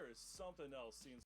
there is something else seeing.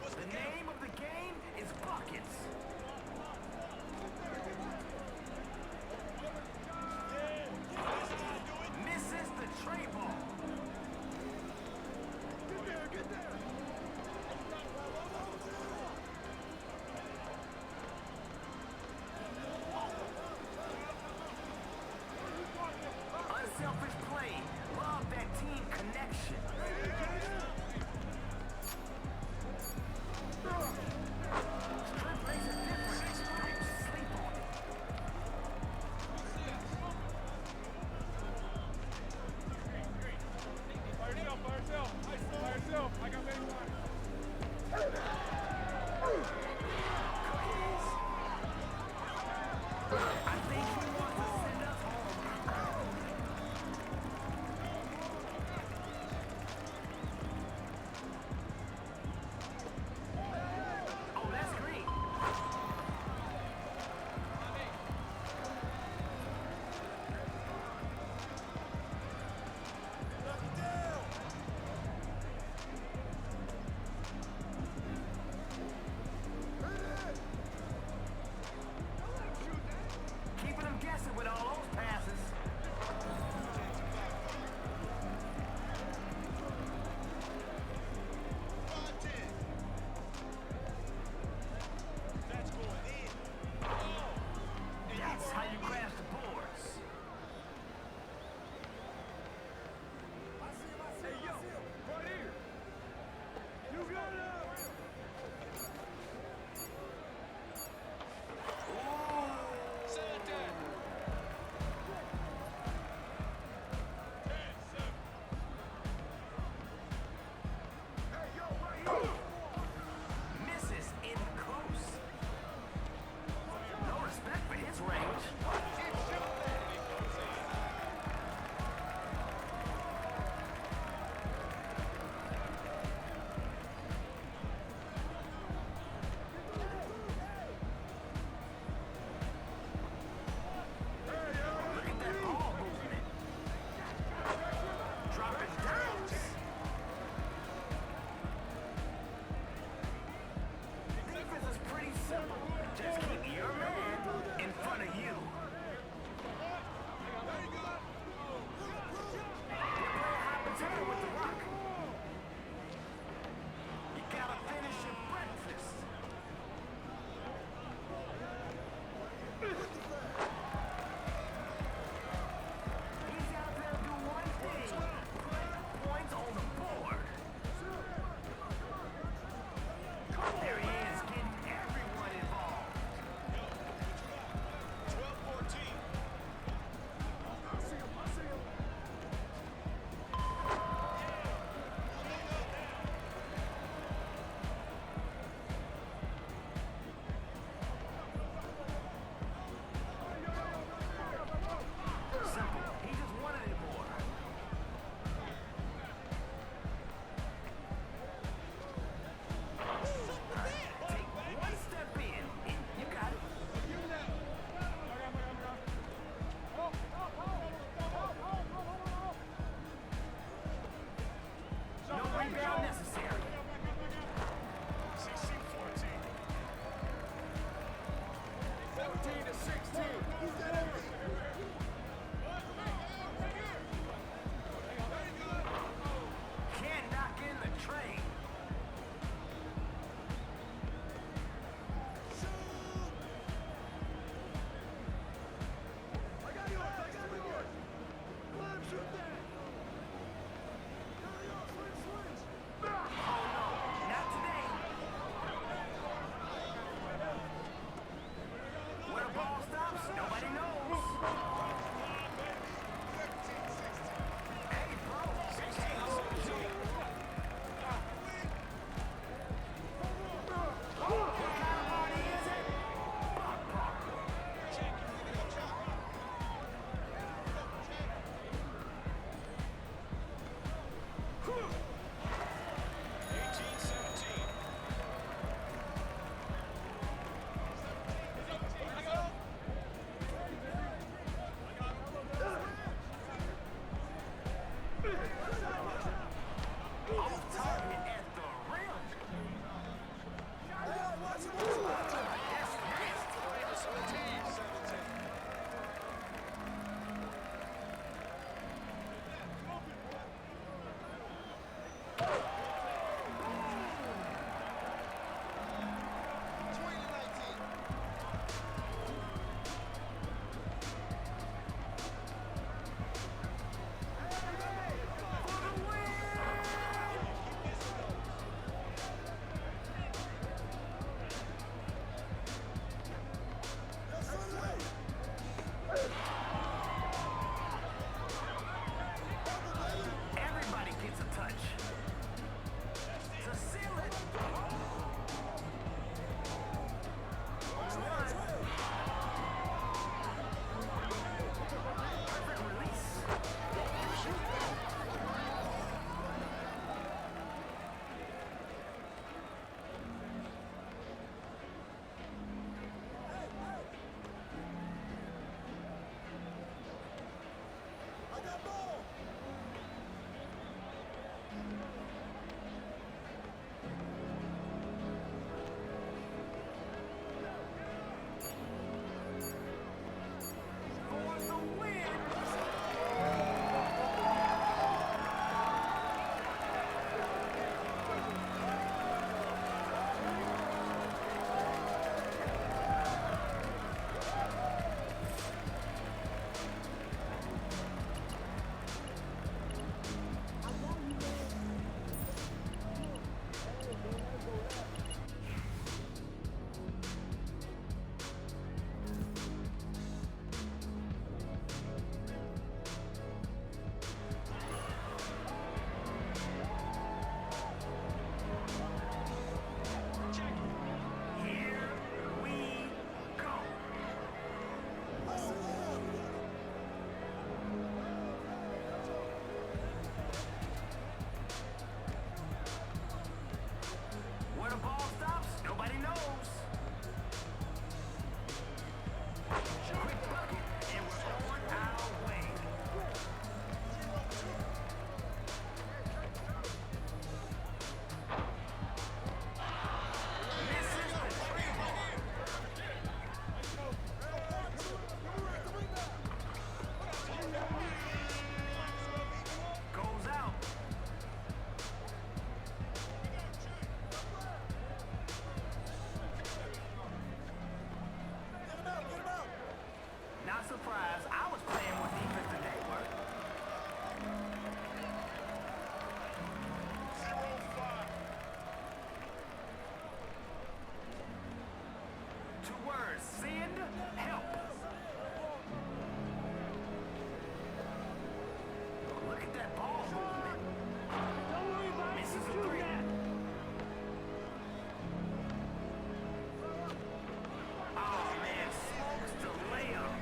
The name of the game is buckets. Misses the tray ball. Get there. Unselfish play. Love that team connection. Strength makes a difference. Where the ball stops, nobody knows. Quick bucket, and we're on our way. Misses the three ball. Goes out. Not surprised. I was playing more defense than they were. 0-5. Two words, send help. Look at that ball movement. Misses a three. Oh man, smokes the layup.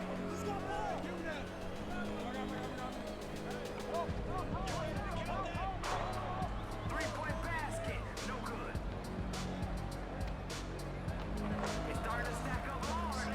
Three-point basket, no good. It's starting to stack up hard.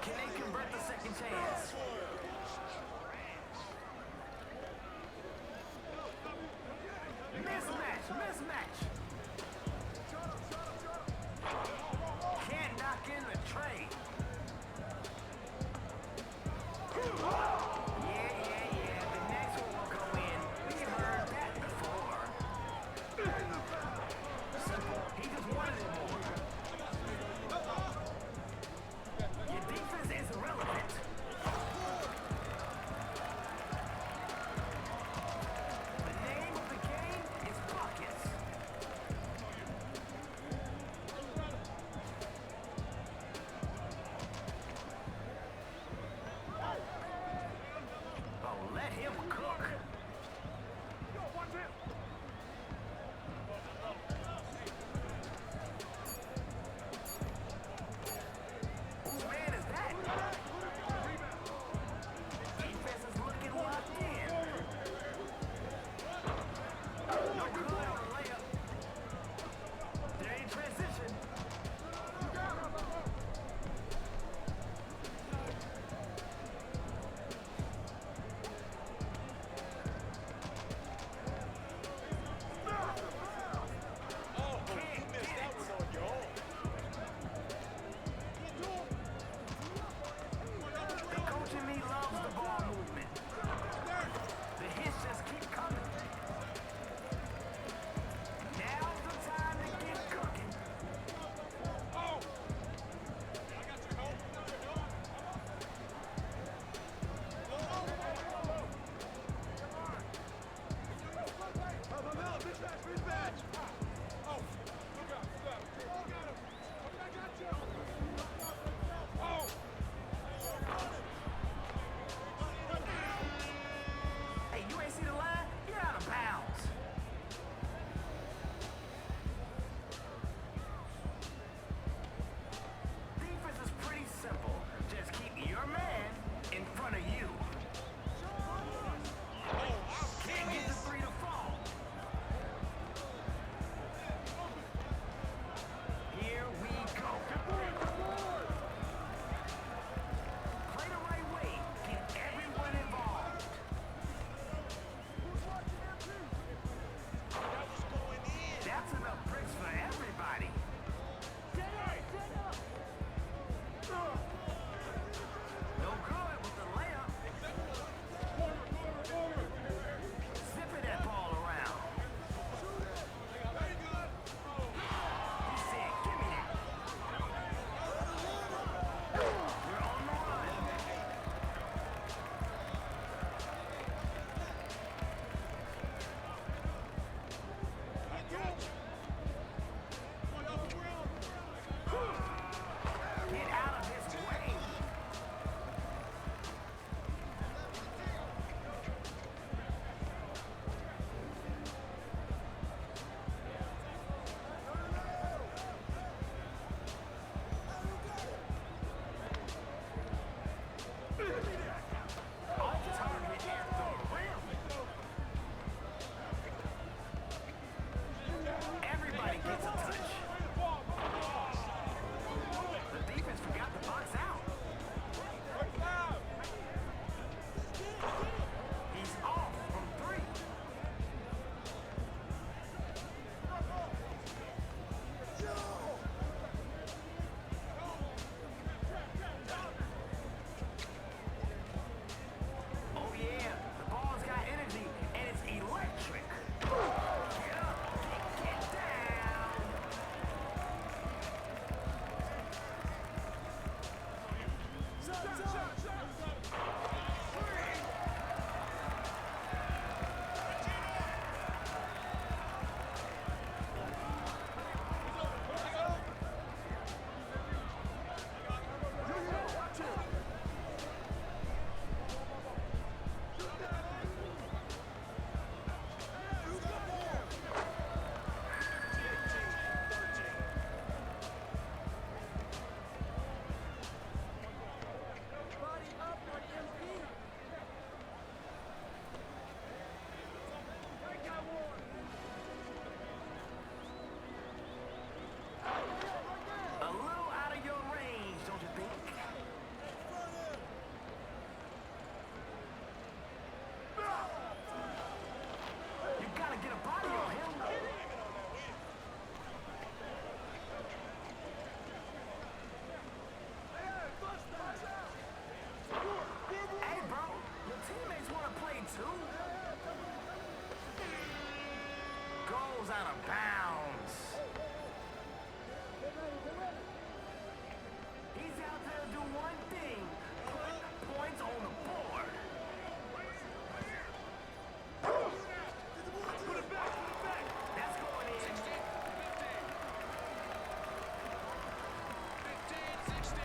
Can they convert the second chance? Mismatch. Can't knock in the trade. Yeah. The next one will go in. We've heard that before. Simple. He just wanted it more. Your defense is irrelevant. out of bounds. He's out there to do one thing, put points on the board. Put it back, put it back. That's going in. 15, 16.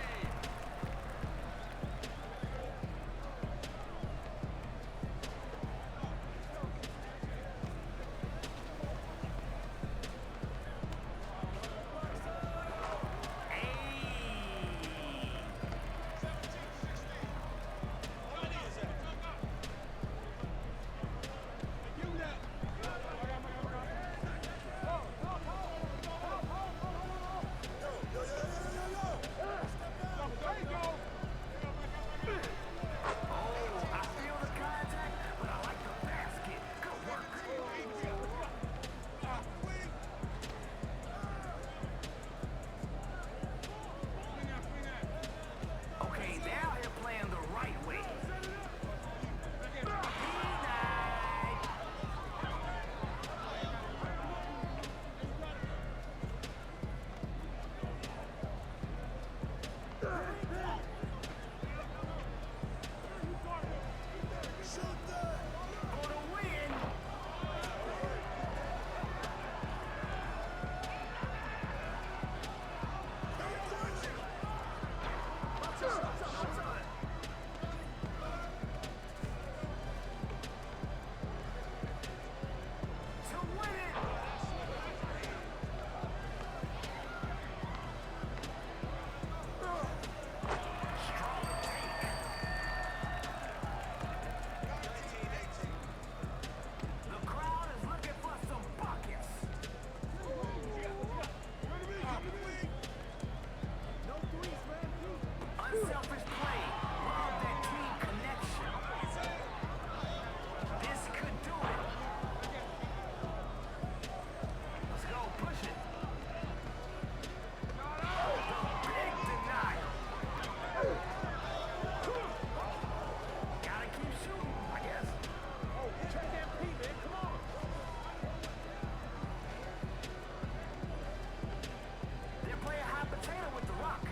Unselfish play. Love that team connection. This could do it. Let's go, push it. Big denial. Gotta keep shooting, I guess. Oh, check that P, man. Come on. They're playing hot potato with the rock.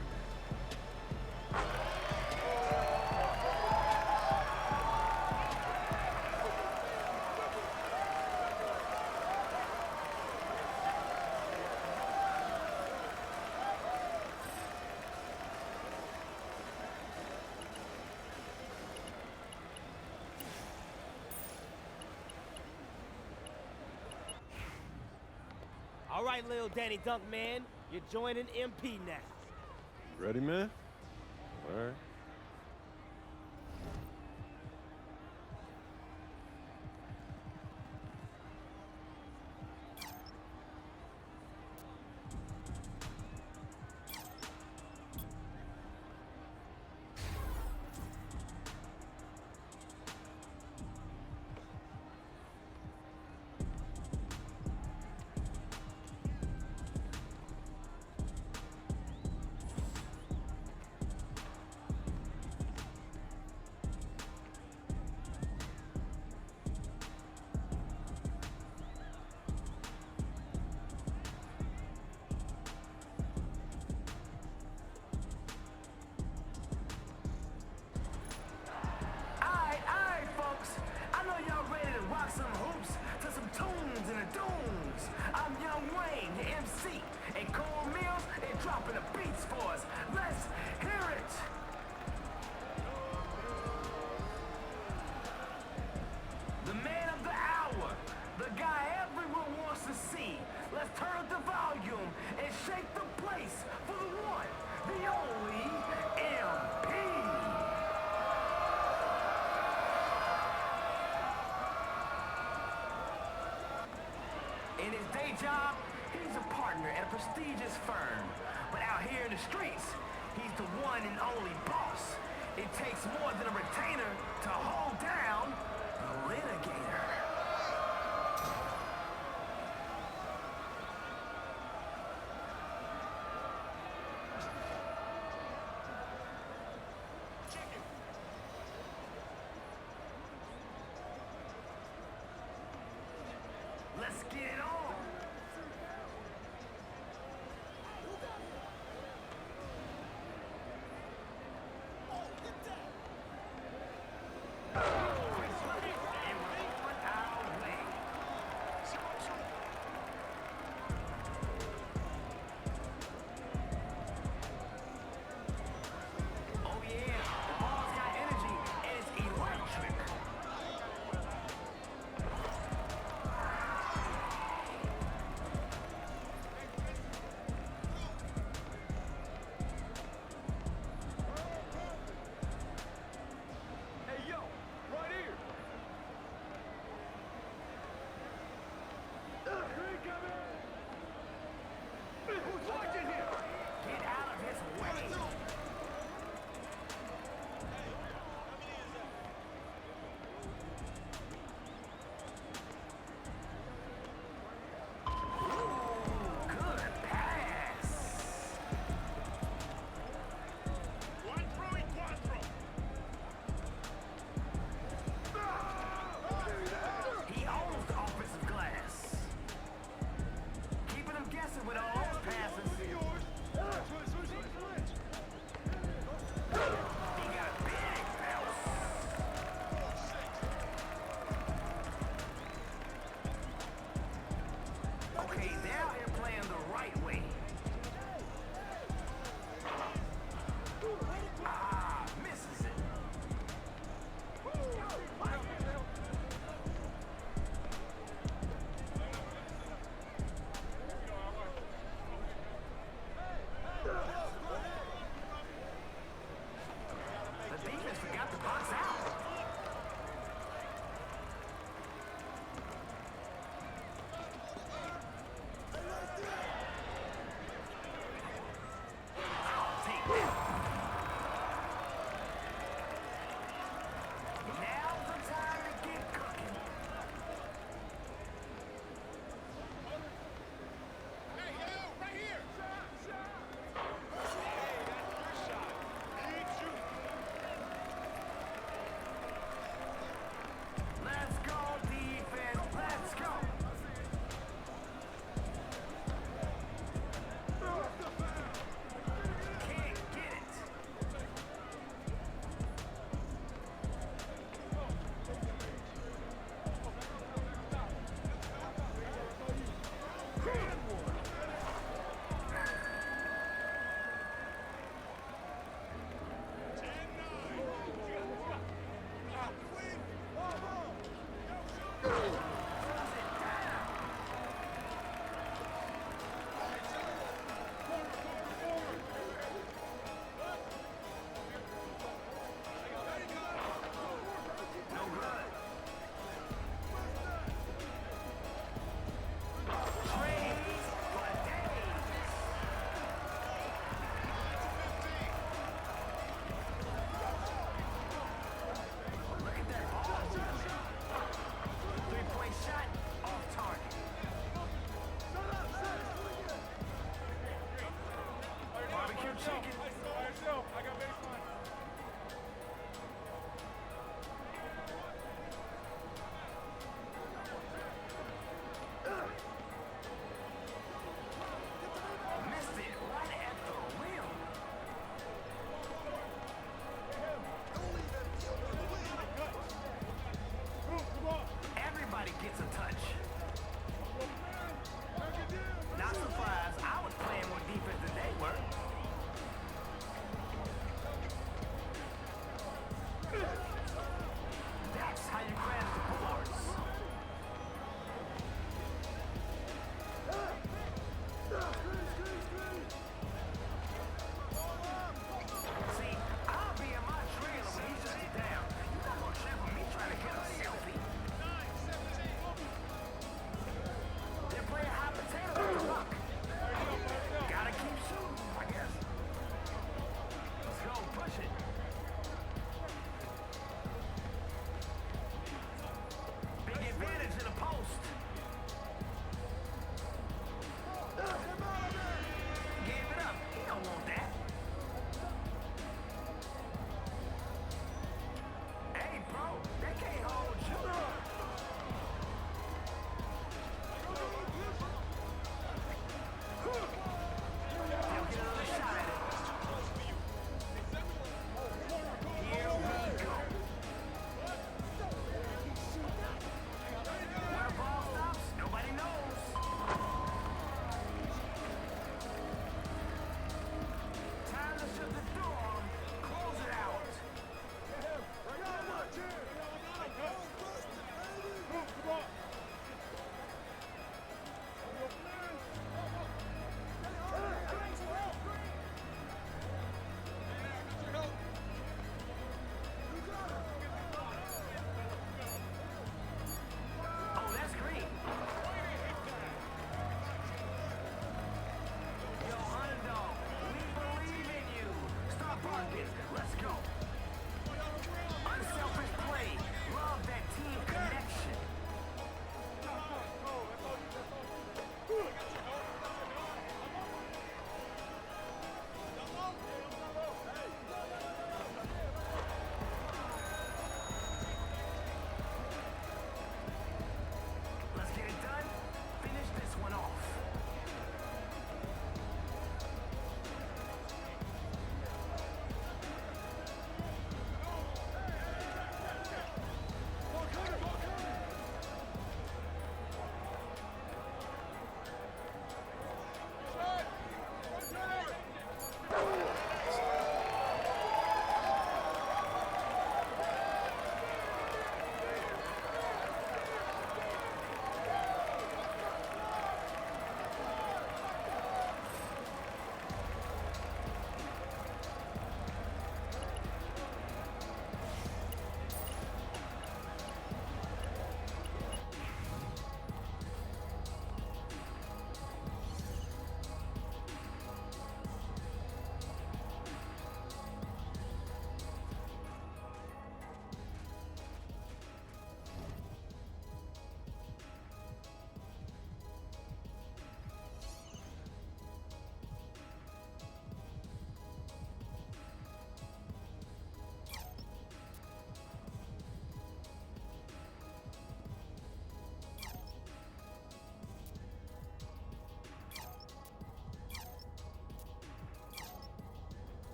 All right, little Danny Dunk man, you're joining MP now. Ready, man? All right. Rock some hoops to some tunes and the dunes. I'm Young Wayne, the MC, and Cole Mills is dropping the beats for us. Let's hear it. The man of the hour, the guy everyone wants to see. Let's turn up the volume and shake the place for the one, the only MP. In his day job, he's a partner at a prestigious firm. But out here in the streets, he's the one and only boss. It takes more than a retainer to hold down the litigator. Let's get it on.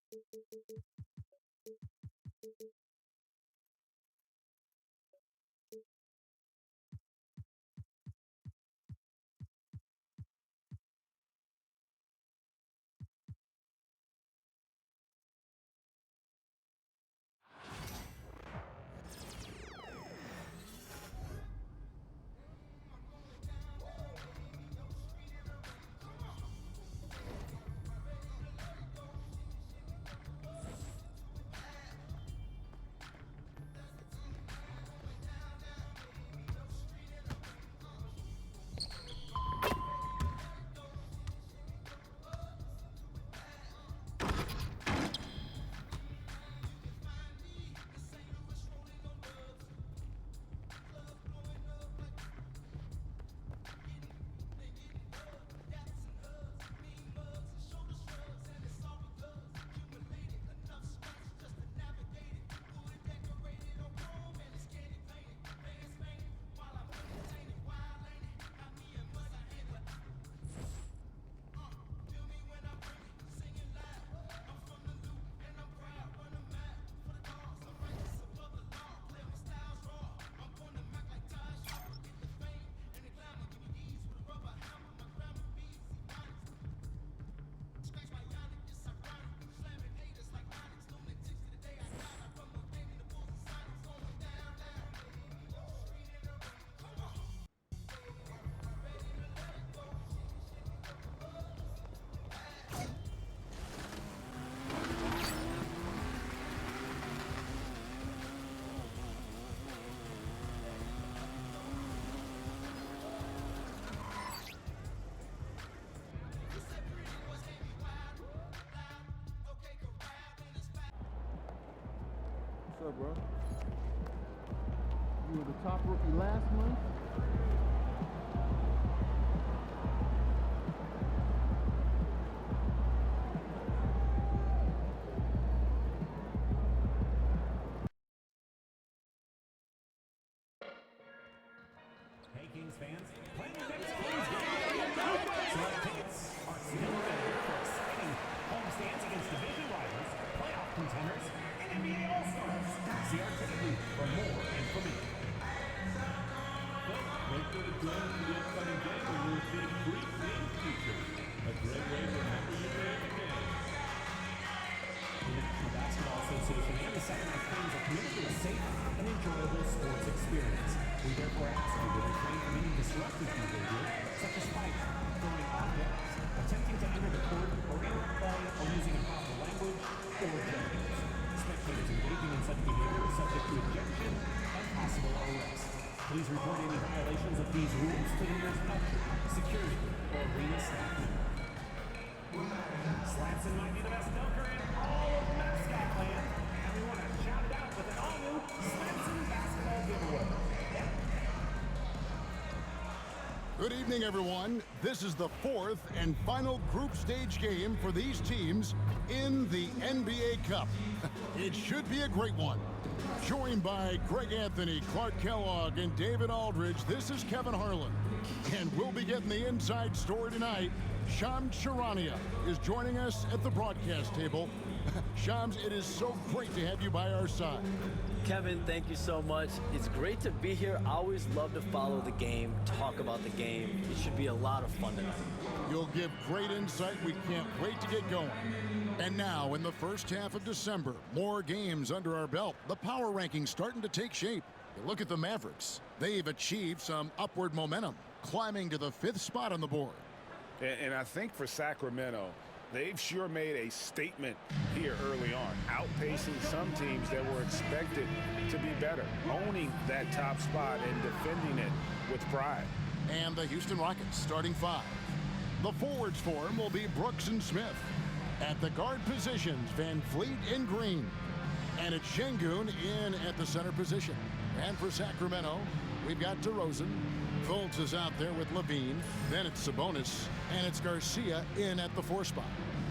What's up, bro? You were the top rookie last month. Hey, Kings fans, plan your next Kings game. Select tickets are still available for exciting homestands against division rivals, playoff contenders, and NBA All-Stars. See our ticket booth for more information. Make sure to join us for the upcoming game where you'll receive free game features. A great way to remember your favorite game. The National Basketball Association and the Second Life Kings are committed to a safe and enjoyable sports experience. We therefore ask you to refrain from any disruptive behavior, such as fighting, throwing objects, attempting to enter the court or play, or using improper language or gestures. Spectators engaging in such behavior are subject to ejection and possible arrest. Please report any violations of these rules to the nearest usher, security, or arena staff member. Slanson might be the best dunker in all of Mascot Land, and we want to shout it out with an all-new Slanson basketball giveaway. Good evening, everyone. This is the fourth and final group stage game for these teams in the NBA Cup. It should be a great one. Joined by Greg Anthony, Clark Kellogg, and David Aldridge, this is Kevin Harlan. And we'll be getting the inside story tonight. Shams Charania is joining us at the broadcast table. Shams, it is so great to have you by our side. Kevin, thank you so much. It's great to be here. I always love to follow the game, talk about the game. It should be a lot of fun tonight. You'll give great insight. We can't wait to get going. And now, in the first half of December, more games under our belt. The power rankings starting to take shape. Look at the Mavericks. They've achieved some upward momentum, climbing to the 5th spot on the board. And I think for Sacramento, they've sure made a statement here early on, outpacing some teams that were expected to be better, owning that top spot and defending it with pride. And the Houston Rockets starting 5. The forwards for him will be Brooks and Smith. At the guard positions, Van Fleet and Green. And it's Şengün in at the center position. And for Sacramento, we've got DeRozan. Fultz is out there with Levine. Then it's Sabonis. And it's Garcia in at the 4 spot.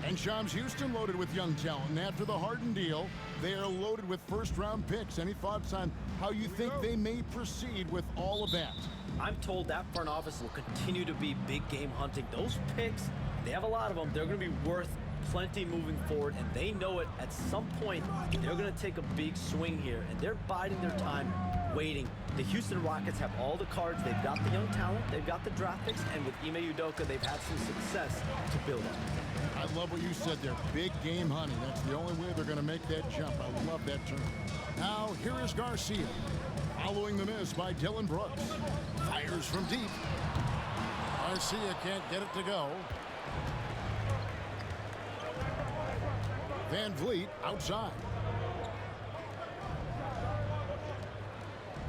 And Shams, Houston loaded with young talent. And after the Harden deal, they are loaded with first-round picks. Any thoughts on how you think they may proceed with all of that? I'm told that front office will continue to be big game hunting. Those picks, they have a lot of them. They're going to be worth plenty moving forward, and they know it. At some point, they're going to take a big swing here, and they're biding their time, waiting. The Houston Rockets have all the cards. They've got the young talent, they've got the draft picks, and with Ime Udoka, they've had some success to build on. I love what you said there. Big game hunting. That's the only way they're going to make that jump. I love that term. Now, here is Garcia. Following the miss by Dylan Brooks. Fires from deep. Garcia can't get it to go. Van Vliet outside.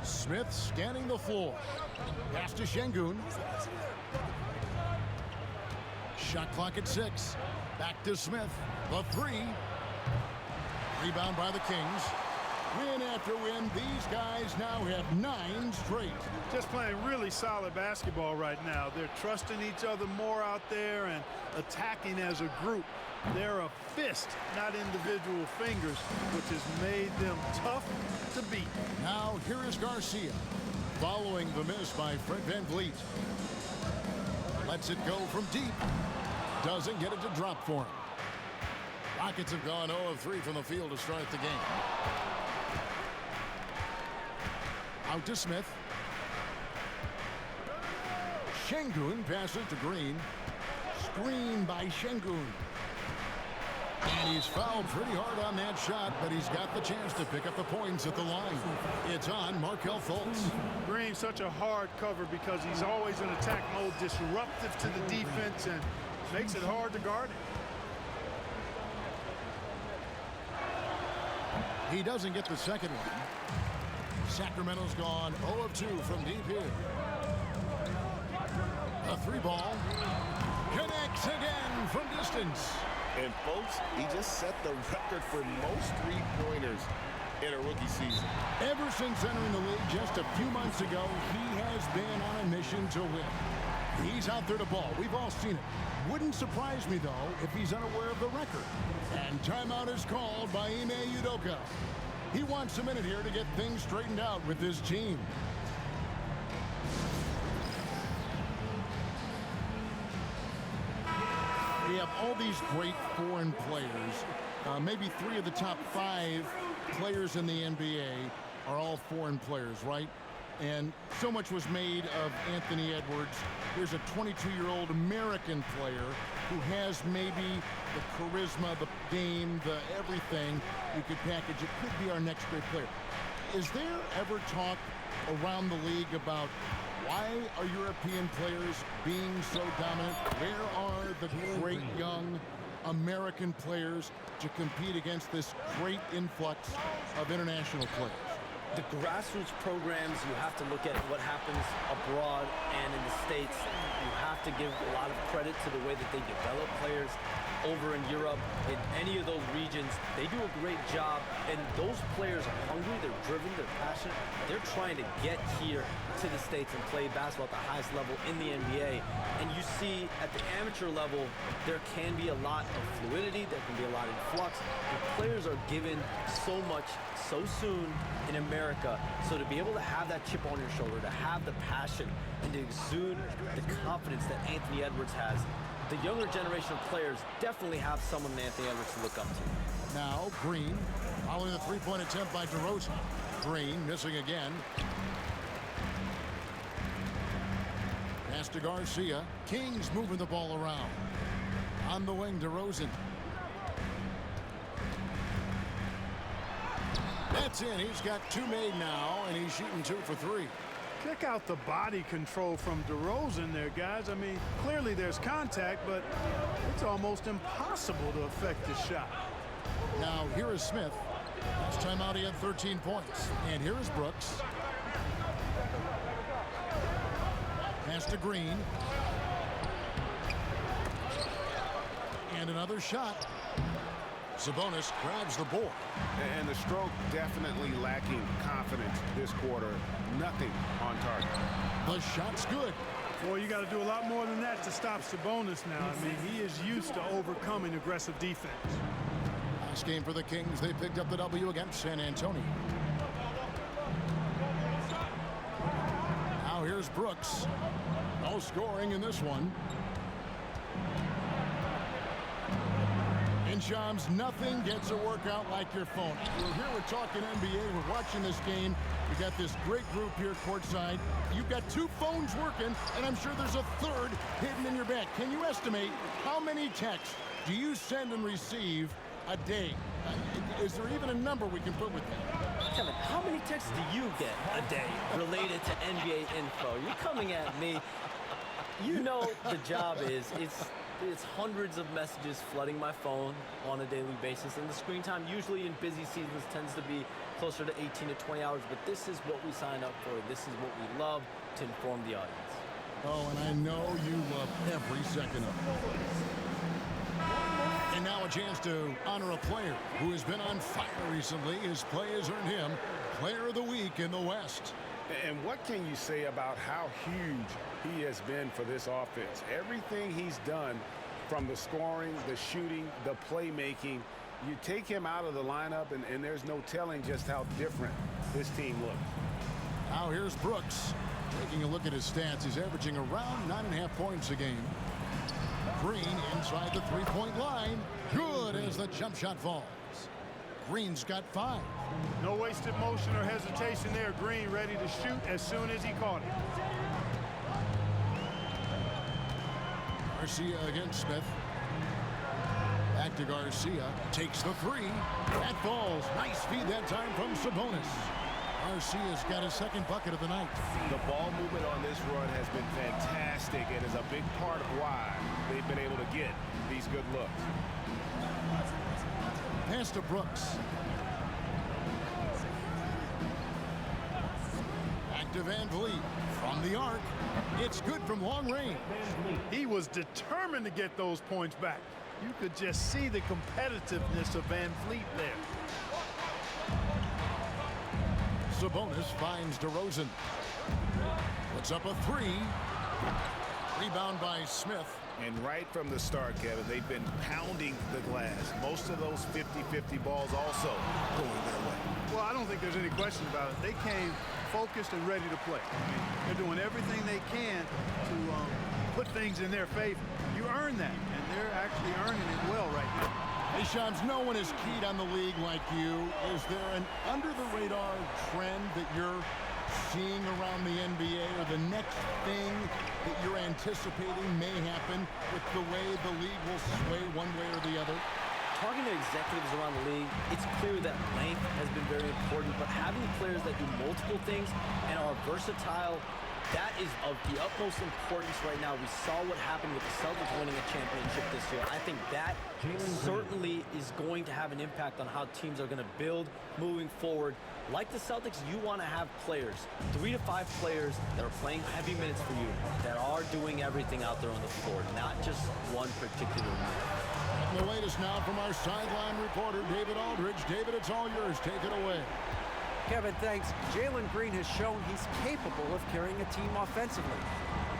Smith scanning the floor. Pass to Şengün. Shot clock at 6. Back to Smith. The 3. Rebound by the Kings. Win after win. These guys now have 9 straight. Just playing really solid basketball right now. They're trusting each other more out there and attacking as a group. They're a fist, not individual fingers, which has made them tough to beat. Now here is Garcia. Following the miss by Fred Van Vliet. Lets it go from deep. Doesn't get it to drop for him. Rockets have gone 0 of 3 from the field to start the game. Out to Smith. Şengün passes to Green. Screen by Şengün. And he's fouled pretty hard on that shot, but he's got the chance to pick up the points at the line. It's on Markelle Fultz. Green's such a hard cover because he's always in attack mode, disruptive to the defense, and makes it hard to guard him. He doesn't get the second one. Sacramento's gone 0 of 2 from deep here. A 3 ball. Connects again from distance. And folks, he just set the record for most three-pointers in a rookie season. Ever since entering the league just a few months ago, he has been on a mission to win. He's out there to ball. We've all seen it. Wouldn't surprise me, though, if he's unaware of the record. And timeout is called by Ime Udoka. He wants a minute here to get things straightened out with his team. We have all these great foreign players. Maybe 3 of the top 5 players in the NBA are all foreign players, right? And so much was made of Anthony Edwards. Here's a 22-year-old American player who has maybe the charisma, the game, the everything you could package. It could be our next great player. Is there ever talk around the league about why are European players being so dominant? Where are the great young American players to compete against this great influx of international players? The grassroots programs, you have to look at what happens abroad and in the States. You have to give a lot of credit to the way that they develop players over in Europe. In any of those regions, they do a great job. And those players are hungry, they're driven, they're passionate. They're trying to get here to the States and play basketball at the highest level in the NBA. And you see at the amateur level, there can be a lot of fluidity, there can be a lot of flux. And players are given so much so soon in America. So to be able to have that chip on your shoulder, to have the passion, and to exude the confidence that Anthony Edwards has, the younger generation of players definitely have someone in Anthony Edwards to look up to. Now Green, following the 3-point attempt by DeRozan. Green missing again. Pass to Garcia. Kings moving the ball around. On the wing, DeRozan. That's in. He's got 2 made now, and he's shooting 2 for 3. Check out the body control from DeRozan there, guys. I mean, clearly there's contact, but it's almost impossible to affect the shot. Now, here is Smith. Last time out, he had 13 points. And here is Brooks. Pass to Green. And another shot. Sabonis grabs the board. And the stroke definitely lacking confidence this quarter. Nothing on target. The shot's good. Boy, you got to do a lot more than that to stop Sabonis now. I mean, he is used to overcoming aggressive defense. Last game for the Kings, they picked up the W against San Antonio. Now here's Brooks. No scoring in this one. And Shams, nothing gets a workout like your phone. We're here, we're talking NBA, we're watching this game. We got this great group here courtside. You've got 2 phones working, and I'm sure there's a 3rd hidden in your bag. Can you estimate how many texts do you send and receive a day? Is there even a number we can put with that? Kevin, how many texts do you get a day related to NBA info? You're coming at me. You know the job is, it's hundreds of messages flooding my phone on a daily basis, and the screen time usually in busy seasons tends to be closer to 18 to 20 hours, but this is what we signed up for. This is what we love to inform the audience. Oh, and I know you love every second of it. And now a chance to honor a player who has been on fire recently. His play has earned him Player of the Week in the West. And what can you say about how huge he has been for this offense? Everything he's done, from the scoring, the shooting, the playmaking, you take him out of the lineup, and there's no telling just how different this team looks. Now here's Brooks. Taking a look at his stats, he's averaging around 9.5 points a game. Green inside the three-point line. Good as the jump shot falls. Green's got 5. No wasted motion or hesitation there. Green ready to shoot as soon as he caught it. Garcia against Smith. Back to Garcia. Takes the 3. That falls. Nice feed that time from Sabonis. Garcia's got his 2nd bucket of the night. The ball movement on this run has been fantastic and is a big part of why they've been able to get these good looks. Pass to Brooks. Back to Van Vliet. From the arc. It's good from long range. He was determined to get those points back. You could just see the competitiveness of Van Vliet there. Sabonis finds DeRozan. Puts up a 3. Rebound by Smith. And right from the start, Kevin, they've been pounding the glass. Most of those 50-50 balls also going their way. Well, I don't think there's any question about it. They came focused and ready to play. I mean, they're doing everything they can to put things in their favor. You earn that, and they're actually earning it well right now. Hey, Shams, no one is keyed on the league like you. Is there an under-the-radar trend that you're seeing around the NBA, or the next thing that you're anticipating may happen with the way the league will sway one way or the other? Talking to executives around the league, it's clear that length has been very important, but having players that do multiple things and are versatile, that is of the utmost importance right now. We saw what happened with the Celtics winning a championship this year. I think that certainly is going to have an impact on how teams are going to build moving forward. Like the Celtics, you want to have players, 3 to 5 players that are playing heavy minutes for you, that are doing everything out there on the floor, not just one particular move. The latest now from our sideline reporter, David Aldridge. David, it's all yours. Take it away. Kevin, thanks. Jalen Green has shown he's capable of carrying a team offensively.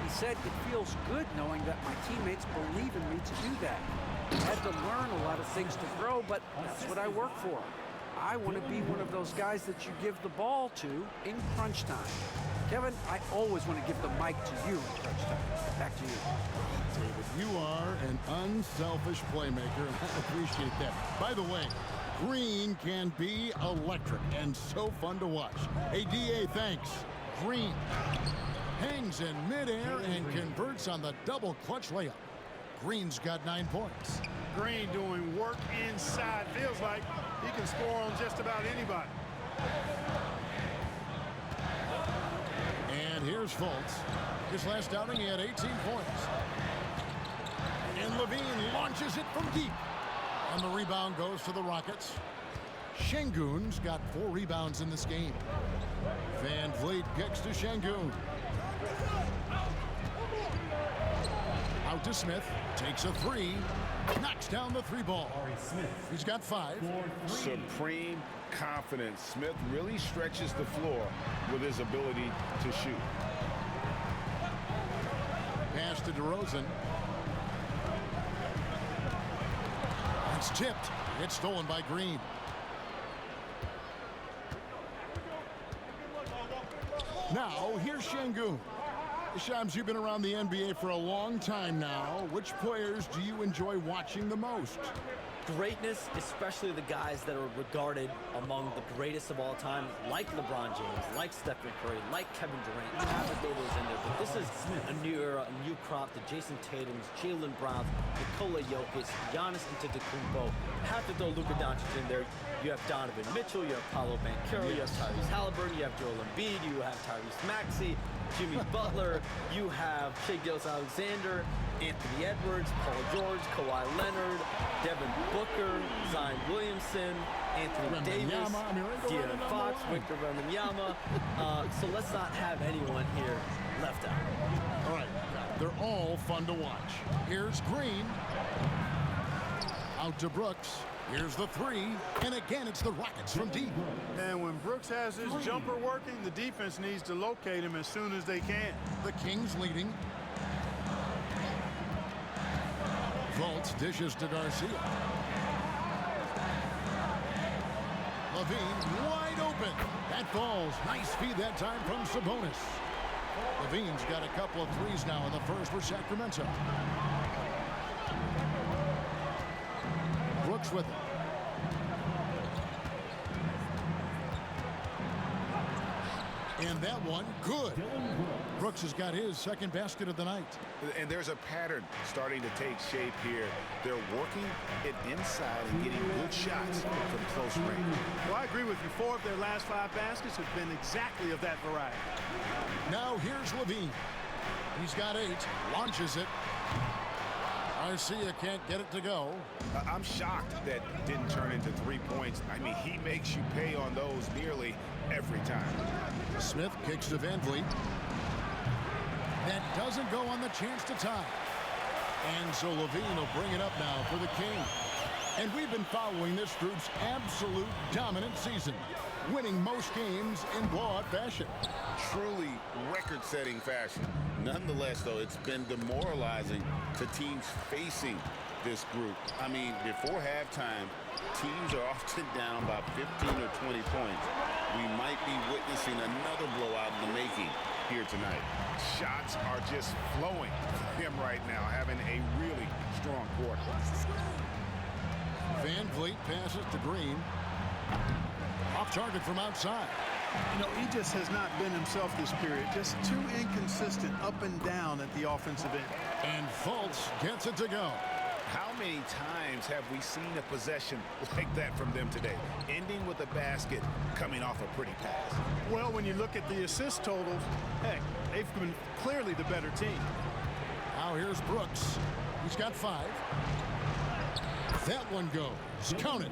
He said, "It feels good knowing that my teammates believe in me to do that. I had to learn a lot of things to grow, but that's what I work for. I want to be one of those guys that you give the ball to in crunch time." Kevin, I always want to give the mic to you in crunch time. Back to you. David, you are an unselfish playmaker, and I appreciate that. By the way, Green can be electric and so fun to watch. Hey, DA, thanks. Green hangs in midair and converts on the double clutch layup. Green's got 9 points. Green doing work inside. Feels like he can score on just about anybody. And here's Fultz. His last outing, he had 18 points. And Levine launches it from deep. And the rebound goes to the Rockets. Şengün's got 4 rebounds in this game. Van Vliet kicks to Şengün. Out to Smith. Takes a 3. Knocks down the 3 ball. He's got 5. Supreme confidence. Smith really stretches the floor with his ability to shoot. Pass to DeRozan. It's tipped. It's stolen by Green. Now, here's Şengün. Shams, you've been around the NBA for a long time now. Which players do you enjoy watching the most? greatness, especially the guys that are regarded among the greatest of all time, like LeBron James, like Stephen Curry, like Kevin Durant. You have to throw those in there. But this is a new era, a new crop. The Jason Tatums, Jalen Browns, Nikola Jokic, Giannis Antetokounmpo. You have to throw Luka Doncic in there. You have Donovan Mitchell, you have Paolo Banchero, you have Tyrese Halliburton, you have Joel Embiid, you have Tyrese Maxey, Jimmy Butler, you have Shai Gilgeous-Alexander, Anthony Edwards, Paul George, Kawhi Leonard, Devin Booker, Zion Williamson, Anthony Davis, De'Aaron Fox, Victor Wembanyama. So let's not have anyone here left out. All right, they're all fun to watch. Here's Green. Out to Brooks. Here's the three, and again, it's the Rockets from deep. And when Brooks has his jumper working, the defense needs to locate him as soon as they can. The Kings leading. Fultz dishes to Garcia. Levine wide open. That falls. Nice feed that time from Sabonis. Levine's got a couple of threes now in the first for Sacramento. Brooks with it. And that one, good. Brooks has got his second basket of the night. And there's a pattern starting to take shape here. They're working it inside and getting good shots from close range. Well, I agree with you. 4 of their last 5 baskets have been exactly of that variety. Now here's Levine. He's got 8, launches it. Garcia can't get it to go. I'm shocked that didn't turn into 3 points. I mean, he makes you pay on those nearly every time. Smith kicks to Van Vliet. That doesn't go on the chance to tie. And so Levine will bring it up now for the Kings. And we've been following this group's absolute dominant season, winning most games in blowout fashion. Truly record-setting fashion. Nonetheless, though, it's been demoralizing to teams facing this group. I mean, before halftime, teams are often down by 15 or 20 points. We might be witnessing another blowout in the making here tonight. Shots are just flowing for him right now, having a really strong quarter. Van Vliet passes to Green. Off target from outside. You know, he just has not been himself this period. Just too inconsistent up and down at the offensive end. And Fultz gets it to go. How many times have we seen a possession like that from them today, ending with a basket coming off a pretty pass? Well, when you look at the assist totals, heck, they've been clearly the better team. Now here's Brooks. He's got 5. That one goes. Count it.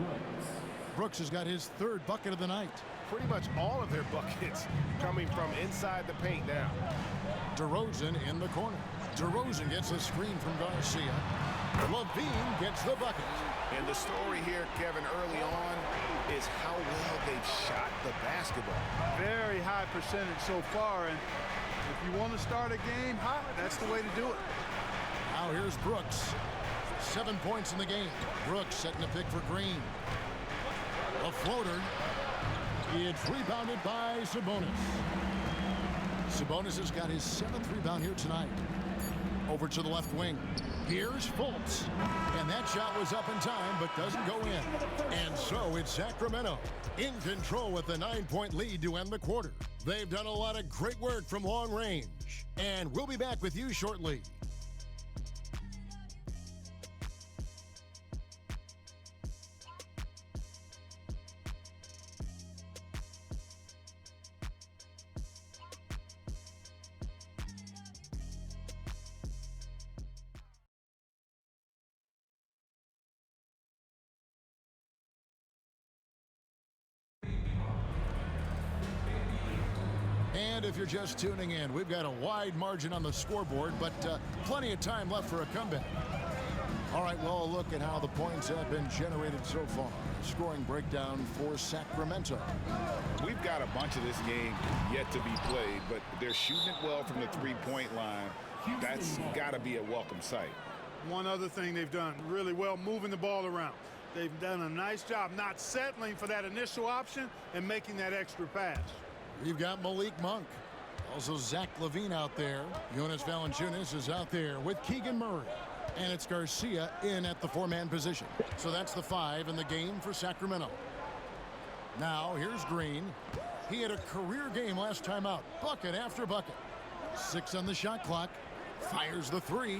Brooks has got his 3rd bucket of the night. Pretty much all of their buckets coming from inside the paint now. DeRozan in the corner. DeRozan gets a screen from Garcia. Levine gets the bucket. And the story here, Kevin, early on is how well they've shot the basketball. Very high percentage so far, and if you want to start a game hot, that's the way to do it. Now here's Brooks. 7 points in the game. Brooks setting a pick for Green. A floater. It's rebounded by Sabonis. Sabonis has got his 7th rebound here tonight. Over to the left wing. Here's Fultz. And that shot was up in time, but doesn't go in. And so it's Sacramento in control with a 9-point lead to end the quarter. They've done a lot of great work from long range. And we'll be back with you shortly. And if you're just tuning in, we've got a wide margin on the scoreboard, but plenty of time left for a comeback. All right, well, look at how the points have been generated so far. Scoring breakdown for Sacramento. We've got a bunch of this game yet to be played, but they're shooting it well from the 3-point line. That's got to be a welcome sight. One other thing they've done really well, moving the ball around. They've done a nice job not settling for that initial option and making that extra pass. We've got Malik Monk. Also Zach LaVine out there. Jonas Valanciunas is out there with Keegan Murray. And it's Garcia in at the 4-man position. So that's the 5 in the game for Sacramento. Now here's Green. He had a career game last time out. Bucket after bucket. 6 on the shot clock. Fires the 3.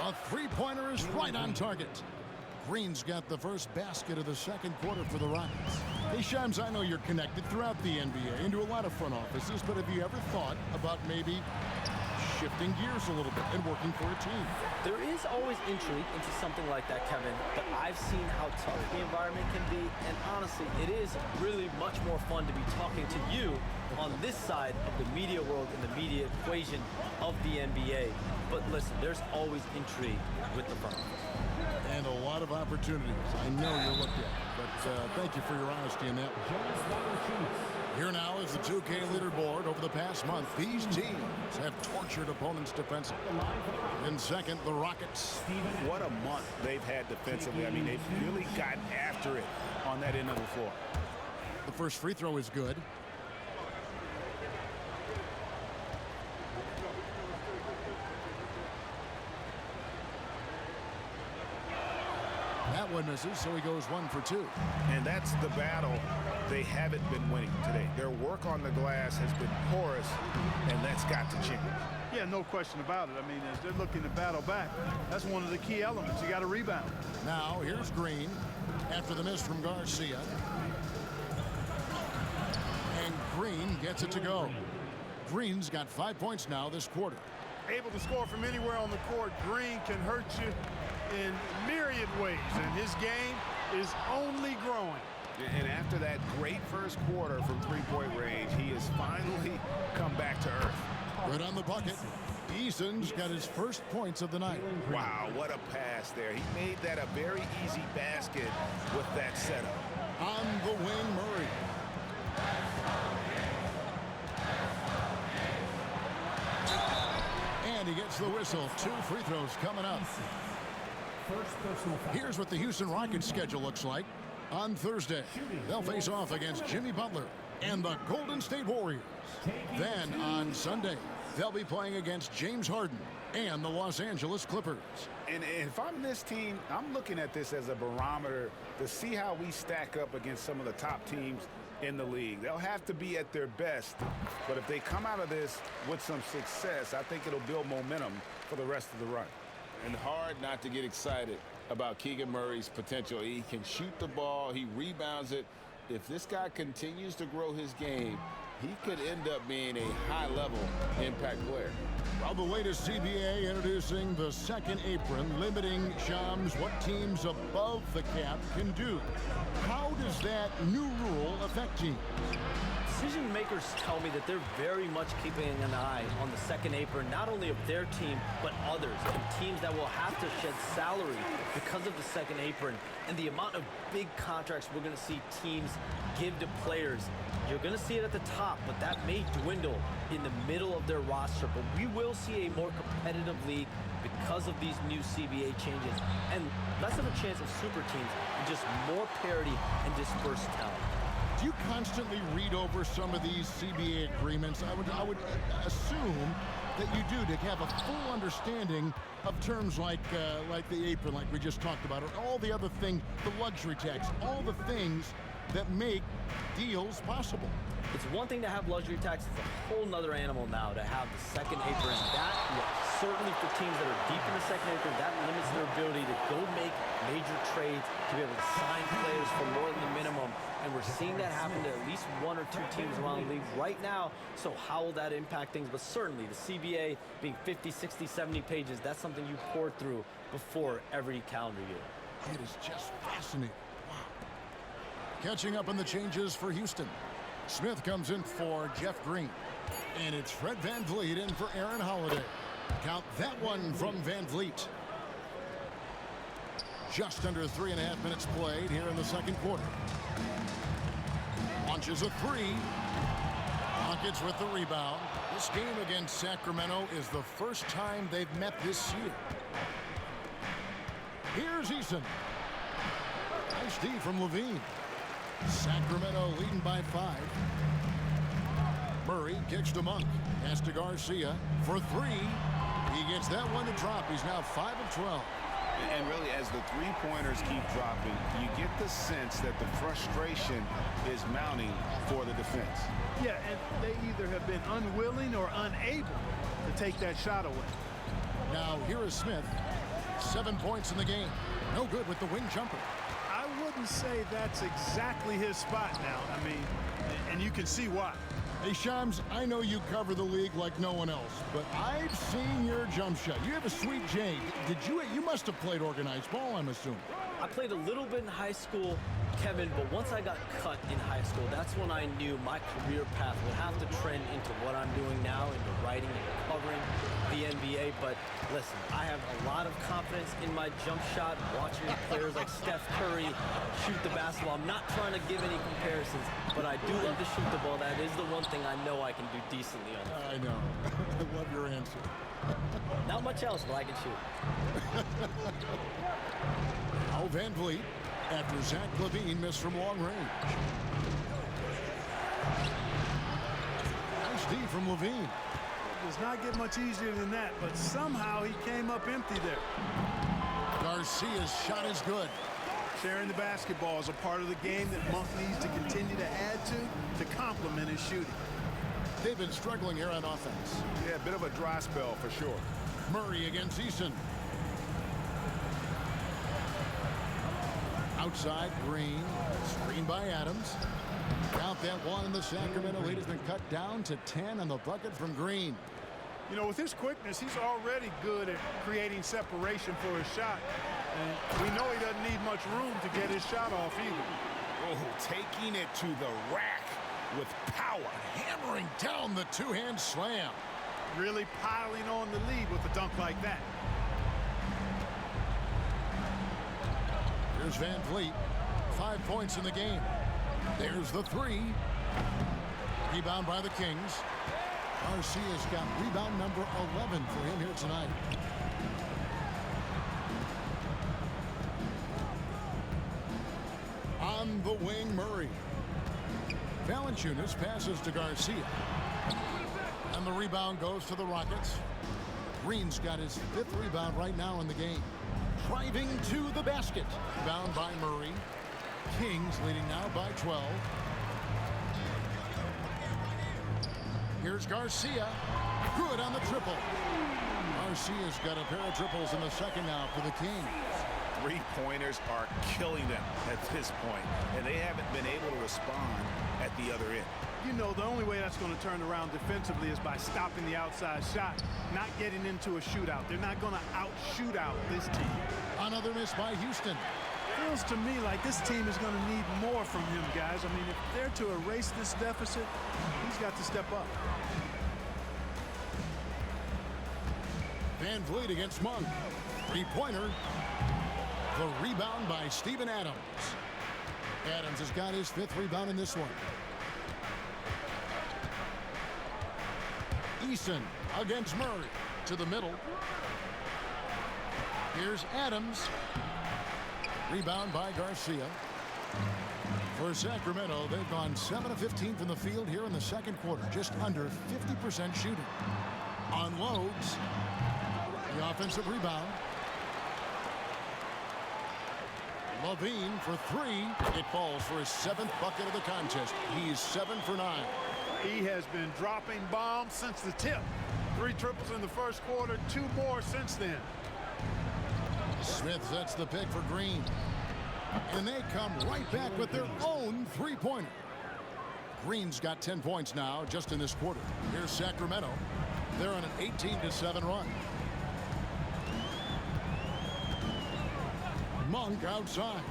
A three-pointer is right on target. Green's got the first basket of the second quarter for the Rockets. Hey, Shams, I know you're connected throughout the NBA into a lot of front offices, but have you ever thought about maybe shifting gears a little bit and working for a team? There is always intrigue into something like that, Kevin, but I've seen how tough the environment can be, and honestly, it is really much more fun to be talking to you on this side of the media world and the media equation of the NBA. But listen, there's always intrigue with the front office. And a lot of opportunities. I know you're looked at, but thank you for your honesty in that. Here now is the 2K leaderboard. Over the past month, these teams have tortured opponents defensively. In second, the Rockets. What a month they've had defensively. I mean, they've really gotten after it on that end of the floor. The first free throw is good. That one misses, so he goes 1 for 2. And that's the battle they haven't been winning today. Their work on the glass has been porous, and that's got to change. Yeah, no question about it. I mean, as they're looking to battle back, that's one of the key elements. You got to rebound. Now, here's Green after the miss from Garcia. And Green gets it to go. Green's got 5 points now this quarter. Able to score from anywhere on the court. Green can hurt you in myriad ways, and his game is only growing. And after that great first quarter from three-point range, he has finally come back to earth. Good on the bucket. Eason's got his first points of the night. Wow, what a pass there. He made that a very easy basket with that setup. On the wing, Murray. And he gets the whistle. 2 free throws coming up. Here's what the Houston Rockets schedule looks like. On Thursday, they'll face off against Jimmy Butler and the Golden State Warriors. Then on Sunday, they'll be playing against James Harden and the Los Angeles Clippers. And if I'm this team, I'm looking at this as a barometer to see how we stack up against some of the top teams in the league. They'll have to be at their best, but if they come out of this with some success, I think it'll build momentum for the rest of the run. And hard not to get excited about Keegan Murray's potential. He can shoot the ball. He rebounds it. If this guy continues to grow his game, he could end up being a high-level impact player. Well, the latest CBA introducing the second apron, limiting Shams what teams above the cap can do. How does that new rule affect teams? Decision makers tell me that they're very much keeping an eye on the second apron, not only of their team, but others, and teams that will have to shed salary because of the second apron and the amount of big contracts we're going to see teams give to players. You're going to see it at the top, but that may dwindle in the middle of their roster. But we will see a more competitive league because of these new CBA changes and less of a chance of super teams and just more parity and dispersed talent. Do you constantly read over some of these CBA agreements? I would assume that you do, to have a full understanding of terms like the apron, like we just talked about, or all the other things, the luxury tax, all the things that make deals possible. It's one thing to have luxury tax. It's a whole nother animal now to have the second apron. That, certainly for teams that are deep in the second apron, that limits their ability to go make major trades, to be able to sign players for more than the minimum. And we're seeing that happen to at least 1 or 2 teams around the league right now. So how will that impact things? But certainly the CBA being 50, 60, 70 pages, that's something you pour through before every calendar year. It is just fascinating. Wow. Catching up on the changes for Houston. Smith comes in for Jeff Green. And it's Fred VanVleet in for Aaron Holiday. Count that one from VanVleet. Just under 3.5 minutes played here in the second quarter. Launches a 3. Rockets with the rebound. This game against Sacramento is the first time they've met this year. Here's Eason. Nice D from Levine. Sacramento leading by 5. Murray kicks to Monk. Pass to Garcia for 3. He gets that one to drop. He's now 5 of 12. And really, as the three-pointers keep dropping, you get the sense that the frustration is mounting for the defense. Yeah, and they either have been unwilling or unable to take that shot away. Now, here is Smith. 7 points in the game. No good with the wing jumper. I wouldn't say that's exactly his spot now. I mean, and you can see why. Hey, Shams, I know you cover the league like no one else, but I've seen your jump shot. You have a sweet J. You must have played organized ball, I'm assuming. I played a little bit in high school, Kevin, but once I got cut in high school, that's when I knew my career path would have to trend into what I'm doing now, into writing and covering the NBA. But listen, I have a lot of confidence in my jump shot, watching players like Steph Curry shoot the basketball. I'm not trying to give any comparisons, but I do love to shoot the ball. That is the one thing I know I can do decently on the field. I know. I love your answer. Not much else, but I can shoot. Al Van Vliet after Zach LaVine missed from long range. Nice D from LaVine. It does not get much easier than that, but somehow he came up empty there. Garcia's shot is good. Sharing the basketball is a part of the game that Monk needs to continue to add to complement his shooting. They've been struggling here on offense. Yeah, a bit of a dry spell for sure. Murray against Eason. Outside, Green. Screen by Adams. Count that one, and the Sacramento lead has been cut down to 10 on the bucket from Green. You know, with his quickness, he's already good at creating separation for his shot. And we know he doesn't need much room to get his shot off either. Oh, taking it to the rack with power. Hammering down the two-hand slam. Really piling on the lead with a dunk like that. Here's Van Vliet. 5 points in the game. There's the three. Rebound by the Kings. Garcia's got rebound number 11 for him here tonight. On the wing, Murray. Valanciunas passes to Garcia. And the rebound goes to the Rockets. Green's got his 5th rebound right now in the game. Driving to the basket. Rebound by Murray. Kings leading now by 12. Here's Garcia. Good on the triple. Garcia's got a pair of triples in the second now for the Kings. Three-pointers are killing them at this point, and they haven't been able to respond at the other end. You know, the only way that's going to turn around defensively is by stopping the outside shot, not getting into a shootout. They're not going to out-shoot out this team. Another miss by Houston. Feels to me like this team is going to need more from him, guys. I mean, if they're to erase this deficit, he's got to step up. Van Vliet against Monk. Three-pointer. The rebound by Steven Adams. Adams has got his 5th rebound in this one. Eason against Murray. To the middle. Here's Adams. Rebound by Garcia. For Sacramento, they've gone 7 of 15 from the field here in the second quarter. Just under 50% shooting. Unloads. The offensive rebound. LaVine for 3. It falls for his 7th bucket of the contest. He's 7 for 9. He has been dropping bombs since the tip. 3 triples in the first quarter, 2 more since then. Smith sets the pick for Green. And they come right back with their own three-pointer. Green's got 10 points now just in this quarter. Here's Sacramento. They're on an 18-7 run. Monk outside.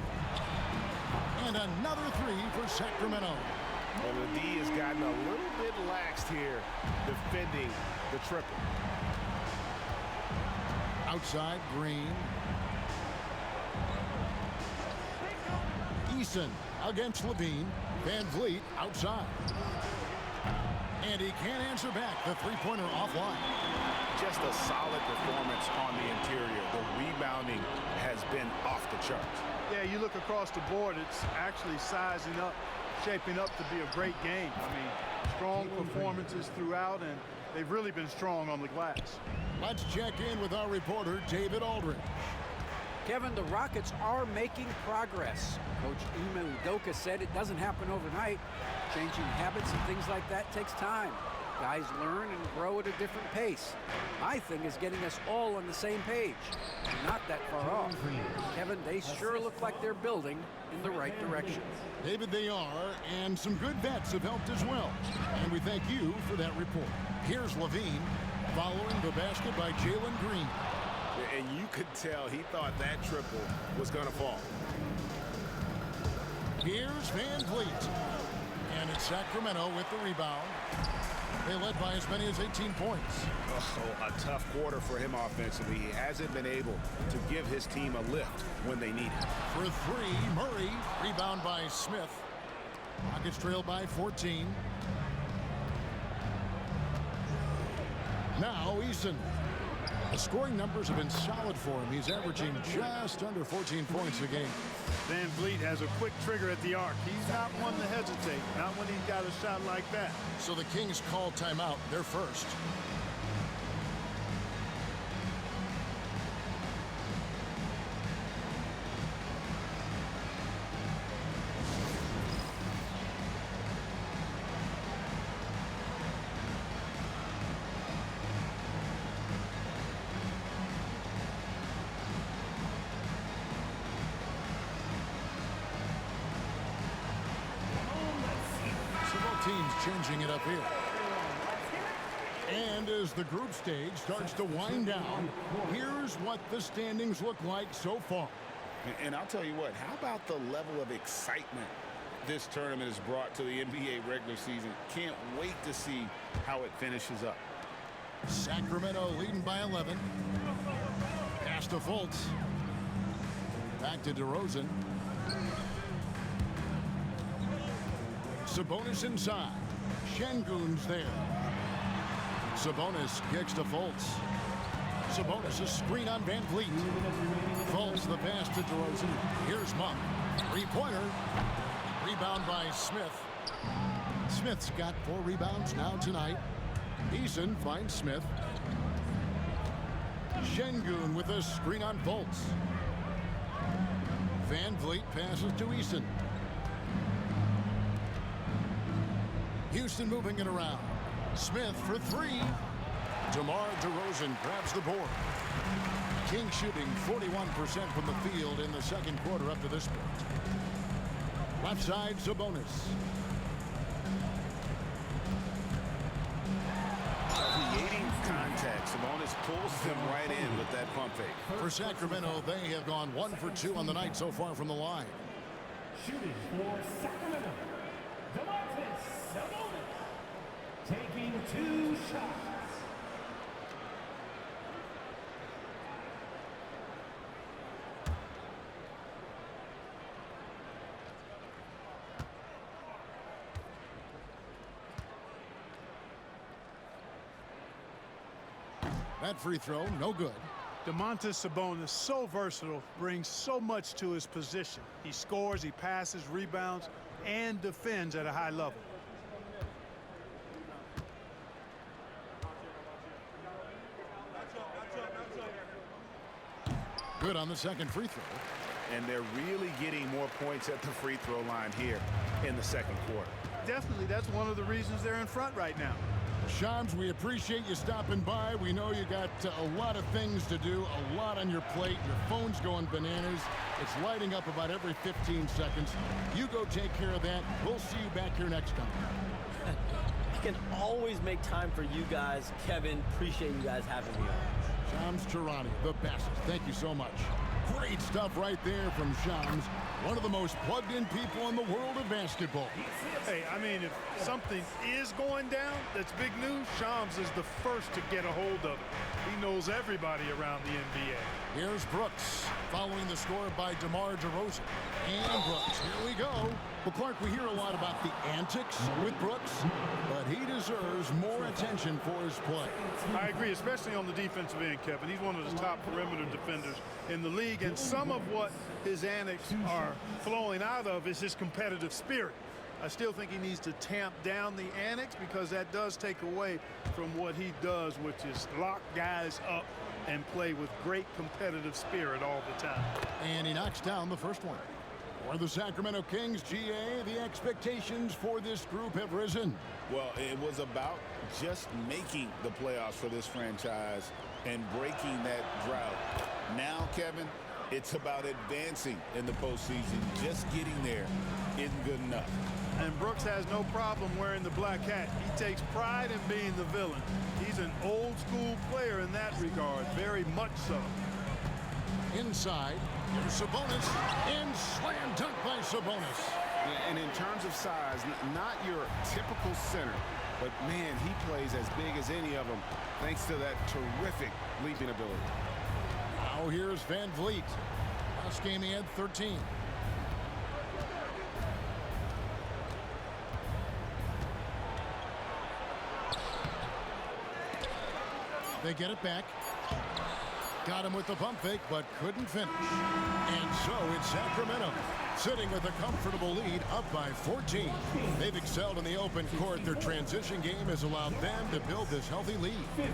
And another 3 for Sacramento. Well, the D has gotten a little bit laxed here defending the triple. Outside, Green. Eason against LaVine. Van Vliet outside. And he can't answer back. The three-pointer offline. Just a solid performance on the interior. The rebounding has been off the charts. Yeah, you look across the board, it's actually sizing up, shaping up to be a great game. I mean, strong performances throughout, and They've really been strong on the glass. Let's check in with our reporter, David Aldridge. Kevin, the Rockets are making progress. Coach Ime Udoka said it doesn't happen overnight. Changing habits and things like that takes time. Guys learn and grow at a different pace. My thing is getting us all on the same page. We're not that far off. Kevin, they sure look like they're building in the right direction. David, they are, and some good vets have helped as well. And we thank you for that report. Here's Levine following the basket by Jalen Green. And you could tell he thought that triple was going to fall. Here's Van Vliet. And it's Sacramento with the rebound. They led by as many as 18 points. Oh, a tough quarter for him offensively. He hasn't been able to give his team a lift when they need it. For three, Murray. Rebound by Smith. Rockets trail by 14. Now Eason. The scoring numbers have been solid for him. He's averaging just under 14 points a game. Van Vliet has a quick trigger at the arc. He's not one to hesitate, not when he's got a shot like that. So the Kings call timeout. They're first. Teams changing it up here. And as the group stage starts to wind down, here's what the standings look like so far. And I'll tell you what, how about the level of excitement this tournament has brought to the NBA regular season? Can't wait to see how it finishes up. Sacramento leading by 11. Pass to Fultz. Back to DeRozan. Sabonis inside. Şengün's there. Sabonis kicks to Fultz. Sabonis a screen on Van Vliet. Fultz the pass to DeRozan. Here's Monk. Three-pointer. Rebound by Smith. Smith's got 4 rebounds now tonight. Eason finds Smith. Şengün with a screen on Fultz. Van Vliet passes to Eason. Houston moving it around. Smith for 3. DeMar DeRozan grabs the board. King shooting 41% from the field in the second quarter up to this point. Left side, Sabonis. Creating contact. Sabonis pulls them right in with that pump fake. For Sacramento, they have gone 1 for 2 on the night so far from the line. Shooting for Sacramento, Sabonis, taking 2 shots. That free throw, no good. Domantas Sabonis, so versatile, brings so much to his position. He scores, he passes, rebounds, and defends at a high level. Good on the second free throw. And they're really getting more points at the free throw line here in the second quarter. Definitely, that's one of the reasons they're in front right now. Shams, we appreciate you stopping by. We know you got a lot of things to do, a lot on your plate. Your phone's going bananas. It's lighting up about every 15 seconds. You go take care of that. We'll see you back here next time. I can always make time for you guys. Kevin, appreciate you guys having me on. Shams Charania, the best. Thank you so much. Great stuff right there from Shams, one of the most plugged-in people in the world of basketball. Hey, I mean, if something is going down that's big news, Shams is the first to get a hold of it. He knows everybody around the NBA. Here's Brooks, following the score by DeMar DeRozan. And Brooks, here we go. Well, Clark, we hear a lot about the antics with Brooks, but he deserves more attention for his play. I agree, especially on the defensive end, Kevin. He's one of the top perimeter defenders in the league, and some of what his antics are flowing out of is his competitive spirit. I still think he needs to tamp down the annex because that does take away from what he does, which is lock guys up and play with great competitive spirit all the time. And he knocks down the first one. For the Sacramento Kings, GA, the expectations for this group have risen. Well, it was about just making the playoffs for this franchise and breaking that drought. Now, Kevin, it's about advancing in the postseason. Just getting there isn't good enough. And Brooks has no problem wearing the black hat. He takes pride in being the villain. He's an old school player in that regard, very much so. Inside, here's Sabonis, and slam dunk by Sabonis. Yeah, and in terms of size, not your typical center, but man, he plays as big as any of them thanks to that terrific leaping ability. Now here's Van Vliet. Last game he had 13. They get it back. Got him with the pump fake, but couldn't finish. And so it's Sacramento, sitting with a comfortable lead, up by 14. They've excelled in the open court. Their transition game has allowed them to build this healthy lead.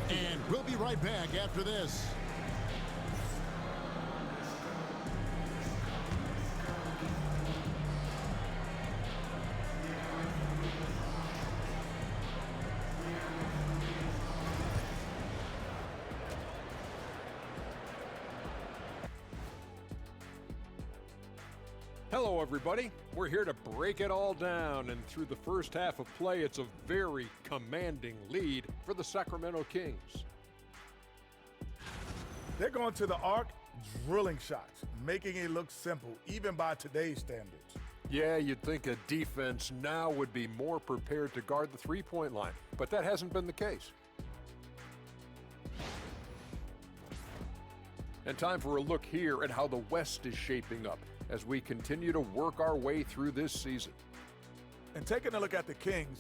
And we'll be right back after this. Hello, everybody. We're here to break it all down, and through the first half of play, it's a very commanding lead for the Sacramento Kings. They're going to the arc, drilling shots, making it look simple, even by today's standards. Yeah, you'd think a defense now would be more prepared to guard the three-point line, but that hasn't been the case. And time for a look here at how the West is shaping up as we continue to work our way through this season. And taking a look at the Kings,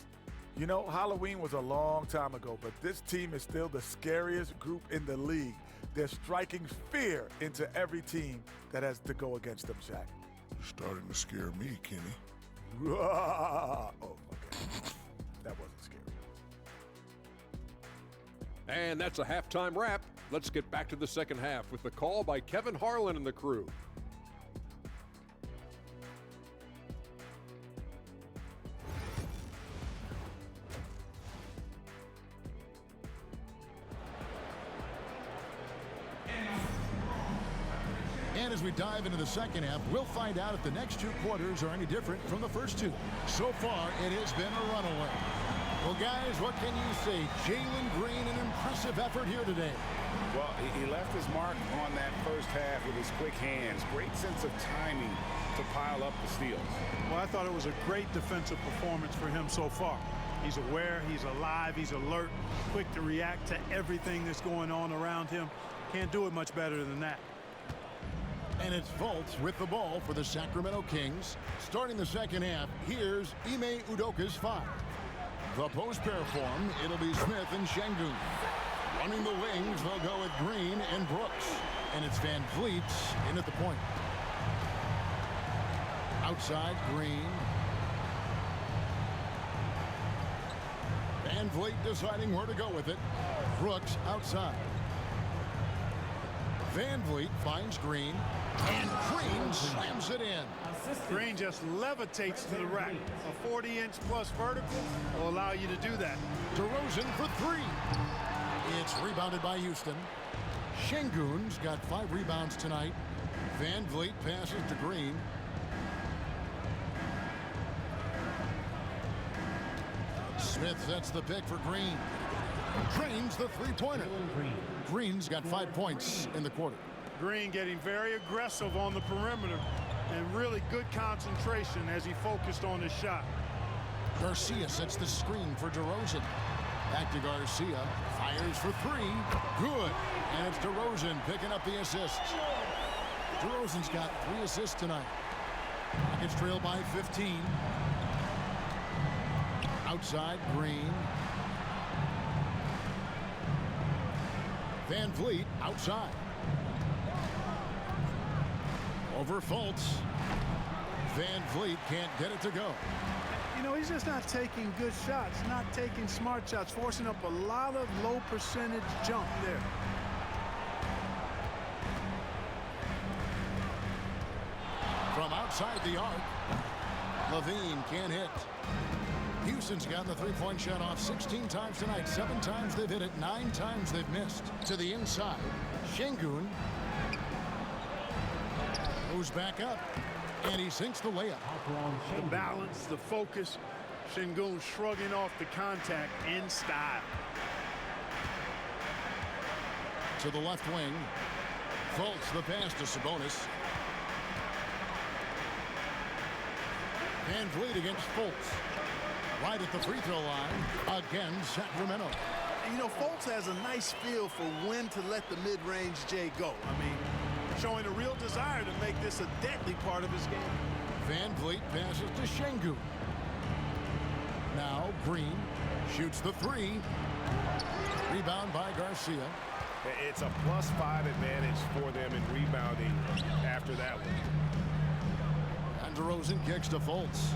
you know, Halloween was a long time ago, but this team is still the scariest group in the league. They're striking fear into every team that has to go against them, Shaq. You're starting to scare me, Kenny. Oh, okay. That wasn't scary. And that's a halftime wrap. Let's get back to the second half with the call by Kevin Harlan and the crew. And as we dive into the second half, we'll find out if the next two quarters are any different from the first two. So far, it has been a runaway. Well, guys, what can you say? Jalen Green, an impressive effort here today. Well, he left his mark on that first half with his quick hands. Great sense of timing to pile up the steals. Well, I thought it was a great defensive performance for him so far. He's aware, he's alive, he's alert, quick to react to everything that's going on around him. Can't do it much better than that. And it's Fultz with the ball for the Sacramento Kings. Starting the second half, here's Ime Udoka's foul. The post pair form, it'll be Smith and Şengün. Running the wings, they'll go with Green and Brooks. And it's Van Vliet in at the point. Outside, Green. Van Vliet deciding where to go with it. Brooks outside. Van Vliet finds Green, and Green slams it in. Green just levitates to the rack. A 40-inch plus vertical will allow you to do that. DeRozan for three. It's rebounded by Houston. Şengün's got 5 rebounds tonight. Van Vliet passes to Green. Smith sets the pick for Green. Drains the three-pointer. Green's got 5 points in the quarter. Green getting very aggressive on the perimeter and really good concentration as he focused on his shot. Garcia sets the screen for DeRozan. Back to Garcia. Fires for three. Good. And it's DeRozan picking up the assists. DeRozan's got 3 assists tonight. Rockets trail by 15. Outside, Green. Van Vliet outside. Over Fultz. Van Vliet can't get it to go. You know, he's just not taking good shots, not taking smart shots, forcing up a lot of low percentage jump there. From outside the arc, Levine can't hit. Houston's gotten the three-point shot off 16 times tonight. 7 times they've hit it, 9 times they've missed. To the inside, Şengün moves back up, and he sinks the layup. The balance, the focus, Şengün shrugging off the contact in style. To the left wing, Fultz the pass to Sabonis. Van Vliet against Fultz. Right at the free throw line against Sacramento. You know, Fultz has a nice feel for when to let the mid-range J go. I mean, showing a real desire to make this a deadly part of his game. Van Vliet passes to Şengün. Now Green shoots the three. Rebound by Garcia. It's a +5 advantage for them in rebounding after that one. And DeRozan kicks to Fultz.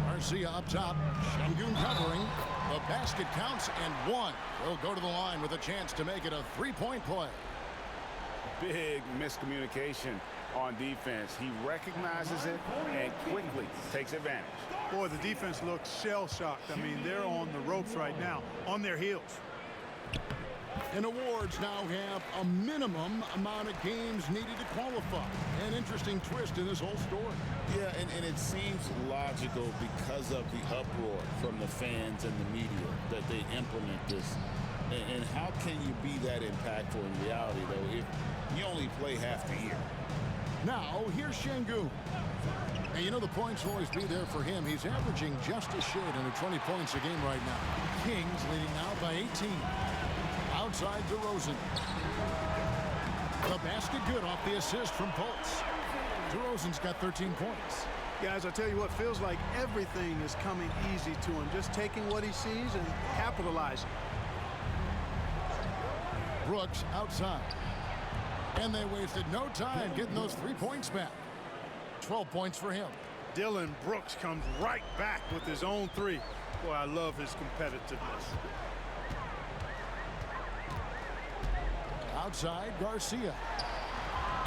Garcia up top. Şengün covering. The basket counts and one. He'll go to the line with a chance to make it a three-point play. Big miscommunication on defense. He recognizes it and quickly takes advantage. Boy, the defense looks shell-shocked. I mean, they're on the ropes right now, on their heels. And awards now have a minimum amount of games needed to qualify. An interesting twist in this whole story. Yeah, and it seems logical because of the uproar from the fans and the media that they implement this. And how can you be that impactful in reality, though, if you only play half the year? Now, here's Şengün. And you know the points will always be there for him. He's averaging just a shade under 20 points a game right now. Kings leading now by 18. Outside DeRozan. The basket good off the assist from Fultz. DeRozan's got 13 points. Guys, I tell you what, feels like everything is coming easy to him. Just taking what he sees and capitalizing. Brooks outside. And they wasted no time getting those 3 points back. 12 points for him. Dillon Brooks comes right back with his own three. Boy, I love his competitiveness. Outside, Garcia.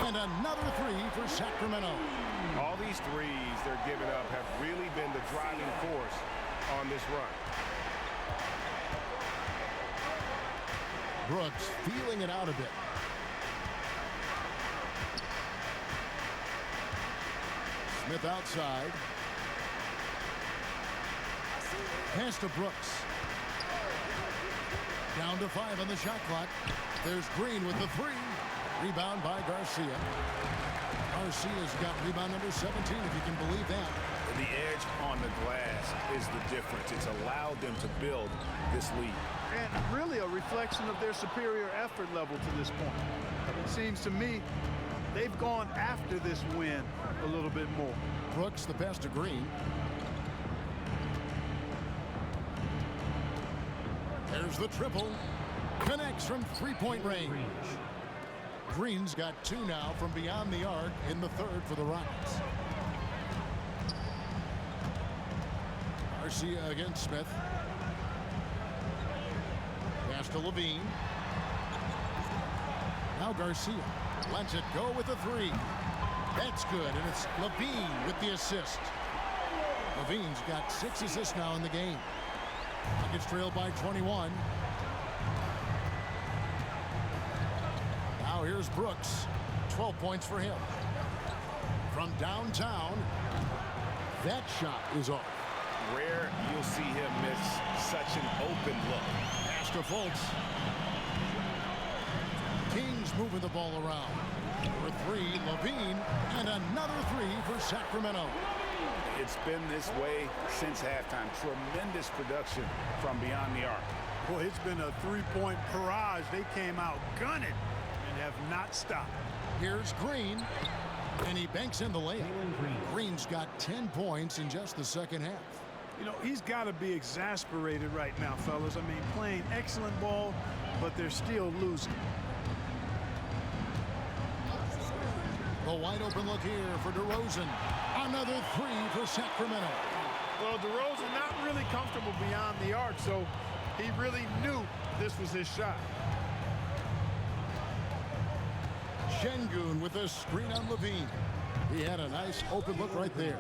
And another three for Sacramento. All these threes they're giving up have really been the driving force on this run. Brooks feeling it out a bit. Smith outside. Pass to Brooks. Down to 5 on the shot clock. There's Green with the three. Rebound by Garcia. Garcia's got rebound number 17, if you can believe that. The edge on the glass is the difference. It's allowed them to build this lead. And really a reflection of their superior effort level to this point. It seems to me they've gone after this win a little bit more. Brooks the pass to Green. There's the triple. Connects from three-point range. Green's got 2 now from beyond the arc in the third for the Rockets. Garcia against Smith. Pass to Levine. Now Garcia lets it go with a three. That's good, and it's Levine with the assist. Levine's got 6 assists now in the game. Rockets trail by 21. Now here's Brooks. 12 points for him. From downtown, that shot is off. Rare you'll see him miss such an open look. Pass to Fultz. Kings moving the ball around. For 3, Levine, and another 3 for Sacramento. It's been this way since halftime. Tremendous production from beyond the arc. Boy, it's been a three-point barrage. They came out gunning and have not stopped. Here's Green, and he banks in the layup. Green's got 10 points in just the second half. You know, he's got to be exasperated right now, fellas. I mean, playing excellent ball, but they're still losing. The wide open look here for DeRozan. Another three for Sacramento. Well, DeRozan not really comfortable beyond the arc, so he really knew this was his shot. Şengün with a screen on Levine. He had a nice open look right there.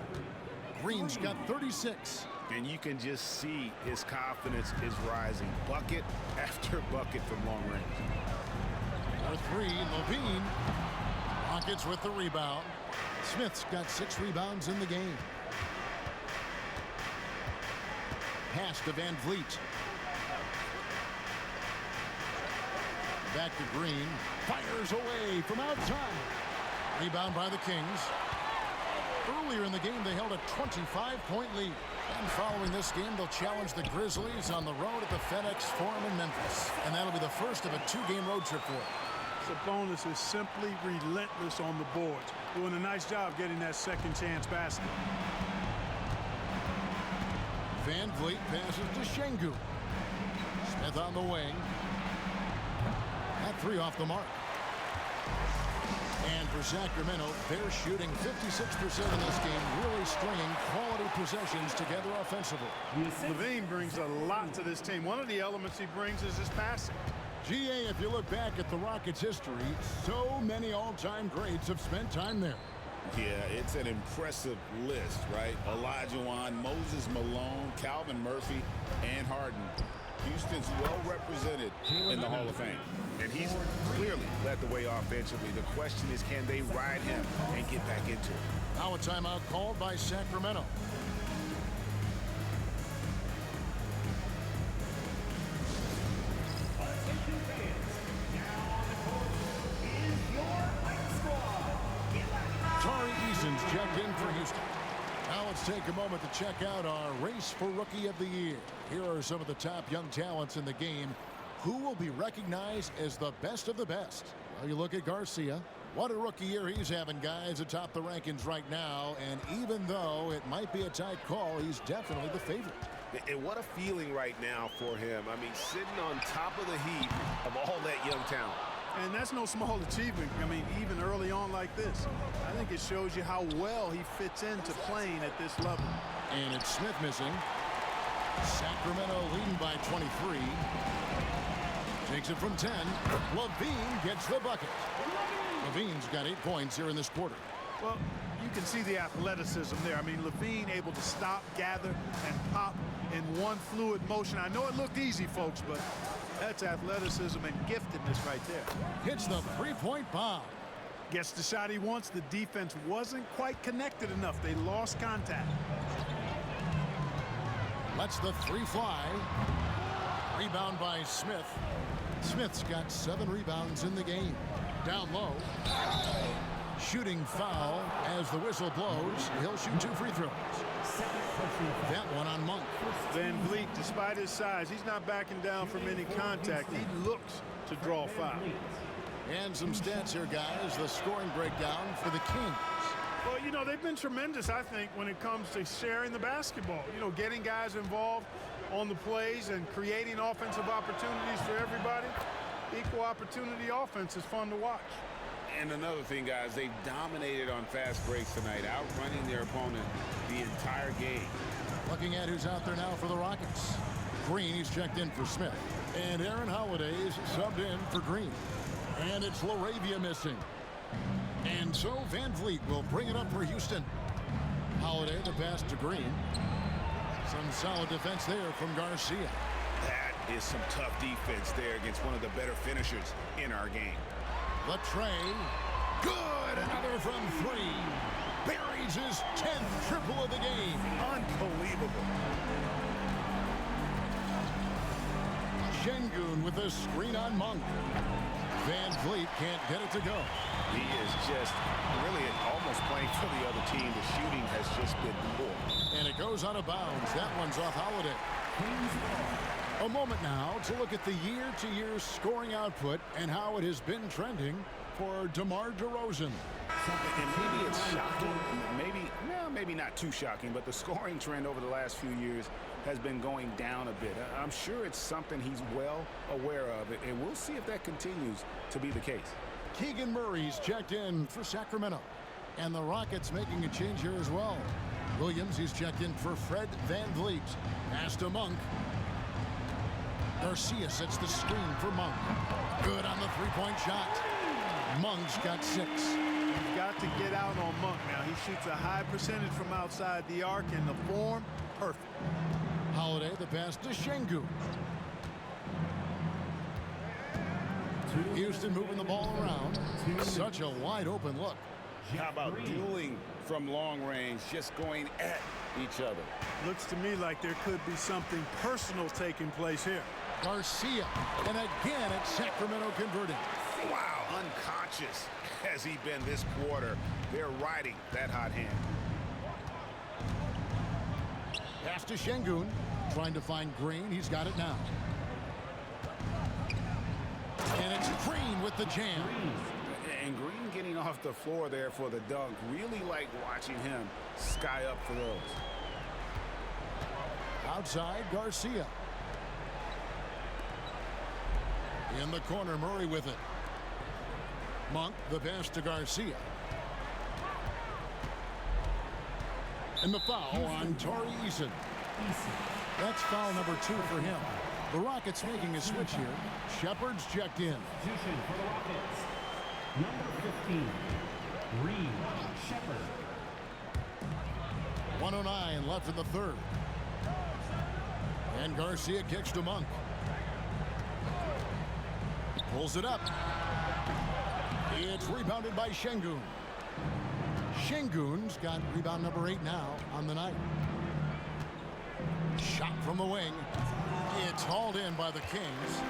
Green's got 36. And you can just see his confidence is rising. Bucket after bucket from long range. For three, Levine. Rockets with the rebound. Smith's got 6 rebounds in the game. Pass to Van Vliet. Back to Green. Fires away from outside. Rebound by the Kings. Earlier in the game, they held a 25-point lead. And following this game, they'll challenge the Grizzlies on the road at the FedEx Forum in Memphis. And that'll be the first of a 2-game road trip for them. Sabonis is simply relentless on the boards, doing a nice job getting that second chance basket. Van Vliet passes to Şengün. Smith on the wing. That 3 off the mark. And for Sacramento, they're shooting 56% in this game, really stringing quality possessions together offensively. Levine brings a lot to this team. One of the elements he brings is his passing. GA, if you look back at the Rockets' history, so many all-time greats have spent time there. Yeah, it's an impressive list, right? Olajuwon, Moses Malone, Calvin Murphy, and Harden. Houston's well represented in the Hall of Fame. And he's clearly led the way offensively. The question is, can they ride him and get back into it? Now a timeout called by Sacramento. Tari Eason's checked in for Houston. Now let's take a moment to check out our race for Rookie of the Year. Here are some of the top young talents in the game. Who will be recognized as the best of the best? Well, you look at Garcia. What a rookie year he's having, guys, atop the rankings right now. And even though it might be a tight call, he's definitely the favorite. And what a feeling right now for him. I mean, sitting on top of the heap of all that young talent. And that's no small achievement. I mean, even early on like this. I think it shows you how well he fits into playing at this level. And it's Smith missing. Sacramento leading by 23. Takes it from 10. Levine gets the bucket. Levine's got 8 points here in this quarter. Well, you can see the athleticism there. I mean, Levine able to stop, gather, and pop in one fluid motion. I know it looked easy, folks, but that's athleticism and giftedness right there. Hits the three-point bomb. Gets the shot he wants. The defense wasn't quite connected enough. They lost contact. Lets the three fly. Rebound by Smith. Smith's got 7 rebounds in the game. Down low. Shooting foul as the whistle blows. He'll shoot 2 free throws. That one on Monk. Van Vliet, despite his size, he's not backing down from any contact. He looks to draw foul. And some stats here, guys. The scoring breakdown for the Kings. Well, you know, they've been tremendous, I think, when it comes to sharing the basketball. You know, getting guys involved on the plays and creating offensive opportunities for everybody. Equal opportunity offense is fun to watch. And another thing, guys, they've dominated on fast breaks tonight, outrunning their opponent the entire game. Looking at who's out there now for the Rockets. Green, he's checked in for Smith. And Aaron Holiday's subbed in for Green. And it's LaRavia missing. And so Van Vliet will bring it up for Houston. Holiday, the pass to Green. Some solid defense there from Garcia. That is some tough defense there against one of the better finishers in our game. The tray. Good. Another from 3. Buries his 10th triple of the game. Unbelievable. Şengün with a screen on Monk. Van Vliet can't get it to go. He is just really almost playing for the other team. The shooting has just been poor. And it goes out of bounds. That one's off Holiday. A moment now to look at the year-to-year scoring output and how it has been trending for DeMar DeRozan. And maybe it's shocking, maybe not too shocking, but the scoring trend over the last few years has been going down a bit. I'm sure it's something he's well aware of, and we'll see if that continues to be the case. Keegan Murray's checked in for Sacramento. And the Rockets making a change here as well. Williams, he's checked in for Fred VanVleet. Pass to Monk. Garcia sets the screen for Monk. Good on the three-point shot. Monk's got 6. You've got to get out on Monk now. He shoots a high percentage from outside the arc, and the form, perfect. Holiday, the pass to Şengün. Houston moving the ball around. Such a wide open look. How about dueling from long range, just going at each other? Looks to me like there could be something personal taking place here. Garcia, and again it's Sacramento converting. Wow, unconscious has he been this quarter. They're riding that hot hand. Pass to Şengün, trying to find Green. He's got it now. And it's Green with the jam. And Green getting off the floor there for the dunk. Really like watching him sky up for those. Outside, Garcia. In the corner, Murray with it. Monk, the pass to Garcia. And the foul on Torrey Eason. That's foul number 2 for him. The Rockets making a switch here. Shepard's checked in. Position for the Rockets. Number 15, Reed Shepard. 1:09 left in the third. And Garcia kicks to Monk. Pulls it up. It's rebounded by Şengün. Şengün's got rebound number 8 now on the night. Shot from the wing. It's hauled in by the Kings.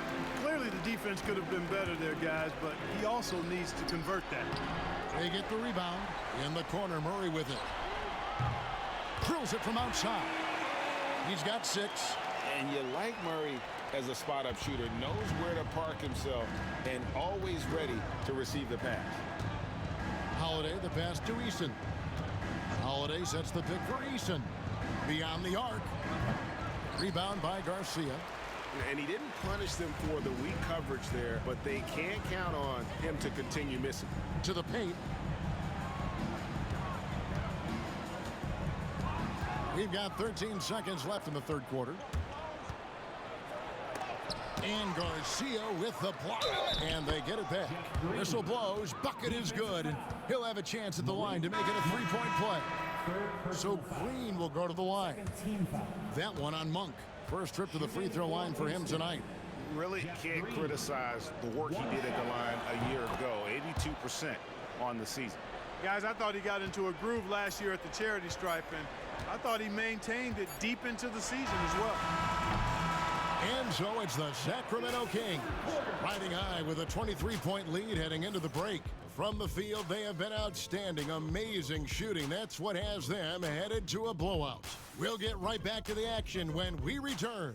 Clearly the defense could have been better there, guys, but he also needs to convert that. They get the rebound. In the corner, Murray with it. Drills it from outside. He's got 6. And you like Murray as a spot-up shooter. Knows where to park himself and always ready to receive the pass. Holiday, the pass to Eason. Holiday sets the pick for Eason. Beyond the arc. Rebound by Garcia. And he didn't punish them for the weak coverage there, but they can't count on him to continue missing. To the paint. We've got 13 seconds left in the third quarter. And Garcia with the block. And they get it back. Whistle blows. Bucket is good. And he'll have a chance at the line to make it a three-point play. So Green will go to the line. That one on Monk. First trip to the free throw line for him tonight. Really can't criticize the work he did at the line a year ago. 82% on the season. Guys, I thought he got into a groove last year at the charity stripe, and I thought he maintained it deep into the season as well. And so it's the Sacramento Kings riding high with a 23-point lead heading into the break. From the field, they have been outstanding. Amazing shooting. That's what has them headed to a blowout. We'll get right back to the action when we return.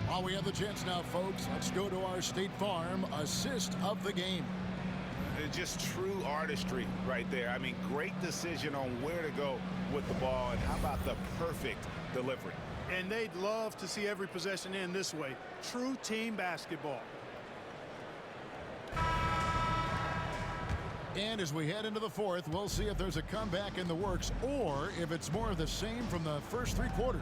While we have the chance now, folks, let's go to our State Farm assist of the game. It's just true artistry right there. I mean, great decision on where to go with the ball, and how about the perfect delivery? And they'd love to see every possession end this way. True team basketball. And as we head into the fourth, we'll see if there's a comeback in the works or if it's more of the same from the first 3 quarters.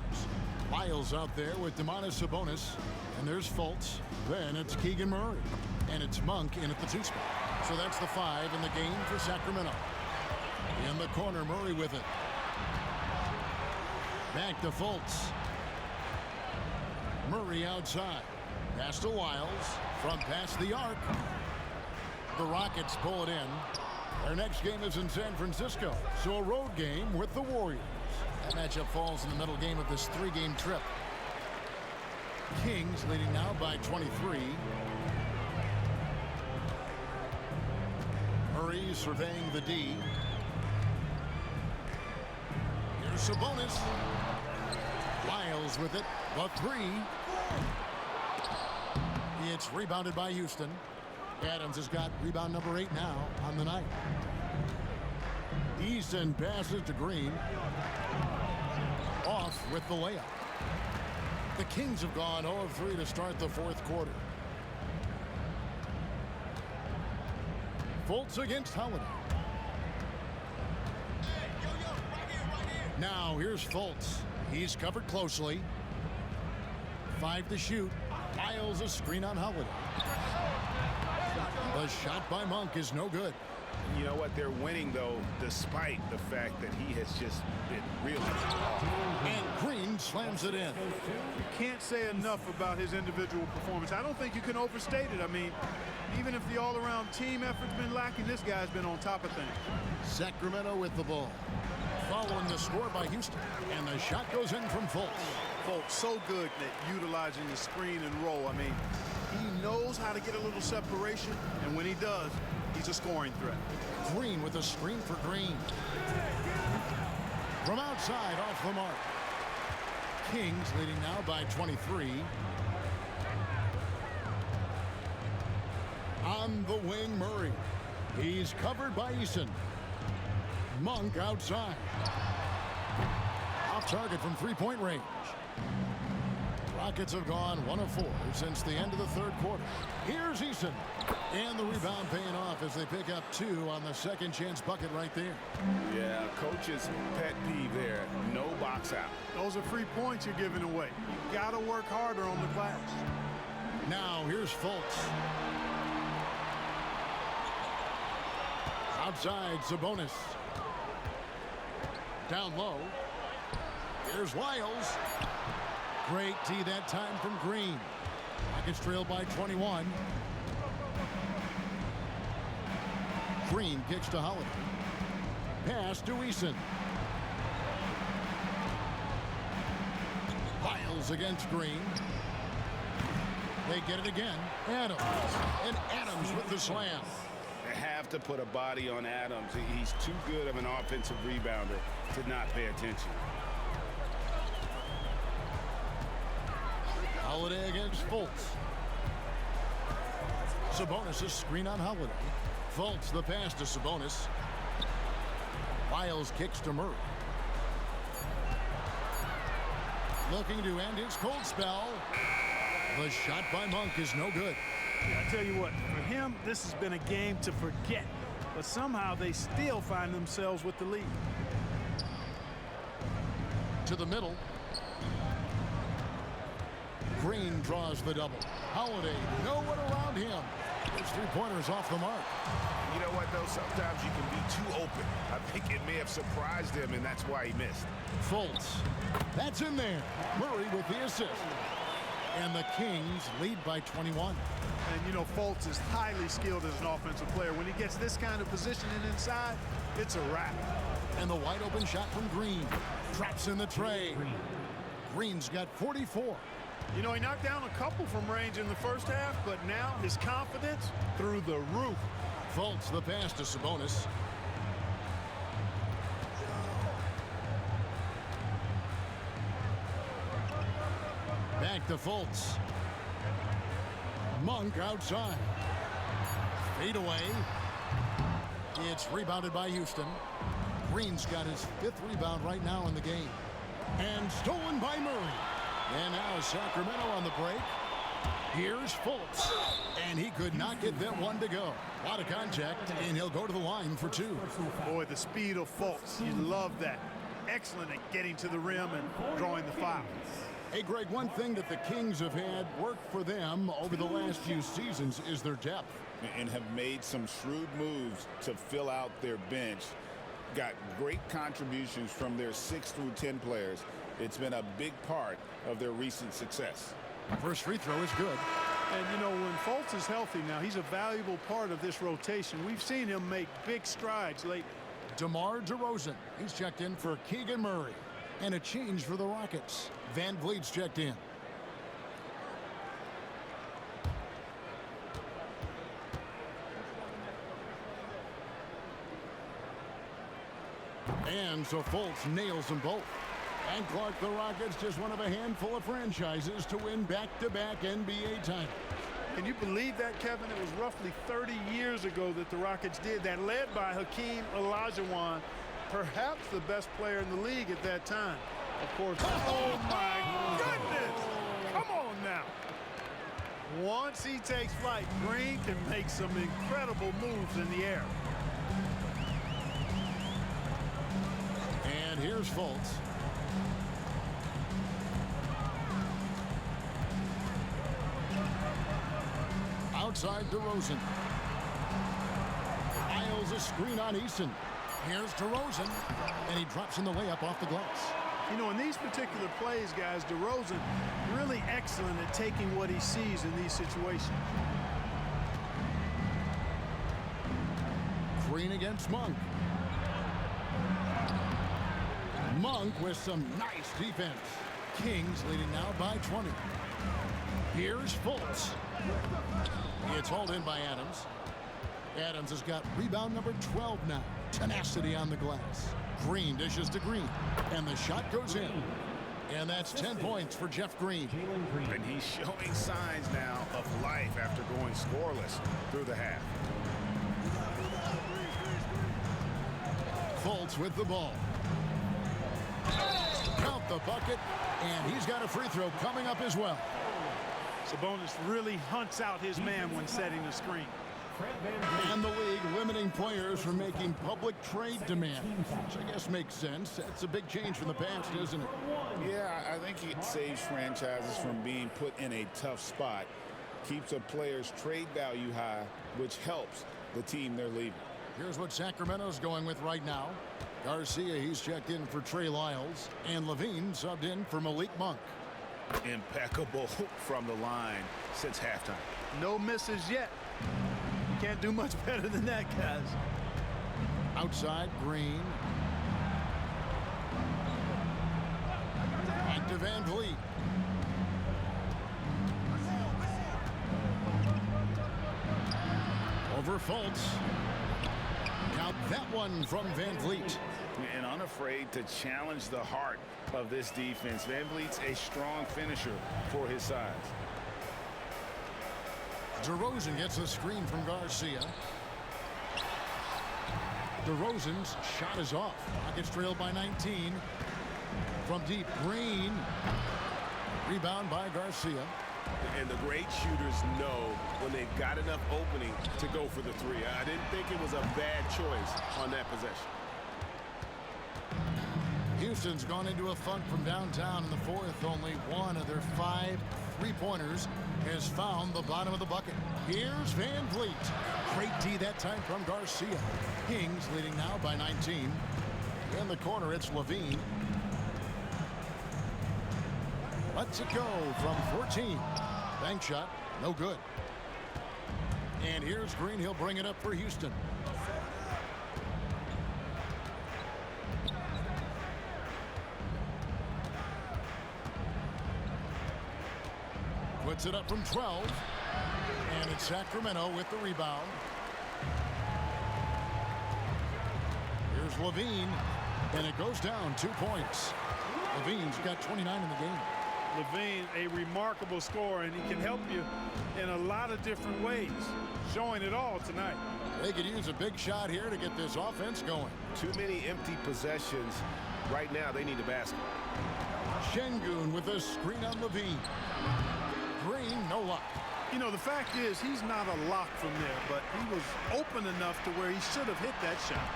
Lyles out there with Domantas Sabonis, and there's Fultz. Then it's Keegan Murray, and it's Monk in at the 2 spot. So that's the 5 in the game for Sacramento. In the corner, Murray with it. Back to Fultz. Murray outside. Pass to Lyles from past the arc. The Rockets pull it in. Their next game is in San Francisco, so a road game with the Warriors. That matchup falls in the middle game of this 3-game trip. Kings leading now by 23. Murray surveying the D. Here's Sabonis. Lyles with it. The 3. It's rebounded by Houston. Adams has got rebound number 8 now on the night. Eason passes to Green. Off with the layup. The Kings have gone 0 of 3 to start the fourth quarter. Fultz against Holiday. Now here's Fultz. He's covered closely. 5 to shoot. Miles a screen on Holiday. The shot by Monk is no good. You know what? They're winning, though, despite the fact that he has just been really off. And Green slams it in. You can't say enough about his individual performance. I don't think you can overstate it. I mean, even if the all-around team effort's been lacking, this guy's been on top of things. Sacramento with the ball. Following the score by Houston. And the shot goes in from Fultz. Fultz so good at utilizing the screen and roll. I mean, he knows how to get a little separation, and when he does, he's a scoring threat. Green with a screen for Green. From outside, off the mark. Kings leading now by 23. On the wing, Murray. He's covered by Eason. Monk outside. Off target from three-point range. Rockets have gone 1 of 4 since the end of the third quarter. Here's Eason. And the rebound paying off as they pick up 2 on the second chance bucket right there. Yeah, coach's pet peeve there. No box out. Those are free points you're giving away. You got to work harder on the glass. Now here's Fultz. Outside, Sabonis. Down low. Here's Wiles. Great tee that time from Green. Rockets trail by 21. Green kicks to Holiday. Pass to Eason. Wiles against Green. They get it again. Adams. And Adams with the slam. They have to put a body on Adams. He's too good of an offensive rebounder to not pay attention. Holiday against Fultz. Sabonis' screen on Holiday. Fultz the pass to Sabonis. Wiles kicks to Murray. Looking to end his cold spell. The shot by Monk is no good. I tell you what, for him, this has been a game to forget. But somehow they still find themselves with the lead. To the middle. Green draws the double. Holiday, no one around him. His three-pointer's off the mark. You know what, though? Sometimes you can be too open. I think it may have surprised him, and that's why he missed. Fultz. That's in there. Murray with the assist. And the Kings lead by 21. And, you know, Fultz is highly skilled as an offensive player. When he gets this kind of positioning inside, it's a wrap. And the wide-open shot from Green. Traps in the tray. Green's got 44. You know, he knocked down a couple from range in the first half, but now his confidence through the roof. Fultz the pass to Sabonis. Back to Fultz. Monk outside. Fade away. It's rebounded by Houston. Green's got his 5th rebound right now in the game. And stolen by Murray. And now Sacramento on the break. Here's Fultz. And he could not get that one to go. A lot of contact, and he'll go to the line for 2. Boy, the speed of Fultz. You love that. Excellent at getting to the rim and drawing the foul. Hey, Greg, one thing that the Kings have had work for them over the last few seasons is their depth. And have made some shrewd moves to fill out their bench. Got great contributions from their 6 through 10 players. It's been a big part of their recent success. First free throw is good. And, you know, when Fultz is healthy now, he's a valuable part of this rotation. We've seen him make big strides lately. DeMar DeRozan, he's checked in for Keegan Murray. And a change for the Rockets. Van Vliet's checked in. And so Fultz nails them both. And Clark, the Rockets, just one of a handful of franchises to win back-to-back NBA titles. Can you believe that, Kevin? It was roughly 30 years ago that the Rockets did that, led by Hakeem Olajuwon, perhaps the best player in the league at that time. Of course. Oh, my goodness! Come on now. Once he takes flight, Green can make some incredible moves in the air. And here's Fultz. Outside DeRozan. Isles a screen on Easton. Here's DeRozan, and he drops in the layup off the glass. You know, in these particular plays, guys, DeRozan really excellent at taking what he sees in these situations. Green against Monk. Monk with some nice defense. Kings leading now by 20. Here's Fultz. It's hauled in by Adams. Adams has got rebound number 12 now. Tenacity on the glass. Green dishes to Green. And the shot goes in. And that's 10 points for Jeff Green. And he's showing signs now of life after going scoreless through the half. Fultz with the ball. Count the bucket. And he's got a free throw coming up as well. Sabonis really hunts out his man when setting the screen. And the league limiting players from making public trade demands, which I guess makes sense. That's a big change from the past, isn't it? Yeah, I think it saves franchises from being put in a tough spot, keeps a player's trade value high, which helps the team they're leaving. Here's what Sacramento's going with right now. Garcia, he's checked in for Trey Lyles, and Levine subbed in for Malik Monk. Impeccable from the line since halftime. No misses yet. You can't do much better than that, guys. Outside, Green. Back to Van Vliet. Over Fultz. Count that one from Van Vliet. And unafraid to challenge the heart of this defense. Van Vliet's a strong finisher for his size. DeRozan gets a screen from Garcia. DeRozan's shot is off. Rockets trailed by 19. From deep, Green. Rebound by Garcia. And the great shooters know when they've got enough opening to go for the three. I didn't think it was a bad choice on that possession. Houston's gone into a funk from downtown in the fourth. Only one of their 5 three-pointers has found the bottom of the bucket. Here's Van Vliet. Great D that time from Garcia. Kings leading now by 19. In the corner, it's Levine. Lets it go from 14. Bank shot, no good. And here's Green. He'll bring it up for Houston. Puts it up from 12. And it's Sacramento with the rebound. Here's Levine. And it goes down 2 points. Levine's got 29 in the game. Levine, a remarkable scorer, and he can help you in a lot of different ways. Showing it all tonight. They could use a big shot here to get this offense going. Too many empty possessions. Right now, they need a basket. Şengün with a screen on Levine. Green, no luck. You know, the fact is, he's not a lock from there, but he was open enough to where he should have hit that shot.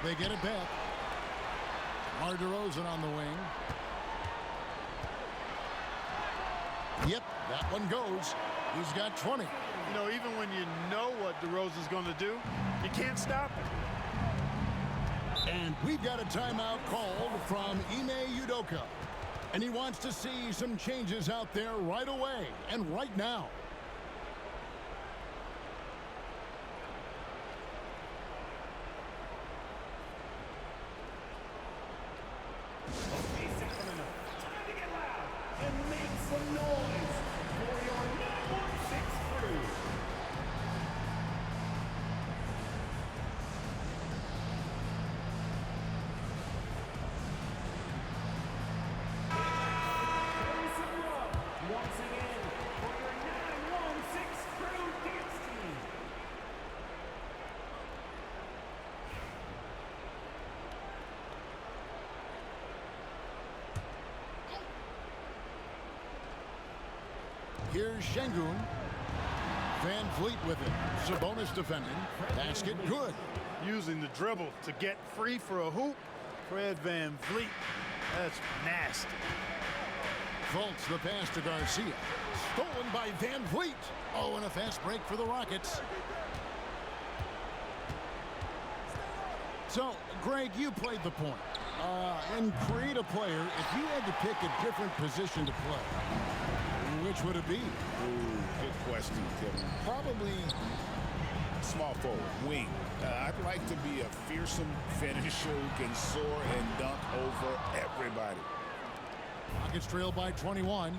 They get it back. Mar DeRozan on the wing. Yep, that one goes. He's got 20. You know, even when you know what DeRozan's going to do, you can't stop it. And we've got a timeout called from Ime Udoka. And he wants to see some changes out there right away and right now. Okay, Sacramento, time to get loud and make some noise for your 916 crew. Show some love once again for your 916 Here's Şengün. Van Vliet with it. Sabonis defending. Basket good. Using the dribble to get free for a hoop. Fred Van Vliet. That's nasty. Fultz the pass to Garcia. Stolen by Van Vliet. Oh, and a fast break for the Rockets. So, Greg, you played the point. And create a player, if you had to pick a different position to play, which would it be? Ooh, good question, Kevin. Probably small forward, wing. I'd like to be a fearsome finisher who can soar and dunk over everybody. Rockets trail by 21.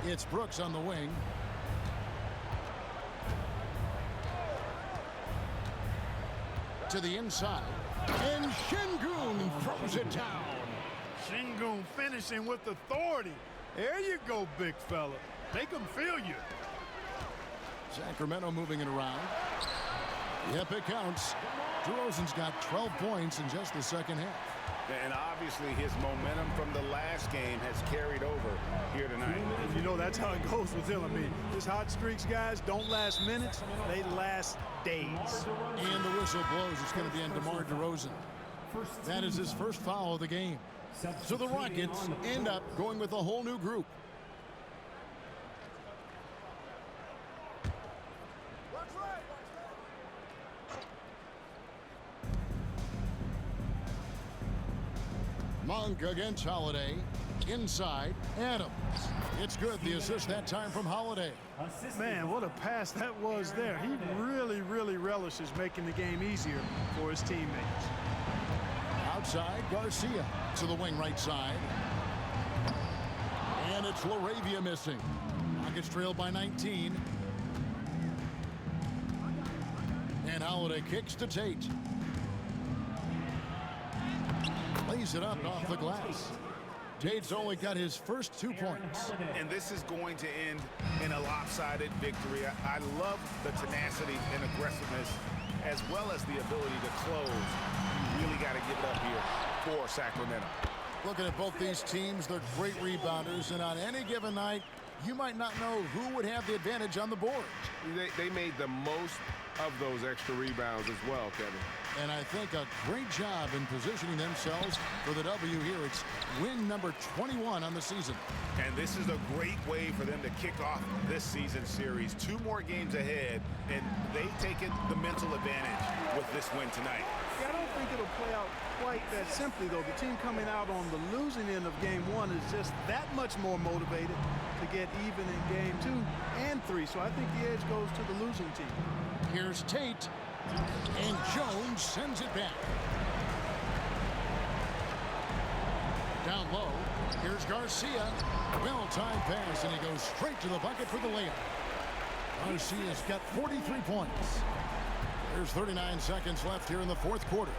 It's Brooks on the wing. To the inside. And Şengün throws it down. Şengün finishing with authority. There you go, big fella. Make them feel you. Sacramento moving it around. Yep, it counts. DeRozan's got 12 points in just the second half. And obviously his momentum from the last game has carried over here tonight. You know, that's how it goes with him. I mean, his hot streaks, guys, don't last minutes. They last days. And the whistle blows. It's going to be on DeMar DeRozan. That is his first foul of the game. So the Rockets end up going with a whole new group. Monk against Holiday. Inside, Adams. It's good. The assist that time from Holiday. Man, what a pass that was there. He really, really relishes making the game easier for his teammates. Outside, Garcia to the wing right side. And it's LaRavia missing. Rockets trail by 19. And Holiday kicks to Tate. Lays it up off the glass. Tate's only got his first 2 points. And this is going to end in a lopsided victory. I love the tenacity and aggressiveness as well as the ability to close. You really got to give it up here for Sacramento. Looking at both these teams, they're great rebounders, and on any given night, you might not know who would have the advantage on the board. They made the most of those extra rebounds as well, Kevin. And I think a great job in positioning themselves for the W here. It's win number 21 on the season. And this is a great way for them to kick off this season series. 2 more games ahead, and they've taken the mental advantage with this win tonight. Yeah, I don't think it'll play out quite that simply, though. The team coming out on the losing end of game 1 is just that much more motivated to get even in game 2 and 3. So I think the edge goes to the losing team. Here's Tate. And Jones sends it back. Down low. Here's Garcia. Well-timed pass, and he goes straight to the bucket for the layup. Garcia's got 43 points. There's 39 seconds left here in the fourth quarter.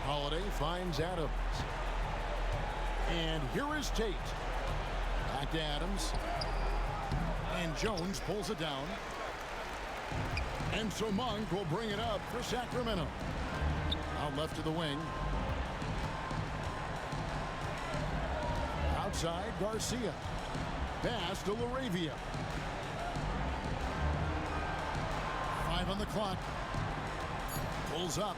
Holiday finds Adams. And here is Tate. Back to Adams. And Jones pulls it down. And so Monk will bring it up for Sacramento. Out left to the wing. Outside, Garcia. Pass to LaRavia. 5 on the clock. Pulls up.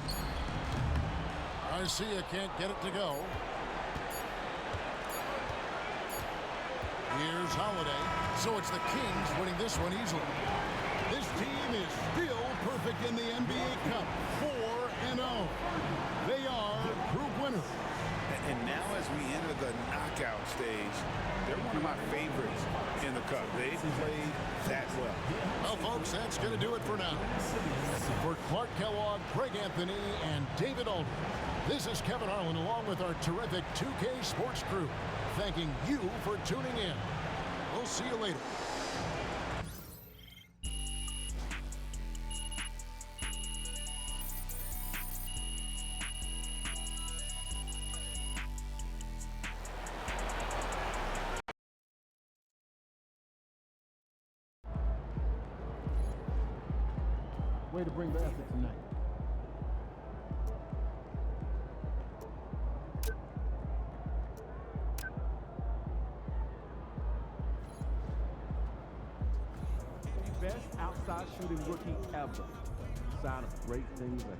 Garcia can't get it to go. Here's Holiday. So it's the Kings winning this one easily. This team is still perfect in the NBA Cup. 4-0. They are group winners. And now as we enter the knockout stage, they're one of my favorites in the Cup. They've played that well. Well, folks, that's going to do it for now. For Clark Kellogg, Craig Anthony, and David Aldridge, this is Kevin Harlan along with our terrific 2K Sports crew, thanking you for tuning in. We'll see you later. Way to bring basket tonight. shooting rookie ever. Sign of great things ahead.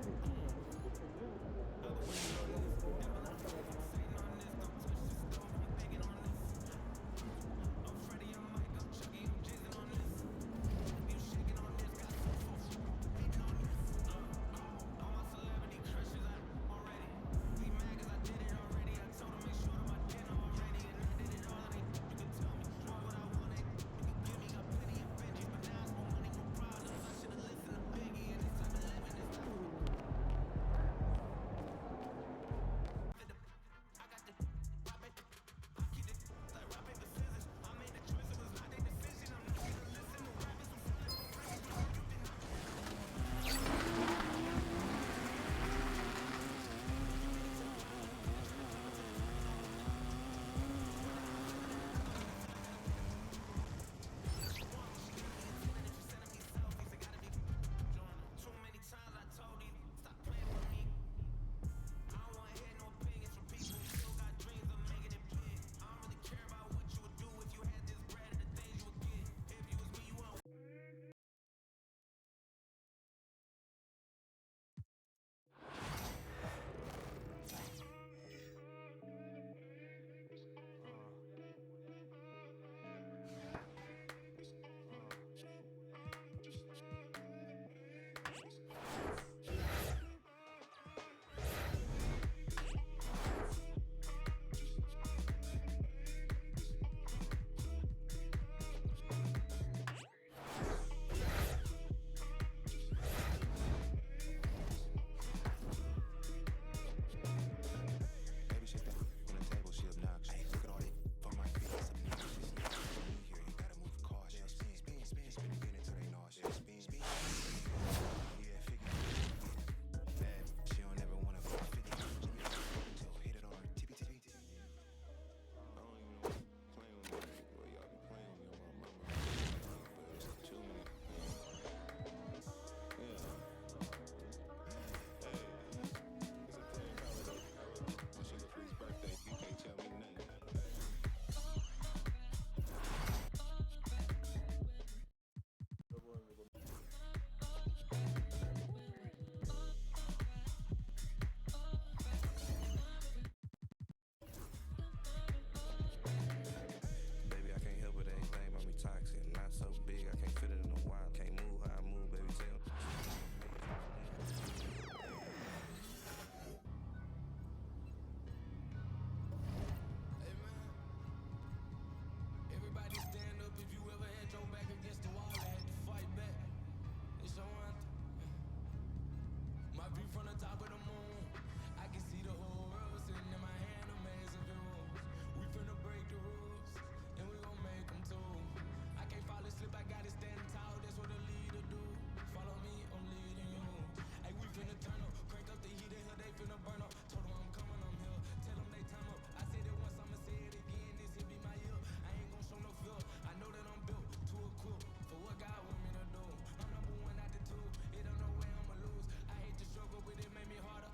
With it made me hard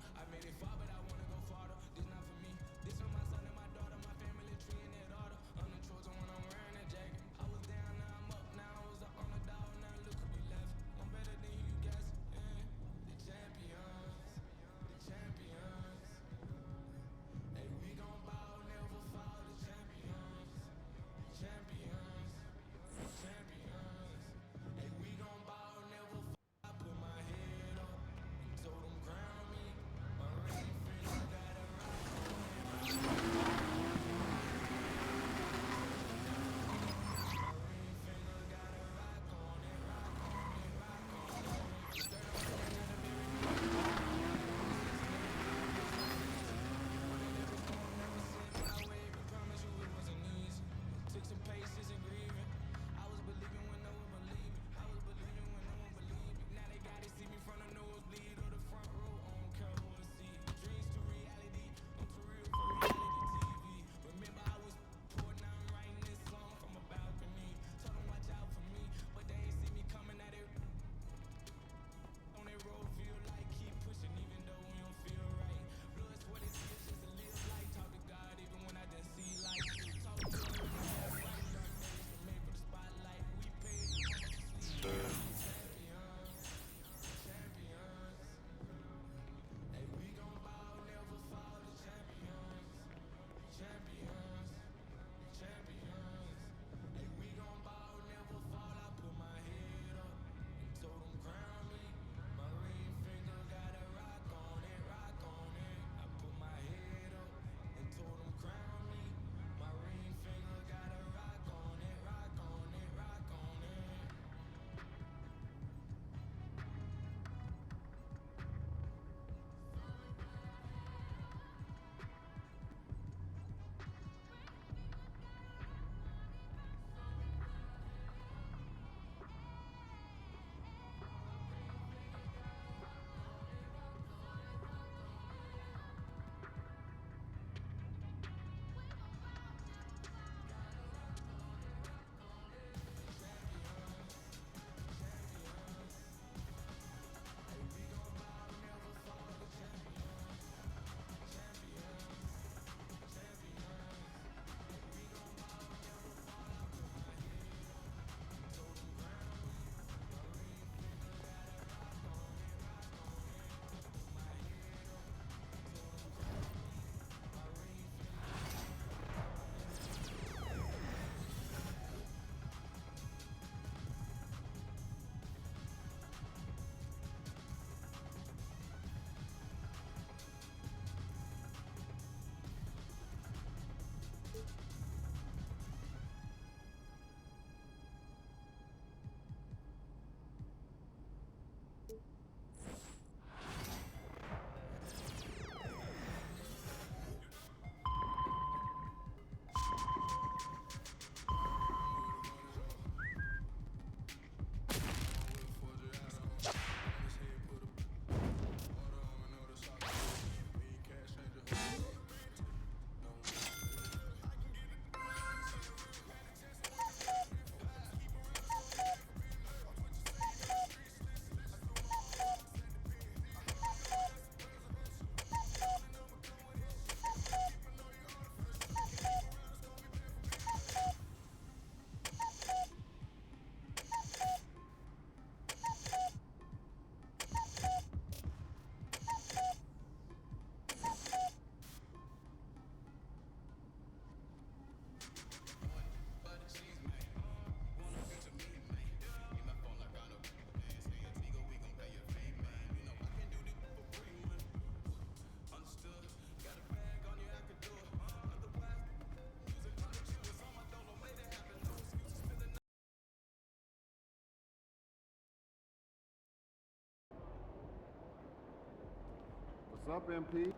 What's up, MP?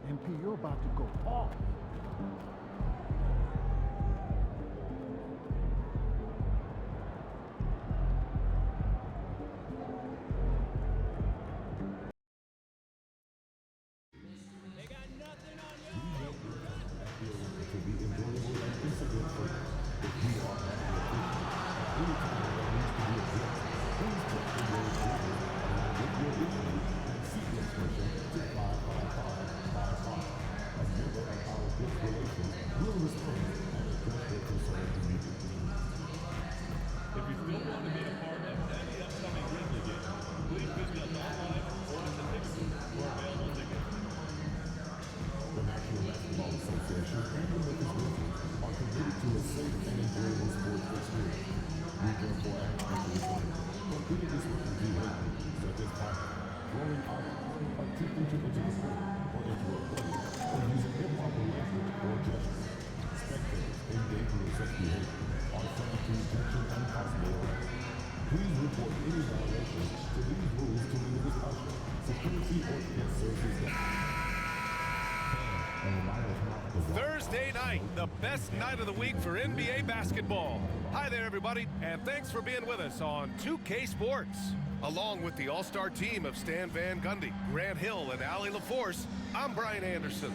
MP, you're about to go off. Thursday night, the best night of the week for NBA basketball. Hi there, everybody, and thanks for being with us on 2K Sports. Along with the all-star team of Stan Van Gundy, Grant Hill, and Allie LaForce, I'm Brian Anderson.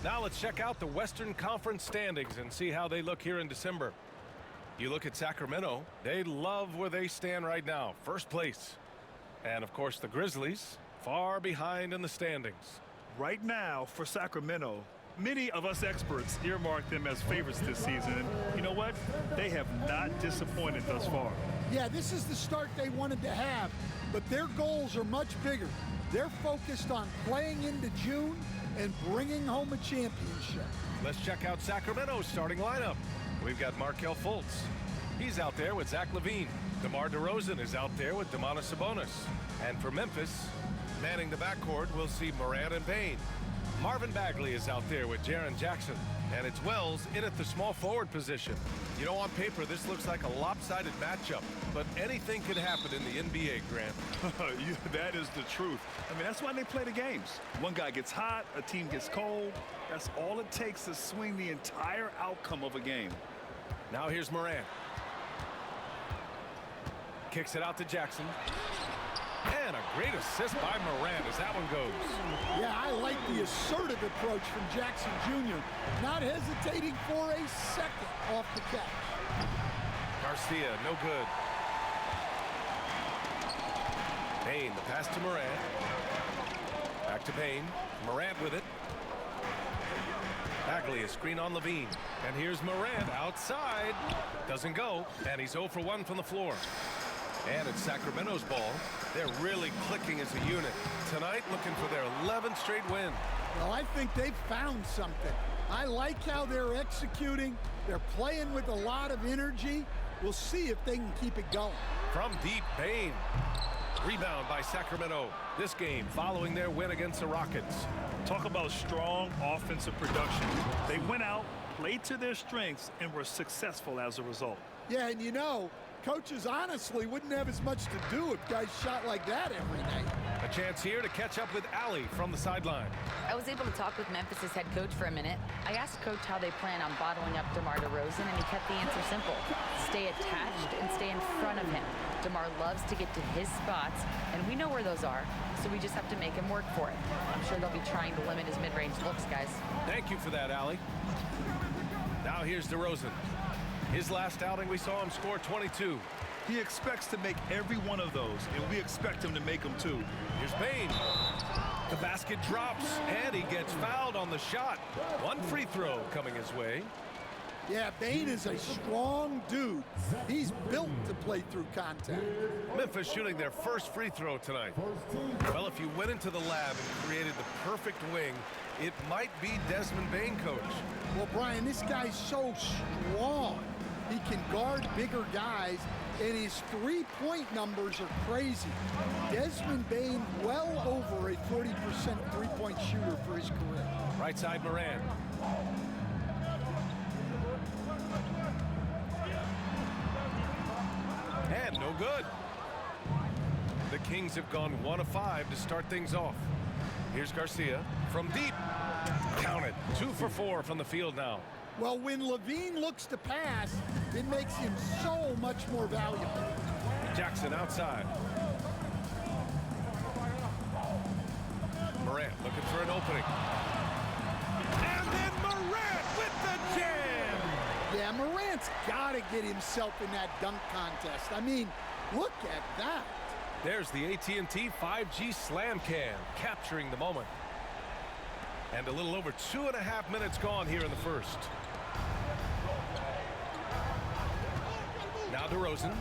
Now let's check out the Western Conference standings and see how they look here in December. You look at Sacramento, they love where they stand right now, first place. And of course the Grizzlies, far behind in the standings. Right now for Sacramento, many of us experts earmark them as favorites this season. You know what? They have not disappointed thus far. Yeah, this is the start they wanted to have, but their goals are much bigger. They're focused on playing into June and bringing home a championship. Let's check out Sacramento's starting lineup. We've got Markelle Fultz. He's out there with Zach LaVine. DeMar DeRozan is out there with Domantas Sabonis. And for Memphis, manning the backcourt, we'll see Morant and Bane. Marvin Bagley is out there with Jaren Jackson. And it's Wells in at the small forward position. You know, on paper, this looks like a lopsided matchup, but anything could happen in the NBA, Grant. That is the truth. I mean, that's why they play the games. One guy gets hot, a team gets cold. That's all it takes to swing the entire outcome of a game. Now here's Morant. Kicks it out to Jackson. And a great assist by Morant as that one goes. Yeah, I like the assertive approach from Jackson Jr. Not hesitating for a second off the catch. Garcia, no good. Payne, the pass to Morant. Back to Payne. Morant with it. Bagley, a screen on LaVine. And here's Morant outside. Doesn't go. And he's 0 for 1 from the floor. And it's Sacramento's ball. They're really clicking as a unit. Tonight, looking for their 11th straight win. Well, I think they've found something. I like how they're executing. They're playing with a lot of energy. We'll see if they can keep it going. From deep, Payne. Rebound by Sacramento. This game following their win against the Rockets. Talk about strong offensive production. They went out, played to their strengths, and were successful as a result. Yeah, and you know, coaches honestly wouldn't have as much to do if guys shot like that every night. A chance here to catch up with Allie from the sideline. I was able to talk with Memphis's head coach for a minute. I asked Coach how they plan on bottling up DeMar DeRozan, and he kept the answer simple. Stay attached and stay in front of him. DeMar loves to get to his spots, and we know where those are, so we just have to make him work for it. I'm sure they'll be trying to limit his mid-range looks, guys. Thank you for that, Allie. Now here's DeRozan. His last outing, we saw him score 22. He expects to make every one of those, and we expect him to make them too. Here's Payne. The basket drops, and he gets fouled on the shot. One free throw coming his way. Yeah, Bane is a strong dude. He's built to play through contact. Memphis shooting their first free throw tonight. Well, if you went into the lab and created the perfect wing, it might be Desmond Bane, coach. Well, Brian, this guy's so strong. He can guard bigger guys, and his three-point numbers are crazy. Desmond Bane, well over a 40% three-point shooter for his career. Right side, Morant. And no good. The The Kings have gone 1 of 5 to start things off. Here's Garcia from deep. Count it. 2 for 4 from the field now. Well, when Levine looks to pass, it makes him so much more valuable. Jackson outside. Morant looking for an opening. And then Morant with the jam! Yeah, Morant's got to get himself in that dunk contest. I mean, look at that. There's the AT&T 5G Slam Cam, capturing the moment. And a little over 2.5 minutes gone here in the first. Now DeRozan.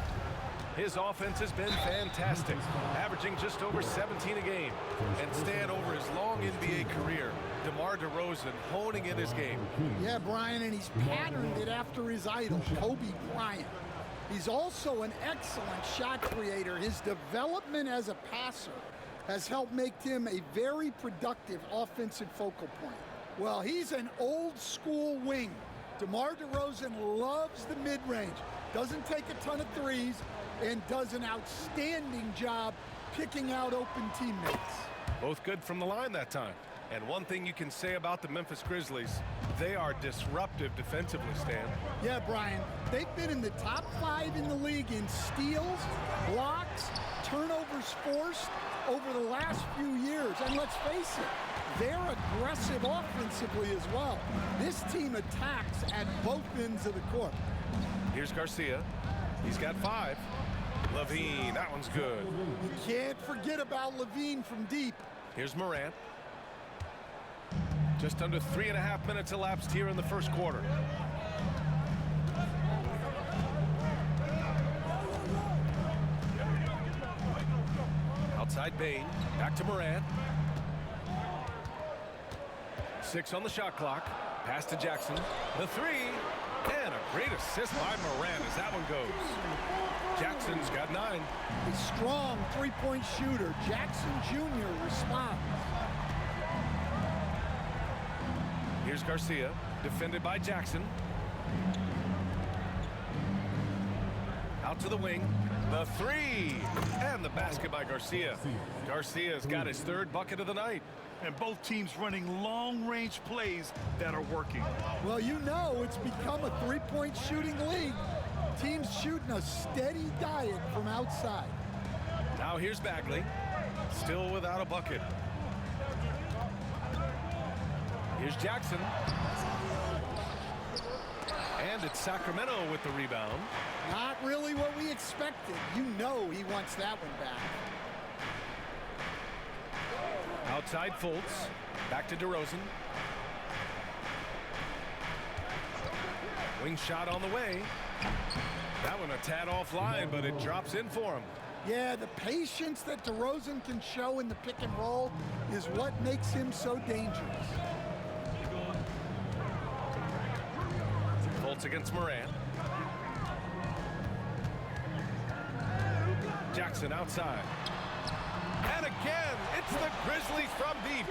His offense has been fantastic, averaging just over 17 a game. And staying over his long NBA career, DeMar DeRozan honing in his game. Yeah, Brian, and he's patterned it after his idol, Kobe Bryant. He's also an excellent shot creator. His development as a passer has helped make him a very productive offensive focal point. Well, he's an old school wing. DeMar DeRozan loves the mid-range, doesn't take a ton of threes, and does an outstanding job picking out open teammates. Both good from the line that time. And one thing you can say about the Memphis Grizzlies, they are disruptive defensively, Stan. Yeah, Brian, they've been in the top 5 in the league in steals, blocks, turnovers forced over the last few years. And let's face it, they're aggressive offensively as well. This team attacks at both ends of the court. Here's Garcia. He's got 5. Levine, that one's good. You can't forget about Levine from deep. Here's Morant. Just under 3.5 minutes elapsed here in the first quarter. Outside Bane, back to Morant. 6 on the shot clock. Pass to Jackson. The 3. And a great assist by Morant as that one goes. Jackson's got 9. A strong three-point shooter. Jackson Jr. responds. Here's Garcia, defended by Jackson. Out to the wing. The 3. And the basket by Garcia. Garcia's got his 3rd bucket of the night. And both teams running long-range plays that are working. Well, you know it's become a three-point shooting league. Teams shooting a steady diet from outside. Now here's Bagley, still without a bucket. Here's Jackson. And it's Sacramento with the rebound. Not really what we expected. You know he wants that one back. Outside Fultz. Back to DeRozan. Wing shot on the way. That one a tad offline, but it drops in for him. Yeah, the patience that DeRozan can show in the pick and roll is what makes him so dangerous. Fultz against Morant. Jackson outside. And again, it's the Grizzlies from deep.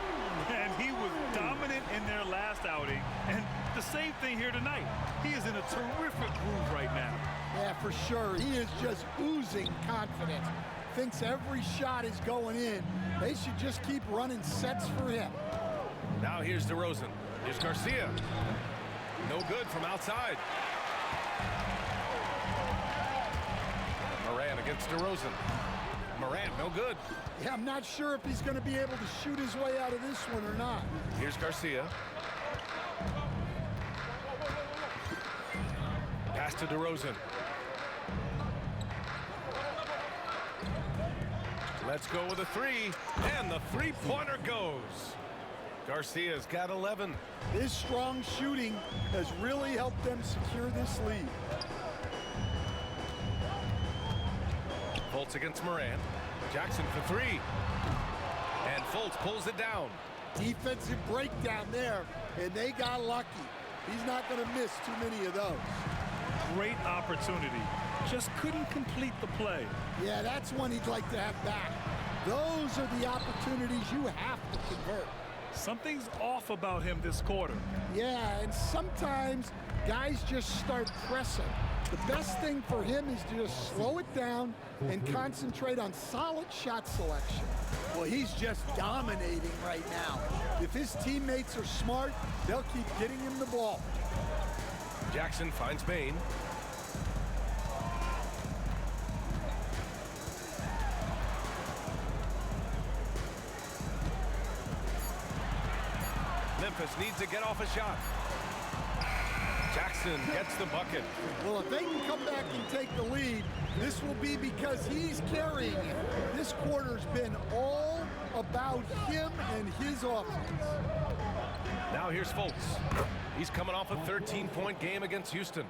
And he was dominant in their last outing. And the same thing here tonight. He is in a terrific groove right now. Yeah, for sure. He is just oozing confidence. Thinks every shot is going in. They should just keep running sets for him. Now here's DeRozan. Here's Garcia. No good from outside. Morant against DeRozan. Morant, no good. Yeah, I'm not sure if he's going to be able to shoot his way out of this one or not. Here's Garcia. Pass to DeRozan. Let's go with a 3. And the three-pointer goes. Garcia's got 11. His strong shooting has really helped them secure this lead. Fultz against Morant. Jackson for 3. And Fultz pulls it down. Defensive breakdown there, and they got lucky. He's not going to miss too many of those. Great opportunity. Just couldn't complete the play. Yeah, that's one he'd like to have back. Those are the opportunities you have to convert. Something's off about him this quarter. Yeah, and sometimes guys just start pressing. The best thing for him is to just slow it down and concentrate on solid shot selection. Well, he's just dominating right now. If his teammates are smart, they'll keep getting him the ball. Jackson finds Bain. Memphis needs to get off a shot. Jackson gets the bucket. Well, if they can come back and take the lead, this will be because he's carrying it. This quarter's been all about him and his offense. Now here's Fultz. He's coming off a 13-point game against Houston.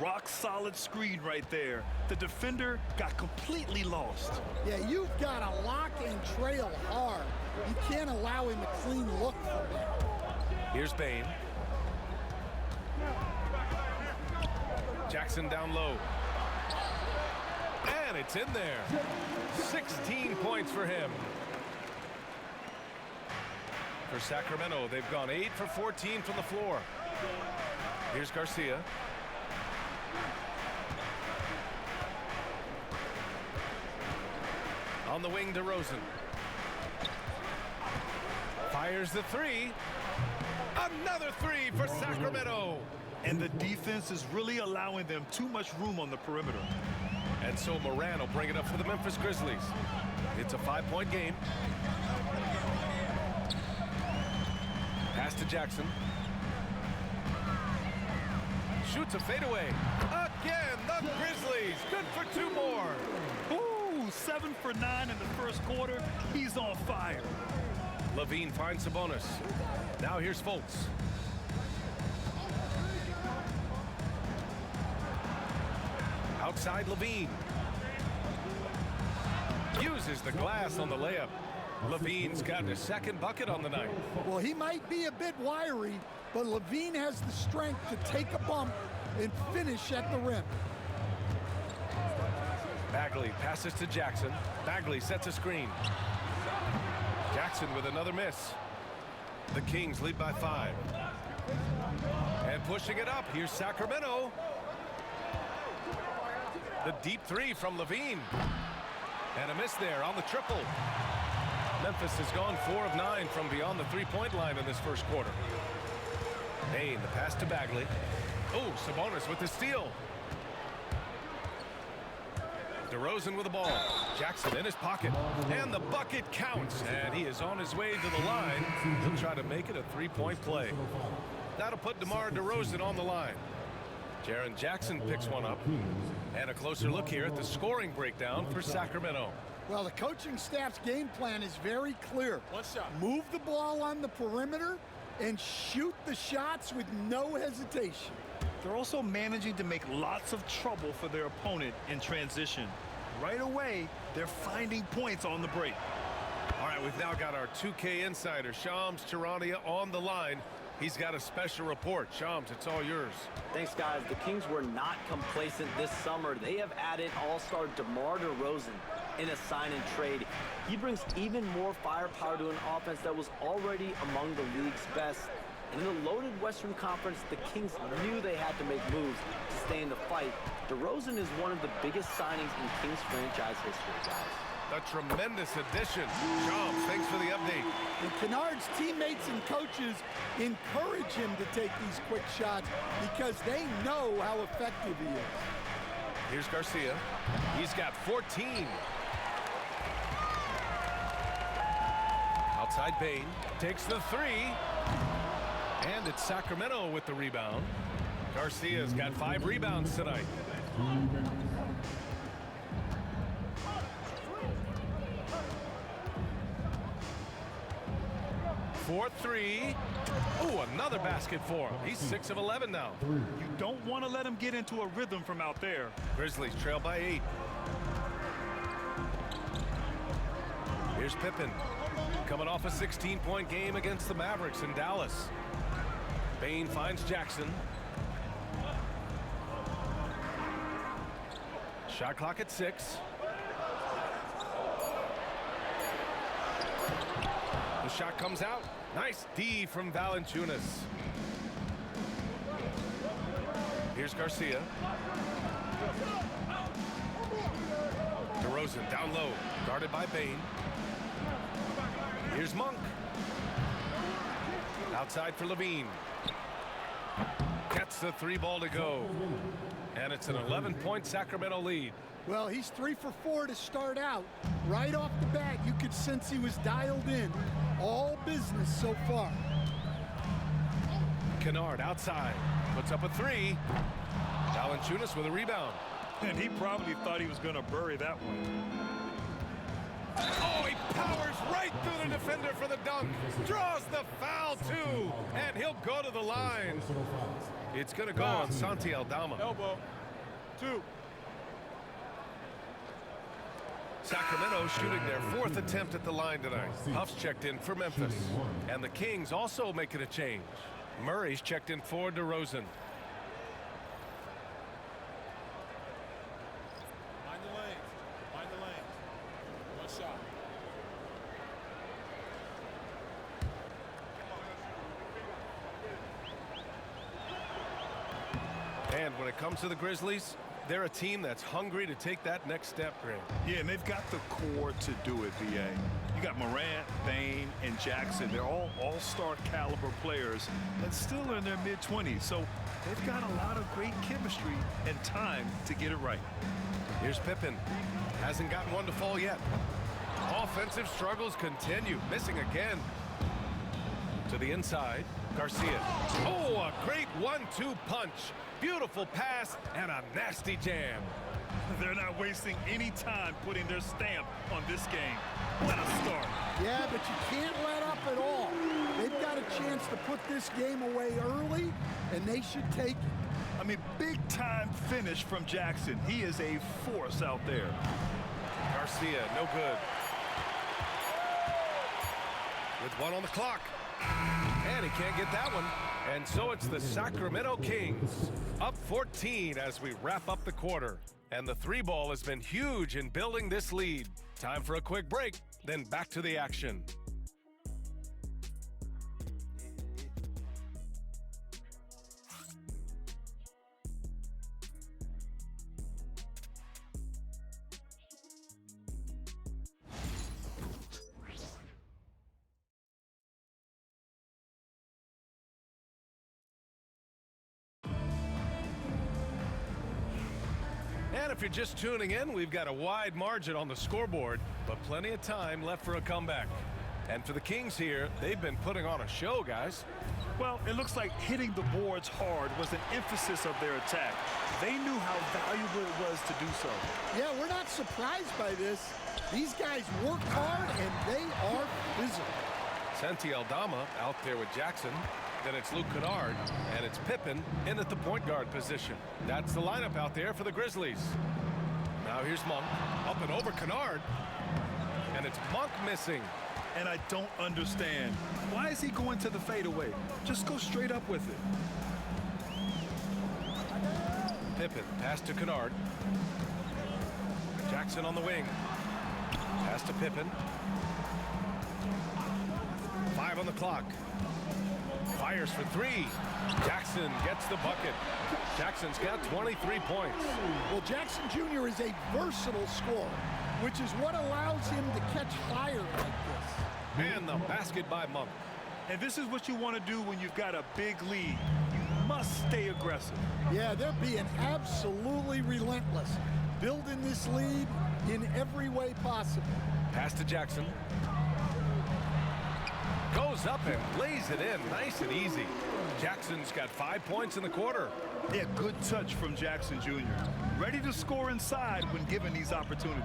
Rock solid screen right there. The defender got completely lost. Yeah, you've got to lock and trail hard. You can't allow him a clean look from there. Here's Bain. Jackson down low. And it's in there. 16 points for him. For Sacramento, they've gone 8 for 14 from the floor. Here's Garcia. On the wing, DeRozan. Fires the three. Another three for Sacramento. And the defense is really allowing them too much room on the perimeter. And so Moran will bring it up for the Memphis Grizzlies. It's a 5-point game. Pass to Jackson. Shoots a fadeaway. Again, the Grizzlies. Good for 2 more. Ooh, 7 for 9 in the first quarter. He's on fire. Levine finds Sabonis. Now here's Fultz. Outside Levine. Uses the glass on the layup. Levine's got his second bucket on the night. Well, he might be a bit wiry, but Levine has the strength to take a bump and finish at the rim. Bagley passes to Jackson. Bagley sets a screen. Jackson with another miss. The Kings lead by 5. And pushing it up, here's Sacramento. The deep three from Levine. And a miss there on the triple. Memphis has gone 4 of 9 from beyond the 3-point line in this first quarter. Bain, the pass to Bagley. Oh, Sabonis with the steal. DeRozan with the ball. Jackson in his pocket. And the bucket counts. And he is on his way to the line. He'll try to make it a 3-point play. That'll put DeMar DeRozan on the line. Jaren Jackson picks one up. And a closer look here at the scoring breakdown for Sacramento. Well, the coaching staff's game plan is very clear. One shot. Move the ball on the perimeter and shoot the shots with no hesitation. They're also managing to make lots of trouble for their opponent in transition. Right away, they're finding points on the break. All right, we've now got our 2K insider, Shams Charania, on the line. He's got a special report. Shams, it's all yours. Thanks, guys. The Kings were not complacent this summer. They have added all-star DeMar DeRozan in a sign and trade. He brings even more firepower to an offense that was already among the league's best. And in the loaded Western Conference, the Kings knew they had to make moves to stay in the fight. DeRozan is one of the biggest signings in Kings franchise history, guys. A tremendous addition. Shams, thanks for the update. And Kennard's teammates and coaches encourage him to take these quick shots because they know how effective he is. Here's Garcia. He's got 14. Outside Bain takes the three. And it's Sacramento with the rebound. Garcia's got 5 rebounds tonight. 4-3. Oh, another basket for him. He's 6 of 11 now. You don't want to let him get into a rhythm from out there. Grizzlies trail by 8. Here's Pippen. Coming off a 16-point game against the Mavericks in Dallas. Bain finds Jackson. Shot clock at 6. The shot comes out. Nice D from Valanciunas. Here's Here's Garcia. DeRozan down low, guarded by Bain. Here's Monk. Outside for Levine. Gets the 3 ball to go. And it's an 11-point Sacramento lead. Well, he's 3 for 4 to start out. Right off the bat, you could sense he was dialed in. All business so far. Kennard outside. Puts up a 3. Valanciunas with a rebound. And he probably thought he was going to bury that one. Oh, he powers right through the defender for the dunk. Draws the foul, too. And he'll go to the line. It's going to go on Santi Aldama. Elbow. 2. Sacramento shooting their 4th attempt at the line tonight. Huff's checked in for Memphis. And the Kings also making a change. Murray's checked in for DeRozan. Find the lane. Find the lane. One shot. And when it comes to the Grizzlies, they're a team that's hungry to take that next step, Grant. Yeah, and they've got the core to do it, VA. You got Morant, Bain, and Jackson. They're all all-star caliber players and still in their mid-20s. So they've got a lot of great chemistry and time to get it right. Here's Pippen. Hasn't gotten one to fall yet. Offensive struggles continue. Missing again. To the inside. Garcia. Oh, a great 1-2 punch. Beautiful pass and a nasty jam. They're not wasting any time putting their stamp on this game. What a start. Yeah, but you can't let up at all. They've got a chance to put this game away early, and they should take it. I mean, big-time finish from Jackson. He is a force out there. Garcia, no good. With 1 on the clock. And he can't get that one. And so it's the Sacramento Kings up 14 as we wrap up the quarter. And the 3 ball has been huge in building this lead. Time for a quick break, then back to the action. And if you're just tuning in, we've got a wide margin on the scoreboard, but plenty of time left for a comeback. And for the Kings here, they've been putting on a show, guys. Well, it looks like hitting the boards hard was an emphasis of their attack. They knew how valuable it was to do so. Yeah, we're not surprised by this. These guys work hard, and they are physical. Santi Aldama out there with Jackson. Then it's Luke Kennard, and it's Pippen in at the point guard position. That's the lineup out there for the Grizzlies. Now here's Monk, up and over Kennard, and it's Monk missing. And I don't understand. Why is he going to the fadeaway? Just go straight up with it. Pippen, pass to Kennard. Jackson on the wing. Pass to Pippen. 5 on the clock. Fires for 3. Jackson gets the bucket. Jackson's got 23 points. Well, Jackson Jr. is a versatile scorer, which is what allows him to catch fire like this. And the basket by Monk. And this is what you want to do when you've got a big lead. You must stay aggressive. Yeah, they're being absolutely relentless, building this lead in every way possible. Pass to Jackson. Goes up and lays it in nice and easy. Jackson's got 5 points in the quarter. Yeah, good touch from Jackson Jr. Ready to score inside when given these opportunities.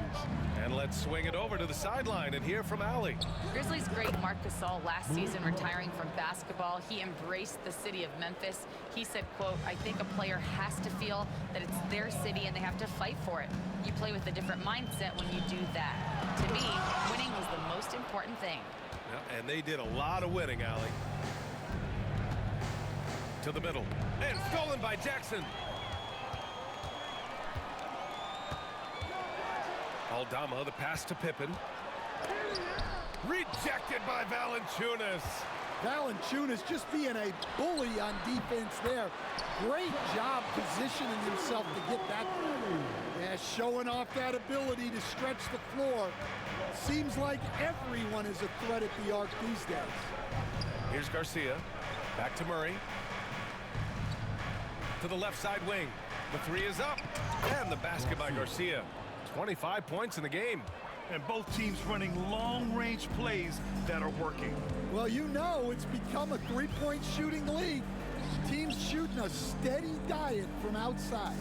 And let's swing it over to the sideline and hear from Allie. Grizzlies great Marc Gasol last season retiring from basketball. He embraced the city of Memphis. He said, quote, "I think a player has to feel that it's their city and they have to fight for it. You play with a different mindset when you do that. To me, winning was the most important thing." Yeah, and they did a lot of winning, Allie. To the middle. And stolen by Jackson. Aldama, the pass to Pippen. Rejected by Valanciunas. Valanciunas just being a bully on defense there. Great job positioning himself to get that. Yeah, showing off that ability to stretch the floor. Seems like everyone is a threat at the arc these days. Here's Garcia. Back to Murray. To the left side wing. The three is up. And the basket by Garcia. 25 points in the game. And both teams running long-range plays that are working. Well, you know it's become a three-point shooting league. Teams shooting a steady diet from outside.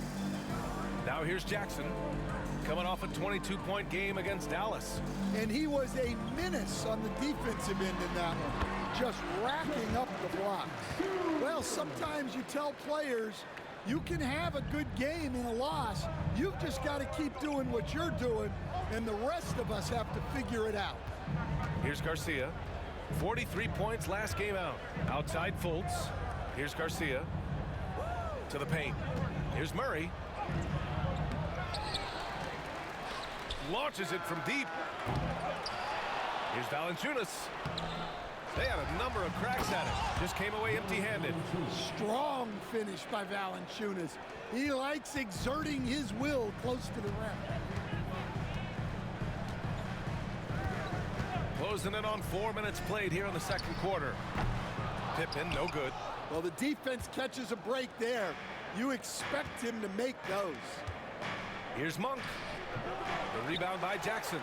Now here's Jackson. Coming off a 22-point game against Dallas. And he was a menace on the defensive end in that one. Just racking up the blocks. Well, sometimes you tell players, you can have a good game in a loss. You've just got to keep doing what you're doing, and the rest of us have to figure it out. Here's Garcia. 43 points last game out. Outside Fultz. Here's Garcia. To the paint. Here's Murray. Launches it from deep. Here's Valanciunas. They had a number of cracks at it. Just came away empty-handed. Strong finish by Valanciunas. He likes exerting his will close to the rim. Closing in on 4 minutes played here in the second quarter. Pippen, no good. Well, the defense catches a break there. You expect him to make those. Here's Monk. The rebound by Jackson.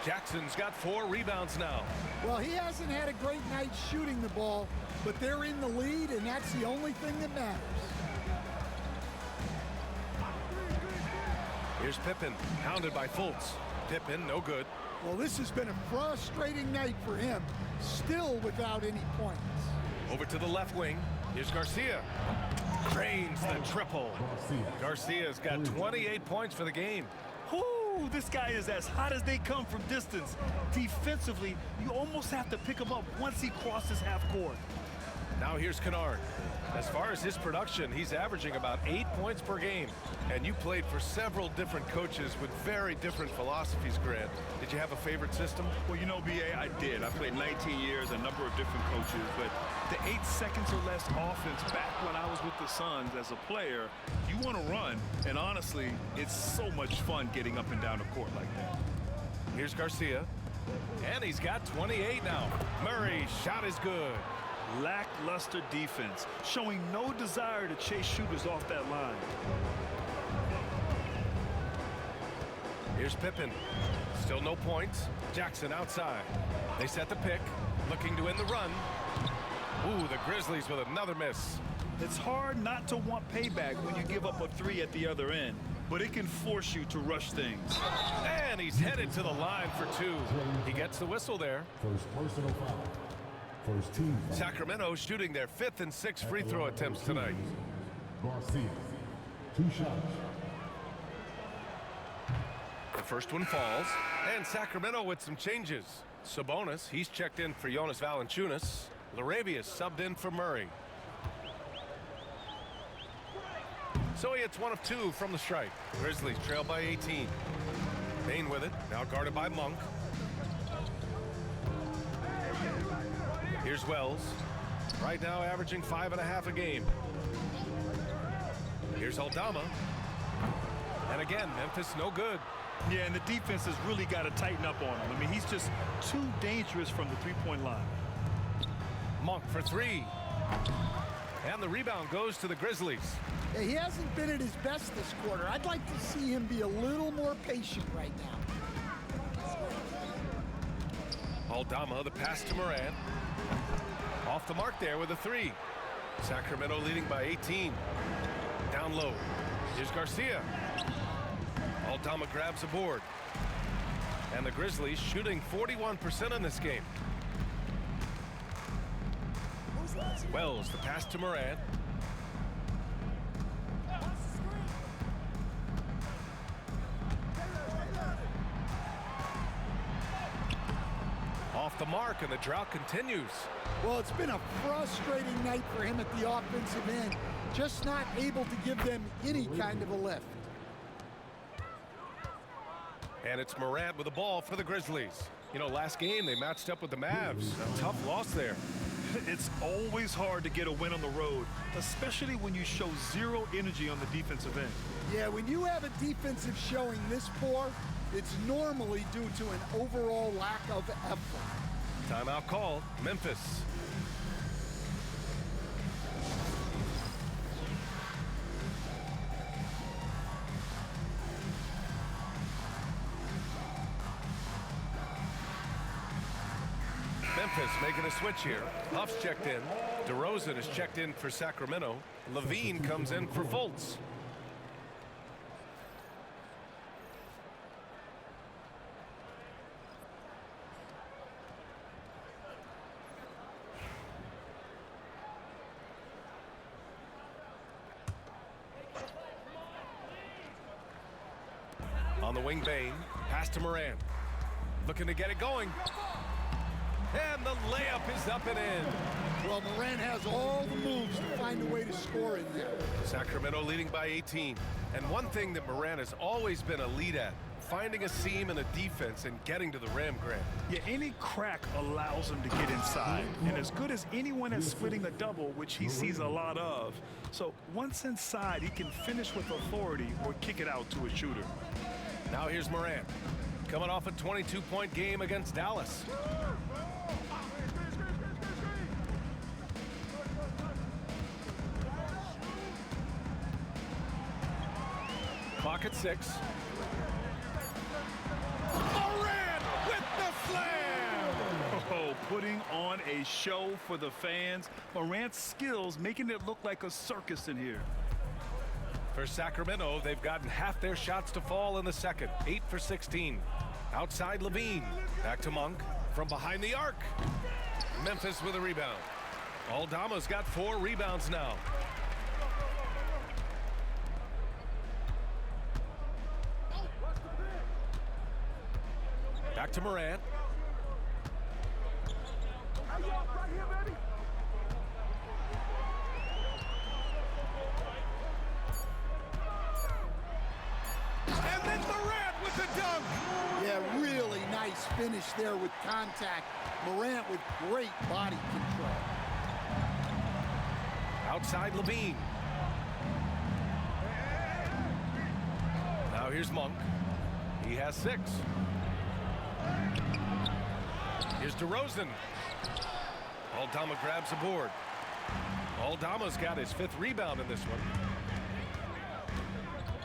Jackson's got 4 rebounds now. Well, he hasn't had a great night shooting the ball, but they're in the lead, and that's the only thing that matters. Here's Pippen, hounded by Fultz. Pippen, no good. Well, this has been a frustrating night for him, still without any points. Over to the left wing. Here's Garcia. Drains the triple. Garcia's got 28 points for the game. Ooh, this guy is as hot as they come from distance. Defensively, you almost have to pick him up once he crosses half court. Now here's Kennard. As far as his production, he's averaging about 8 points per game. And you played for several different coaches with very different philosophies, Grant. Did you have a favorite system? Well, you know, B.A., I did. I played 19 years, a number of different coaches. But the 8 seconds or less offense back when I was with the Suns as a player, you want to run. And honestly, it's so much fun getting up and down the court like that. Here's Garcia. And he's got 28 now. Murray's shot is good. Lackluster defense, showing no desire to chase shooters off that line. Here's Pippen. Still no points. Jackson outside. They set the pick, looking to end the run. Ooh, the Grizzlies with another miss. It's hard not to want payback when you give up a 3 at the other end, but it can force you to rush things. And he's headed to the line for 2. He gets the whistle there. First personal foul. First team. Sacramento shooting their 5th and 6th free throw attempts tonight. Garcia, 2 shots. The first one falls, and Sacramento with some changes. Sabonis, he's checked in for Jonas Valanciunas. Larabius subbed in for Murray. So he hits 1 of 2 from the stripe. Grizzlies trail by 18. Bain with it, now guarded by Monk. Here's Wells, right now averaging 5.5 a game. Here's Aldama. And again, Memphis no good. Yeah, and the defense has really got to tighten up on him. I mean, he's just too dangerous from the three-point line. Monk for 3. And the rebound goes to the Grizzlies. Yeah, he hasn't been at his best this quarter. I'd like to see him be a little more patient right now. Aldama, the pass to Morant. Off the mark there with a 3. Sacramento leading by 18. Down low. Here's Garcia. Aldama grabs a board. And the Grizzlies shooting 41% in this game. Wells, the pass to Morant. Off the mark, and the drought continues. Well, it's been a frustrating night for him at the offensive end. Just not able to give them any kind of a lift. And it's Morant with the ball for the Grizzlies. You know, last game they matched up with the Mavs. A tough loss there. It's always hard to get a win on the road, especially when you show zero energy on the defensive end. Yeah, when you have a defensive showing this poor, it's normally due to an overall lack of effort. Timeout called. Memphis. Memphis making a switch here. Huff's checked in. DeRozan is checked in for Sacramento. Levine comes in for Fultz. On the wing, Bane. Pass to Morant. Looking to get it going. And the layup is up and in. Well, Morant has all the moves to find a way to score in there. Sacramento leading by 18. And one thing that Morant has always been a lead at, finding a seam in a defense and getting to the rim, Grant. Yeah, any crack allows him to get inside. And as good as anyone at splitting a double, which he sees a lot of. So once inside, he can finish with authority or kick it out to a shooter. Now here's Morant. Coming off a 22-point game against Dallas. Clock at 6. Morant with the slam! Oh, putting on a show for the fans. Morant's skills making it look like a circus in here. For Sacramento, they've gotten half their shots to fall in the second. 8 for 16. Outside Levine. Back to Monk. From behind the arc. Memphis with a rebound. Aldama's got 4 rebounds now. Back to Morant. And then Morant with the dunk. Yeah, really nice finish there with contact. Morant with great body control. Outside Levine. Now here's Monk. He has 6. Here's DeRozan. Aldama grabs the board. Aldama's got his 5th rebound in this one.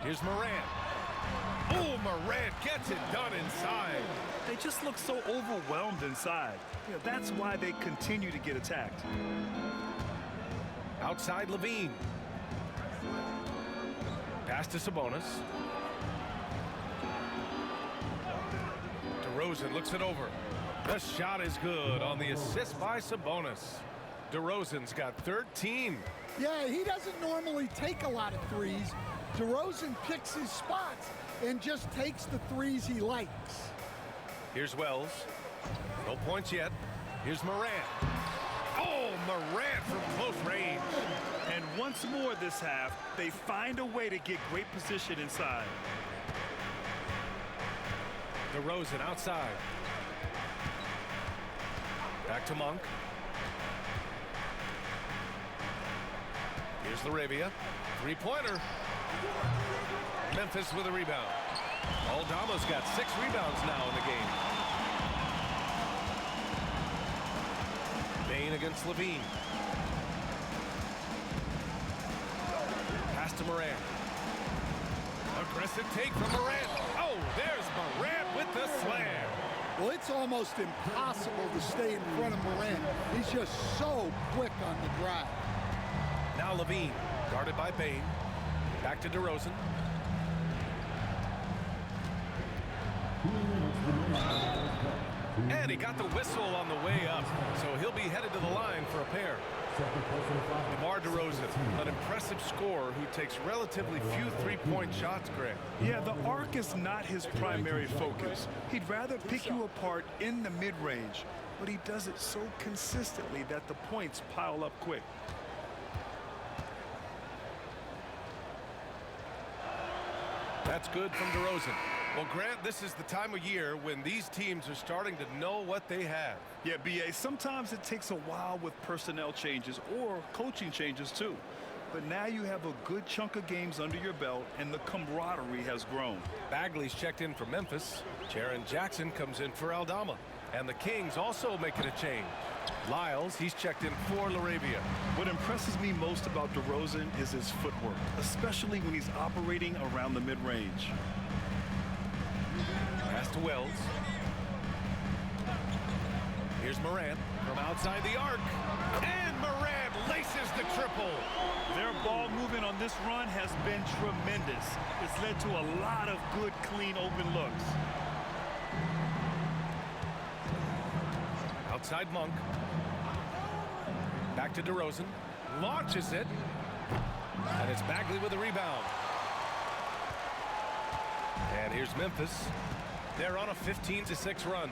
Here's Morant. Oh, Morant gets it done inside. They just look so overwhelmed inside. You know, that's why they continue to get attacked. Outside Levine. Pass to Sabonis. DeRozan looks it over. The shot is good on the assist by Sabonis. DeRozan's got 13. Yeah, he doesn't normally take a lot of threes. DeRozan picks his spots and just takes the threes he likes. Here's Wells. No points yet. Here's Morant. Oh, Morant from close range. And once more this half, they find a way to get great position inside. DeRozan outside. Back to Monk. Here's Laravia. 3-pointer. Memphis with a rebound. Aldama's got 6 rebounds now in the game. Bane against Levine. Pass to Morant. Aggressive take from Morant. Oh, there's Morant with the slam. Well, it's almost impossible to stay in front of Morant. He's just so quick on the drive. Now Levine, guarded by Bane. Back to DeRozan. And he got the whistle on the way up, so he'll be headed to the line for a pair. DeMar DeRozan, an impressive scorer who takes relatively few three-point shots, Greg. Yeah, the arc is not his primary focus. He'd rather pick you apart in the mid-range, but he does it so consistently that the points pile up quick. That's good from DeRozan. Well, Grant, this is the time of year when these teams are starting to know what they have. Yeah, B.A., sometimes it takes a while with personnel changes or coaching changes, too. But now you have a good chunk of games under your belt, and the camaraderie has grown. Bagley's checked in for Memphis. Jaren Jackson comes in for Aldama. And the Kings also making a change. Lyles, he's checked in for LaRavia. What impresses me most about DeRozan is his footwork, especially when he's operating around the mid-range. Pass to Wells. Here's Morant from outside the arc. And Morant laces the triple. Their ball movement on this run has been tremendous. It's led to a lot of good, clean, open looks. Outside Monk. Back to DeRozan. Launches it. And it's Bagley with a rebound. And here's Memphis. They're on a 15-6 run.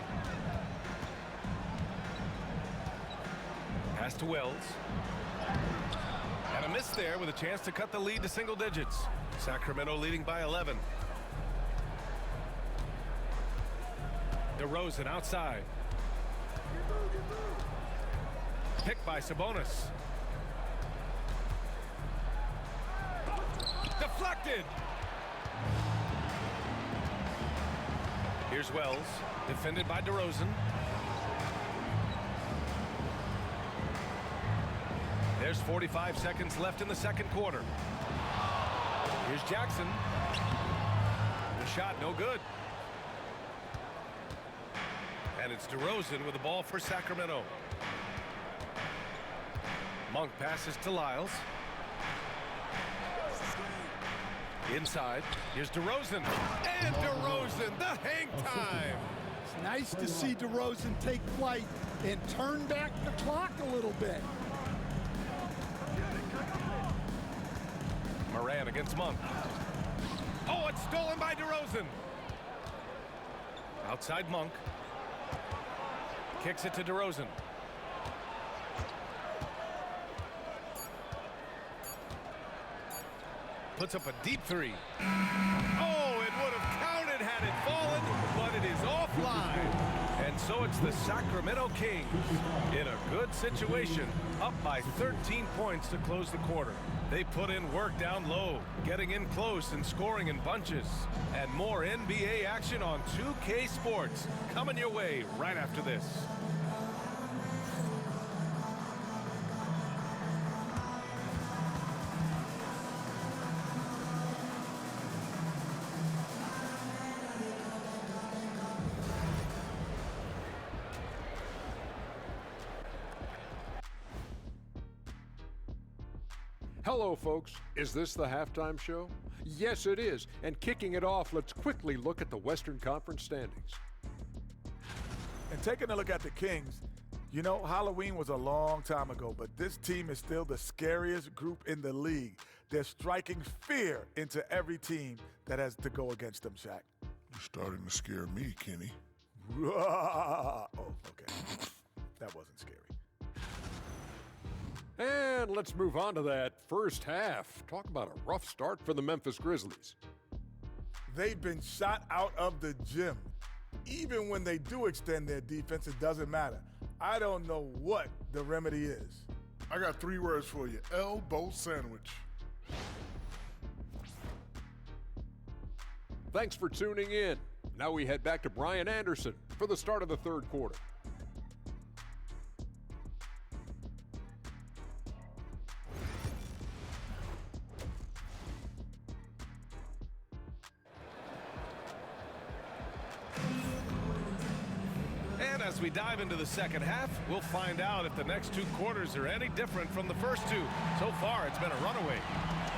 Pass to Wells. And a miss there with a chance to cut the lead to single digits. Sacramento leading by 11. DeRozan outside. Picked by Sabonis. Deflected. Here's Wells, defended by DeRozan. There's 45 seconds left in the second quarter. Here's Jackson. The shot no good. And it's DeRozan with the ball for Sacramento. Monk passes to Lyles. Inside, here's DeRozan. And DeRozan, the hang time. It's nice to see DeRozan take flight and turn back the clock a little bit. Morant against Monk. Oh, it's stolen by DeRozan. Outside Monk. Kicks it to DeRozan. Puts up a deep three. Oh, it would have counted had it fallen, but it is offline. And so it's the Sacramento Kings in a good situation, up by 13 points to close the quarter. They put in work down low, getting in close and scoring in bunches. And more NBA action on 2K Sports coming your way right after this. Hello, folks. Is this the halftime show? Yes, it is. And kicking it off, let's quickly look at the Western Conference standings. And taking a look at the Kings, you know, Halloween was a long time ago, but this team is still the scariest group in the league. They're striking fear into every team that has to go against them, Shaq. You're starting to scare me, Kenny. Oh, okay. That wasn't scary. And let's move on to that first half. Talk about a rough start for the Memphis Grizzlies. They've been shot out of the gym. Even when they do extend their defense, it doesn't matter. I don't know what the remedy is. I got 3 words for you. Elbow sandwich. Thanks for tuning in. Now we head back to Brian Anderson for the start of the third quarter. As we dive into the second half, we'll find out if the next 2 quarters are any different from the first 2. So far, it's been a runaway.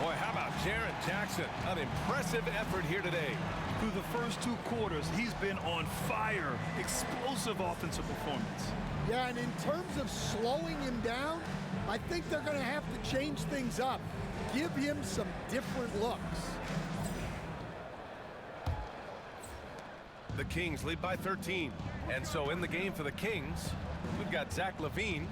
Boy, how about Jaren Jackson? An impressive effort here today. Through the first 2 quarters, he's been on fire. Explosive offensive performance. Yeah, and in terms of slowing him down, I think they're going to have to change things up. Give him some different looks. The Kings lead by 13. And so in the game for the Kings, we've got Zach LaVine.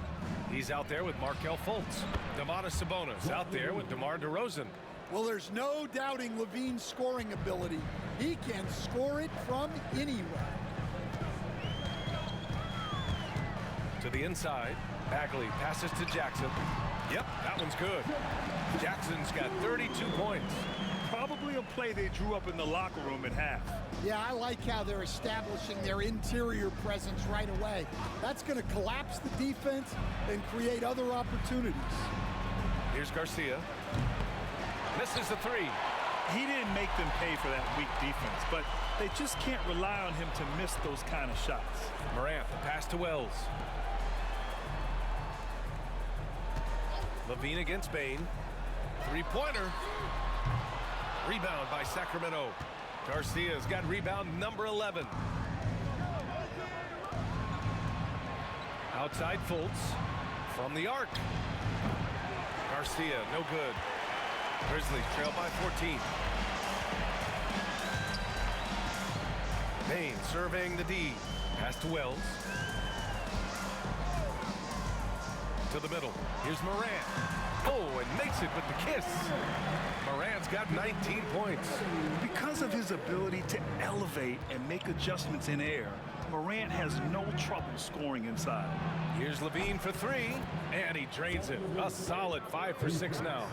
He's out there with Markelle Fultz. Domantas Sabonis out there with DeMar DeRozan. Well, there's no doubting Levine's scoring ability. He can score it from anywhere. To the inside. Bagley passes to Jackson. Yep, that one's good. Jackson's got 32 points. Probably a play they drew up in the locker room at half. Yeah, I like how they're establishing their interior presence right away. That's going to collapse the defense and create other opportunities. Here's Garcia. Misses the three. He didn't make them pay for that weak defense, but they just can't rely on him to miss those kind of shots. Morant, the pass to Wells. Levine against Bane. Three-pointer. Rebound by Sacramento. Garcia's got rebound number 11. Outside Fultz from the arc. Garcia, no good. Grizzlies trail by 14. Bane surveying the D. Pass to Wells. To the middle. Here's Morant. Oh, and makes it with the kiss. Morant's got 19 points. Because of his ability to elevate and make adjustments in air, Morant has no trouble scoring inside. Here's Levine for three, and he drains it. A solid 5 for 6 now.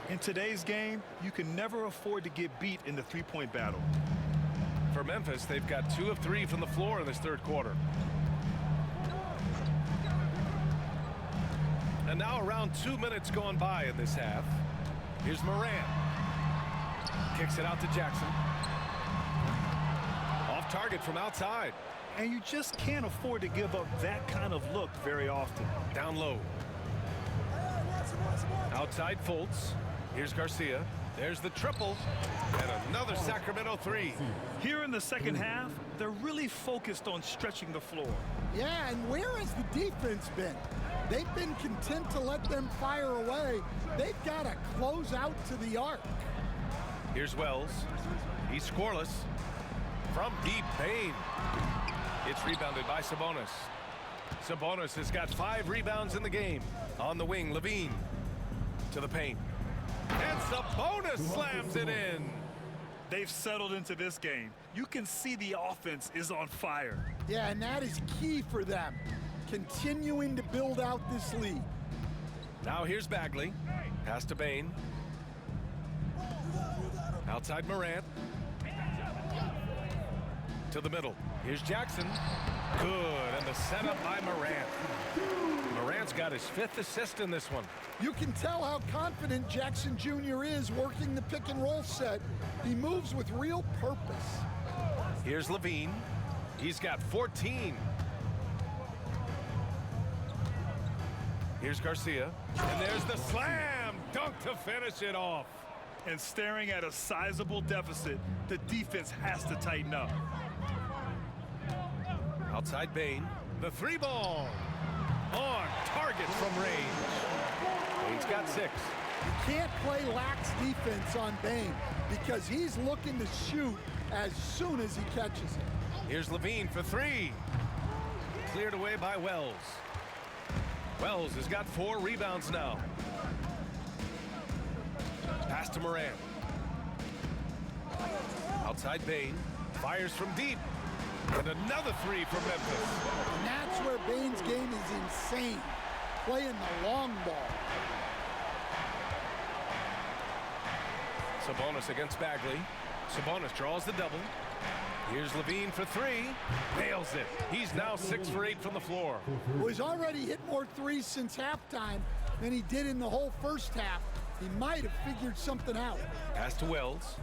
In today's game, you can never afford to get beat in the three-point battle. For Memphis, they've got 2 of 3 from the floor in this third quarter. And now around 2 minutes gone by in this half. Here's Morant. Kicks it out to Jackson. Off target from outside. And you just can't afford to give up that kind of look very often. Down low. Outside Fultz. Here's Garcia. There's the triple. And another Sacramento three. Here in the second half, they're really focused on stretching the floor. Yeah, and where has the defense been? They've been content to let them fire away. They've got to close out to the arc. Here's Wells. He's scoreless. From deep, Bane. It's rebounded by Sabonis. Sabonis has got 5 rebounds in the game. On the wing, Levine. To the paint. And Sabonis slams it in. They've settled into this game. You can see the offense is on fire. Yeah, and that is key for them. Continuing to build out this lead. Now here's Bagley. Pass to Bane. Outside Morant. To the middle. Here's Jackson. Good, and the setup by Morant. Morant's got his 5th assist in this one. You can tell how confident Jackson Jr. is working the pick and roll set. He moves with real purpose. Here's Levine. He's got 14. Here's Garcia. And there's the slam dunk to finish it off. And staring at a sizable deficit, the defense has to tighten up. Outside Bane. The 3 ball. On target from range. Bane's got 6. You can't play lax defense on Bane because he's looking to shoot as soon as he catches it. Here's Levine for 3. Cleared away by Wells. Wells has got 4 rebounds now. Pass to Morant. Outside Bane. Fires from deep. And another 3 from Memphis. And that's where Bane's game is insane. Playing the long ball. Sabonis against Bagley. Sabonis draws the double. Here's Levine for 3. Nails it. He's now 6 for 8 from the floor. Well, he's already hit more threes since halftime than he did in the whole first half. He might have figured something out. Pass to Wells.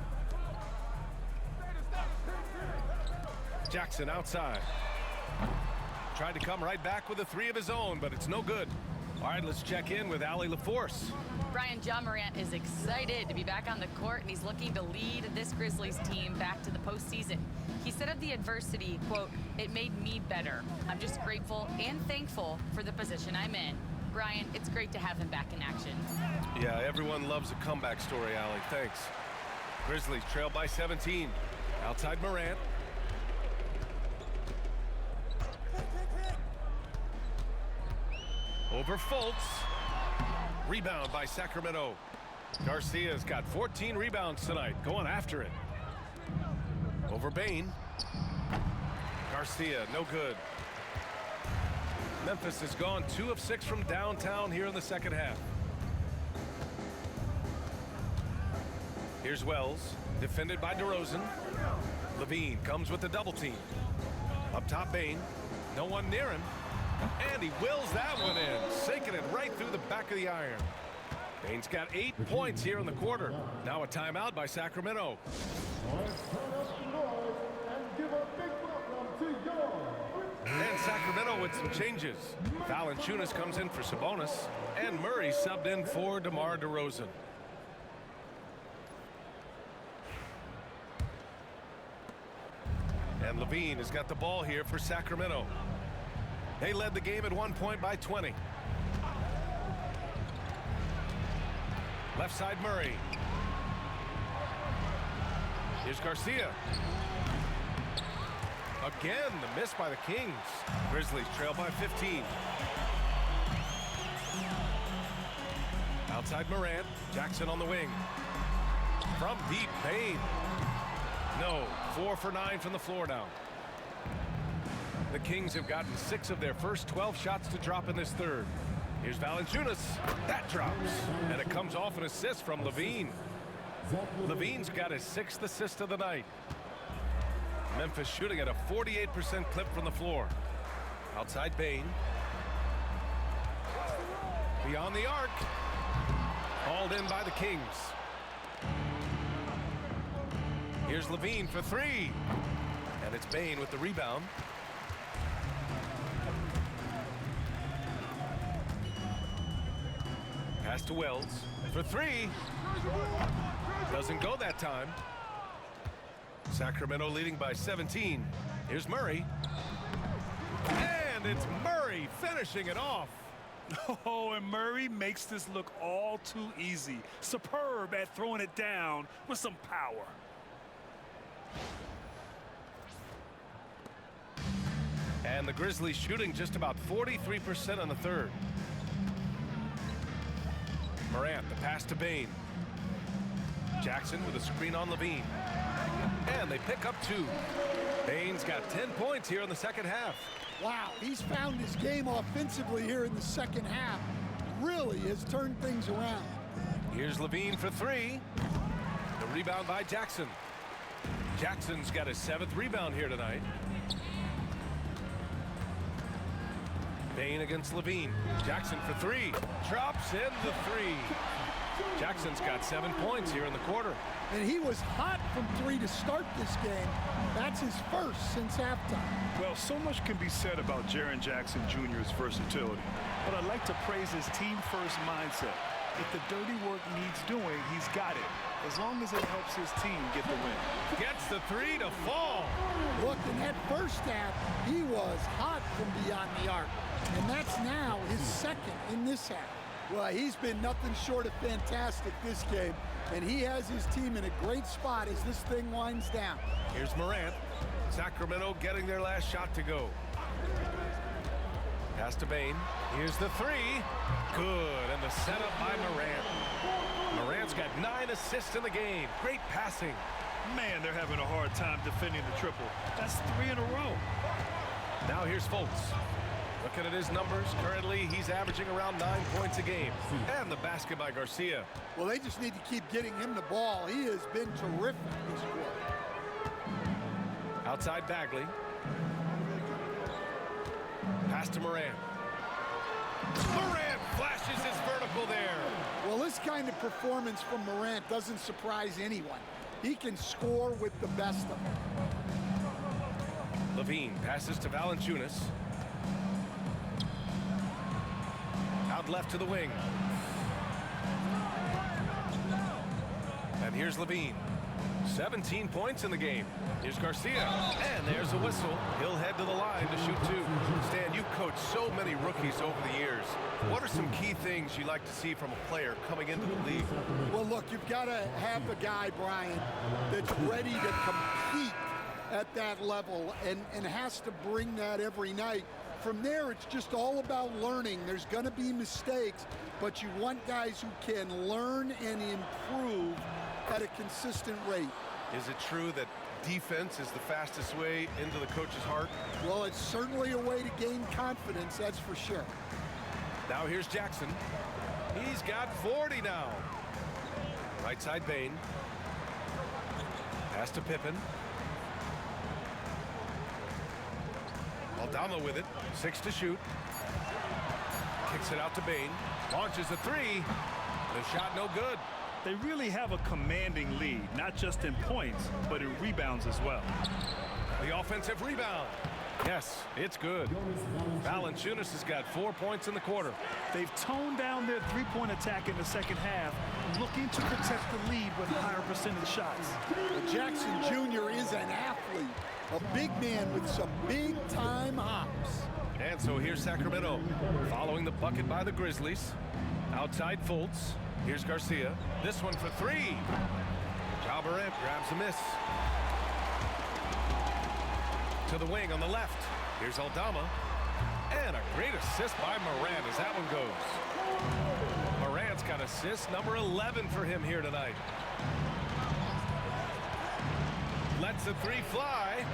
Jackson outside. Tried to come right back with a 3 of his own, but it's no good. All right, let's check in with Allie LaForce. Brian, John Morant is excited to be back on the court, and he's looking to lead this Grizzlies team back to the postseason. He said of the adversity, quote, "It made me better. I'm just grateful and thankful for the position I'm in." Brian, it's great to have him back in action. Yeah, everyone loves a comeback story, Allie. Thanks. Grizzlies trail by 17. Outside Morant. Over Fultz. Rebound by Sacramento. Garcia's got 14 rebounds tonight, going after it. Over Bain. Garcia, no good. Memphis has gone 2 of 6 from downtown here in the second half. Here's Wells, defended by DeRozan. Levine comes with the double team. Up top, Bain. No one near him. And he wills that one in, sinking it right through the back of the iron. Bain's got 8 points here in the quarter. Now a timeout by Sacramento. And Sacramento with some changes. Valanciunas comes in for Sabonis, and Murray subbed in for DeMar DeRozan. And Levine has got the ball here for Sacramento. They led the game at one point by 20. Left side, Murray. Here's Garcia. Again, the miss by the Kings. Grizzlies trail by 15. Outside Morant. Jackson on the wing. From deep, Bain. No, 4 for 9 from the floor now. The Kings have gotten 6 of their first 12 shots to drop in this third. Here's Valanciunas. That drops. And it comes off an assist from Levine. Levine's got his 6th assist of the night. Memphis shooting at a 48% clip from the floor. Outside Bain. Beyond the arc. Hauled in by the Kings. Here's Levine for 3. And it's Bain with the rebound. Pass to Wells for 3. Doesn't go that time. Sacramento leading by 17. Here's Murray. And it's Murray finishing it off. Oh, and Murray makes this look all too easy. Superb at throwing it down with some power. And the Grizzlies shooting just about 43% on the third. Morant, the pass to Bain. Jackson with a screen on Levine. And they pick up 2. Bain's got 10 points here in the second half. Wow, he's found his game offensively here in the second half. Really has turned things around. Here's Levine for 3. The rebound by Jackson. Jackson's got his 7th rebound here tonight. Bain against Levine. Jackson for 3. Drops in the 3. Jackson's got 7 points here in the quarter. And he was hot from 3 to start this game. That's his first since halftime. Well, so much can be said about Jaren Jackson Jr.'s versatility, but I'd like to praise his team-first mindset. If the dirty work needs doing, he's got it, as long as it helps his team get the win. Gets the 3 to fall. Look, in that first half, he was hot from beyond the arc. And that's now his 2nd in this half. Well, he's been nothing short of fantastic this game, and he has his team in a great spot as this thing winds down. Here's Morant. Sacramento getting their last shot to go. Pass to Bain. Here's the 3. Good, and the setup by Morant. Morant's got 9 assists in the game. Great passing. Man, they're having a hard time defending the triple. That's 3 in a row. Now here's Fultz. Looking at his numbers, currently he's averaging around 9 points a game. And the basket by Garcia. Well, they just need to keep getting him the ball. He has been terrific this quarter. Outside Bagley. Pass to Morant. Morant flashes his vertical there. Well, this kind of performance from Morant doesn't surprise anyone. He can score with the best of them. Levine passes to Valanciunas. Out left to the wing. And here's Levine. 17 points in the game. Here's Garcia. And there's a whistle. He'll head to the line to shoot 2. Stan, you've coached so many rookies over the years. What are some key things you like to see from a player coming into the league? Well, look, you've got to have a guy, Brian, that's ready to compete at that level and has to bring that every night from there, it's just all about learning. There's going to be mistakes, but you want guys who can learn and improve at a consistent rate. Is it true that defense is the fastest way into the coach's heart? Well, it's certainly a way to gain confidence, that's for sure. Now here's Jackson. He's got 40 now. Right side Bain. Pass to Pippen. Aldama with it. 6 to shoot. Kicks it out to Bain. Launches a 3. The shot no good. They really have a commanding lead, not just in points, but in rebounds as well. The offensive rebound. Yes, it's good. Valanciunas has got 4 points in the quarter. They've toned down their three-point attack in the second half, looking to protect the lead with higher percentage shots. Well, Jackson Jr. is an athlete, a big man with some big-time hops. And so here's Sacramento, following the bucket by the Grizzlies. Outside Fultz. Here's Garcia. This one for 3. Ja Morant grabs a miss. To the wing on the left. Here's Aldama. And a great assist by Morant as that one goes. Morant's got assist number 11 for him here tonight. Lets the 3 fly.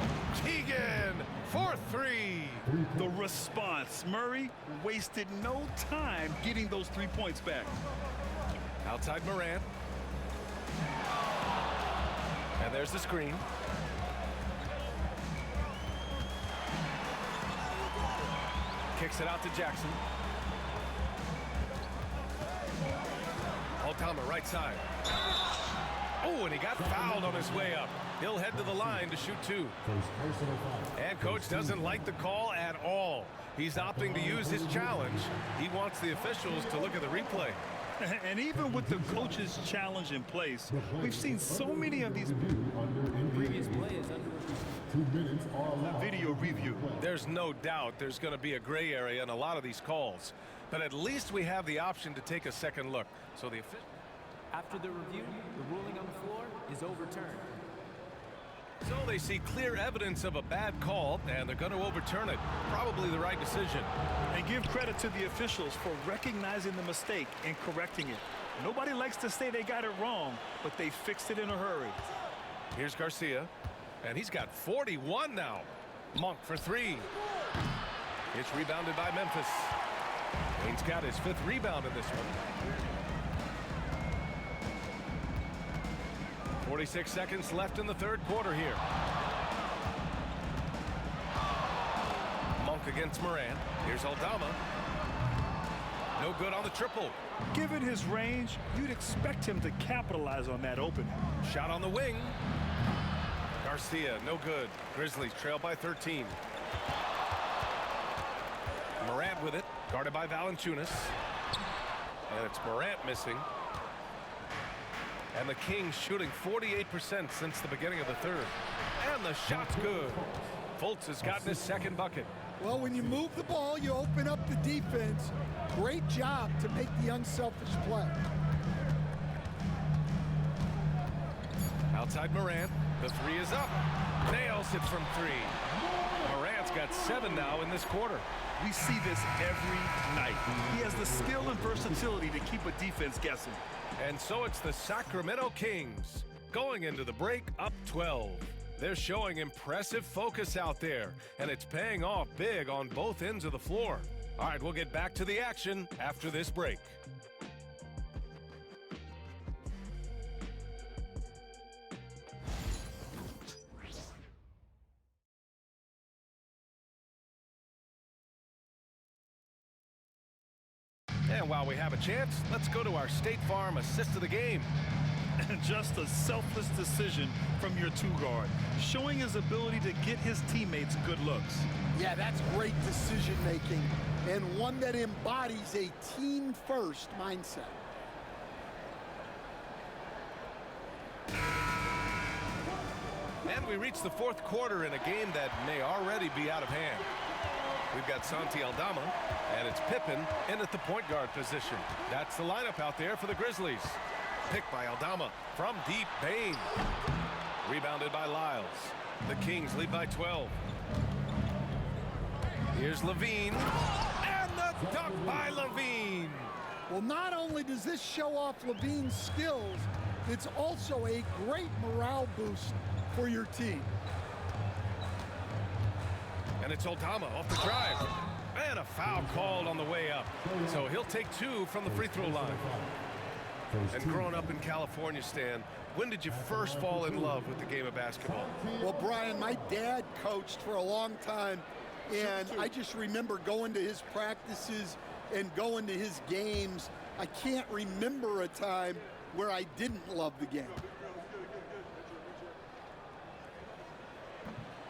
Keegan for 3. The response. Murray wasted no time getting those 3 points back. Outside Morant. And there's the screen. Kicks it out to Jackson. Aldama right side. Oh, and he got fouled on his way up. He'll head to the line to shoot 2. And coach doesn't like the call at all. He's opting to use his challenge. He wants the officials to look at the replay. And even with the coach's challenge in place, we've seen so many of these previous plays under video review. There's no doubt there's going to be a gray area in a lot of these calls, but at least we have the option to take a second look. So the after the review, the ruling on the floor is overturned. So they see clear evidence of a bad call, and they're going to overturn it. Probably the right decision. And give credit to the officials for recognizing the mistake and correcting it. Nobody likes to say they got it wrong, but they fixed it in a hurry. Here's Garcia, and he's got 41 now. Monk for 3. It's rebounded by Memphis. He's got his 5th rebound in this one. 46 seconds left in the 3rd quarter here. Monk against Morant. Here's Aldama. No good on the triple. Given his range, you'd expect him to capitalize on that opening. Shot on the wing. Garcia, no good. Grizzlies trail by 13. Morant with it, guarded by Valanciunas. And it's Morant missing. And the Kings shooting 48% since the beginning of the 3rd. And the shot's good. Fultz has gotten his 2nd bucket. Well, when you move the ball, you open up the defense. Great job to make the unselfish play. Outside Morant. The 3 is up. Nails it from 3. Morant's got 7 now in this quarter. We see this every night. He has the skill and versatility to keep a defense guessing. And so it's the Sacramento Kings going into the break up 12. They're showing impressive focus out there, and it's paying off big on both ends of the floor. All right, we'll get back to the action after this break. And while we have a chance, let's go to our State Farm assist of the game. And just a selfless decision from your 2-guard, showing his ability to get his teammates good looks. Yeah, that's great decision making, and one that embodies a team-first mindset. And we reach the 4th quarter in a game that may already be out of hand. We've got Santi Aldama, and it's Pippen in at the point guard position. That's the lineup out there for the Grizzlies. Picked by Aldama from deep. Bain. Rebounded by Lyles. The Kings lead by 12. Here's Levine. And the dunk by Levine. Well, not only does this show off Levine's skills, it's also a great morale boost for your team. And it's Aldama off the drive. And a foul called on the way up. So he'll take 2 from the free throw line. And growing up in California, Stan, when did you first fall in love with the game of basketball? Well, Brian, my dad coached for a long time, and I just remember going to his practices and going to his games. I can't remember a time where I didn't love the game.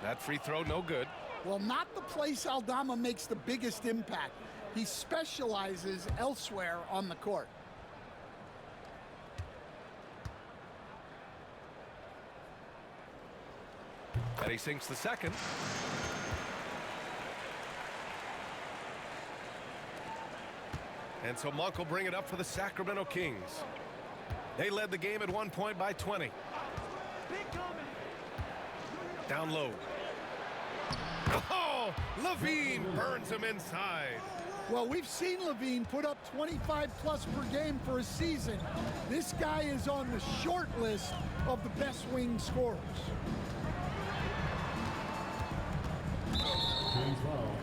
That free throw, no good. Well, not the place Aldama makes the biggest impact. He specializes elsewhere on the court. And he sinks the second. And so Monk will bring it up for the Sacramento Kings. They led the game at one point by 20. Down low. Oh, Levine burns him inside. Well, we've seen Levine put up 25+ per game for a season. This guy is on the short list of the best wing scorers. Kings foul.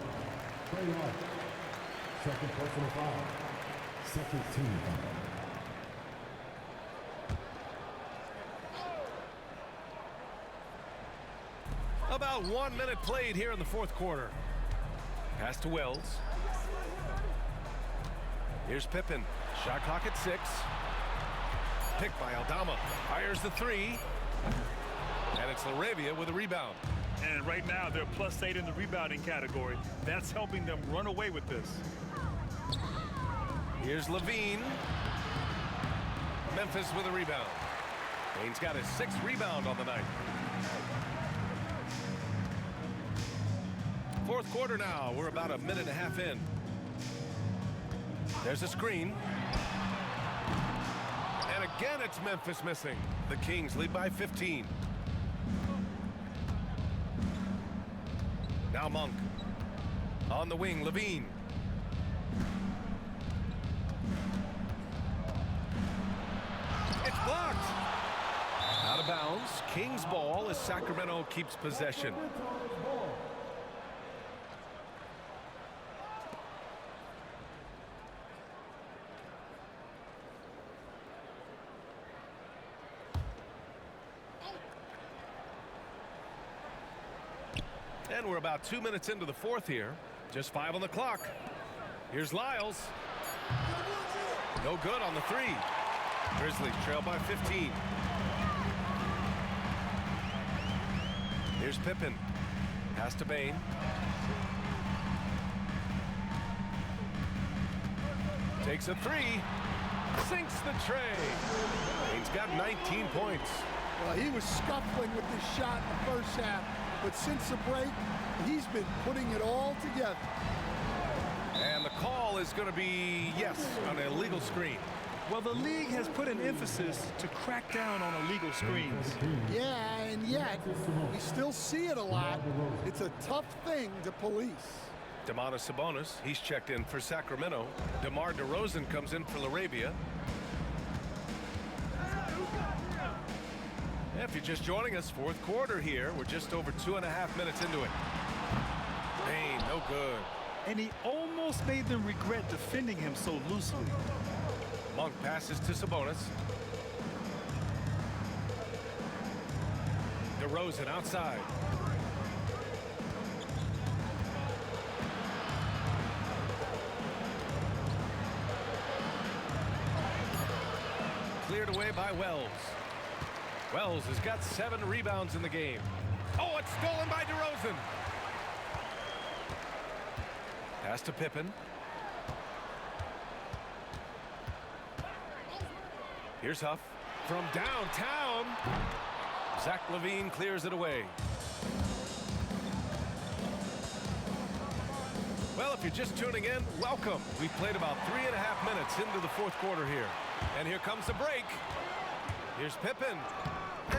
Play one. Second personal foul. Second team foul. About 1 minute played here in the fourth quarter. Pass to Wells. Here's Pippen. Shot clock at 6. Picked by Aldama. Fires the 3. And it's Laravia with a rebound. And right now, they're +8 in the rebounding category. That's helping them run away with this. Here's Levine. Memphis with a rebound. Payne's got his 6th rebound on the night. Fourth quarter now. We're about a minute and a half in. There's a screen. And again, it's Memphis missing. The Kings lead by 15. Now Monk. On the wing, Levine. It's blocked. Out of bounds. Kings ball as Sacramento keeps possession. And we're about 2 minutes into the fourth here. Just 5 on the clock. Here's Lyles. No good on the 3. Grizzlies trail by 15. Here's Pippen. Pass to Bane. Takes a 3. Sinks the tray. Bane's got 19 points. Well, he was scuffling with this shot in the first half, but since the break, he's been putting it all together. And the call is going to be, yes, an illegal screen. Well, the league has put an emphasis to crack down on illegal screens. Yeah, and yet, we still see it a lot. It's a tough thing to police. Domantas Sabonis, he's checked in for Sacramento. DeMar DeRozan comes in for Laravia. If you're just joining us, fourth quarter here. We're just over 2.5 minutes into it. Bane, no good. And he almost made them regret defending him so loosely. Monk passes to Sabonis. DeRozan outside. Cleared away by Wells. Wells has got 7 rebounds in the game. Oh, it's stolen by DeRozan. Pass to Pippen. Here's Huff from downtown. Zach LaVine clears it away. Well, if you're just tuning in, welcome. We've played about 3.5 minutes into the fourth quarter here. And here comes the break. Here's Pippen.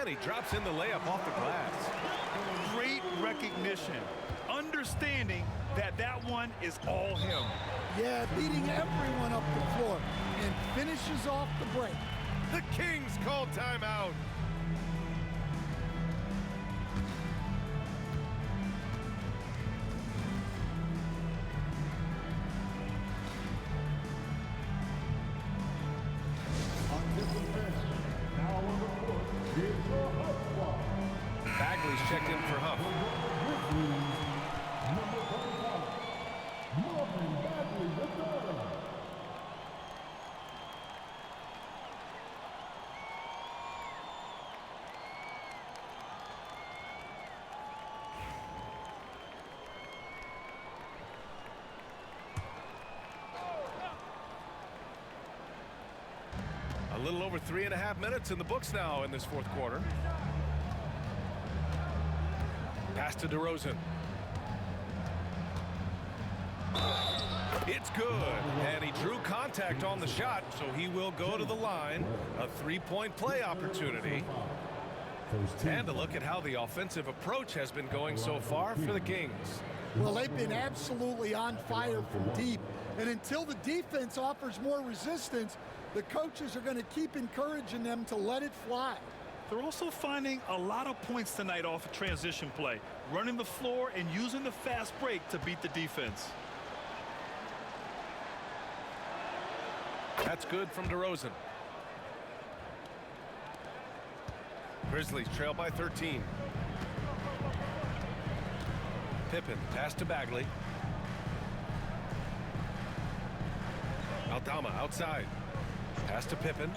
And he drops in the layup off the glass. Great recognition. understanding that that one is all him. Yeah, beating everyone up the floor and finishes off the break. The Kings call timeout. Bagley's checked in for Huff. A little over 3.5 minutes in the books now in this fourth quarter. Pass to DeRozan. It's good, and he drew contact on the shot, so he will go to the line. A three-point play opportunity. And a look at how the offensive approach has been going so far for the Kings. Well, they've been absolutely on fire from deep. And until the defense offers more resistance, the coaches are going to keep encouraging them to let it fly. They're also finding a lot of points tonight off of transition play, running the floor and using the fast break to beat the defense. That's good from DeRozan. Grizzlies trail by 13. Pippen pass to Bagley. Aldama outside. Pass to Pippen.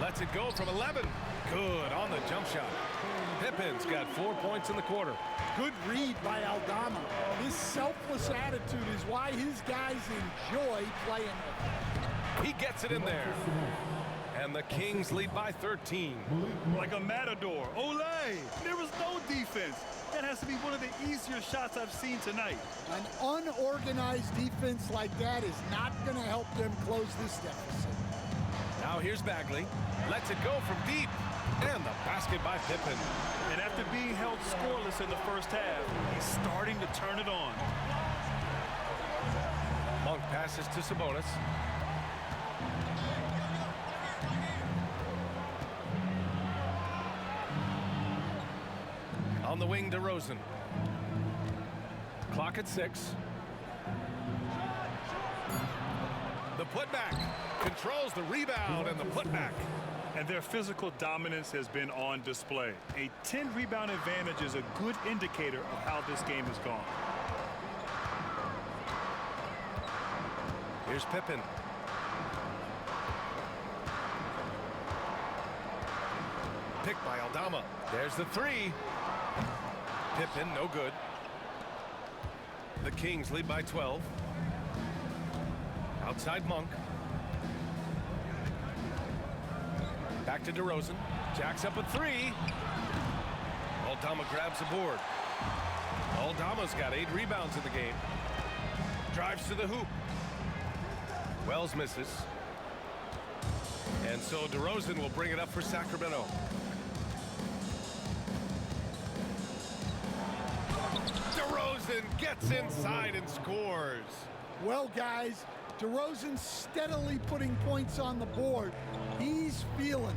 Lets it go from 11. Good on the jump shot. Pippen's got 4 points in the quarter. Good read by Aldama. His selfless attitude is why his guys enjoy playing with him. He gets it in there. And the Kings lead by 13. Like a matador. Olay! There was no defense. That has to be one of the easier shots I've seen tonight. An unorganized defense like that is not going to help them close this deficit. Now here's Bagley. Lets it go from deep. And the basket by Pippen. And after being held scoreless in the first half, he's starting to turn it on. Monk passes to Sabonis. On the wing, DeRozan. Clock at 6. The putback controls the rebound and the putback. And their physical dominance has been on display. A 10-rebound advantage is a good indicator of how this game has gone. Here's Pippen. Picked by Aldama. There's the three. Pippen, no good. The Kings lead by 12. Outside Monk. Back to DeRozan. Jacks up a three. Aldama grabs the board. Aldama's got 8 rebounds in the game. Drives to the hoop. Wells misses. And so DeRozan will bring it up for Sacramento. DeRozan gets inside and scores. Well, guys, DeRozan steadily putting points on the board. He's feeling it.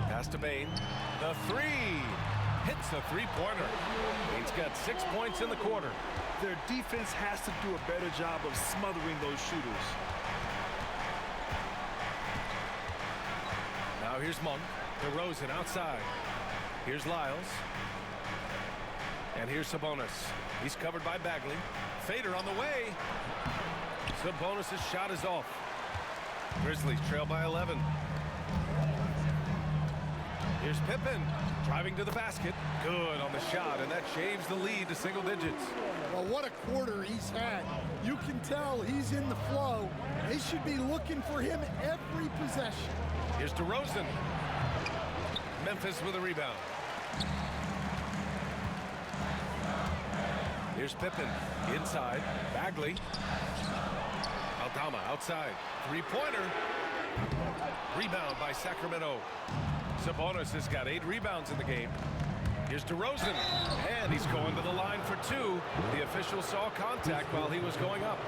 Pass to Bane. The three. Hits a three-pointer. Bane's got 6 points in the quarter. Their defense has to do a better job of smothering those shooters. Now here's Monk. DeRozan outside. Here's Lyles. And here's Sabonis. He's covered by Bagley. Fader on the way. Sabonis' shot is off. Grizzlies trail by 11. Here's Pippen driving to the basket. Good on the shot, and that shaves the lead to single digits. Well, what a quarter he's had. You can tell he's in the flow. They should be looking for him every possession. Here's DeRozan. Memphis with a rebound. Here's Pippen inside. Bagley. Aldama outside. Three-pointer. Rebound by Sacramento. Sabonis has got 8 rebounds in the game. Here's DeRozan, and he's going to the line for two. The official saw contact while he was going up.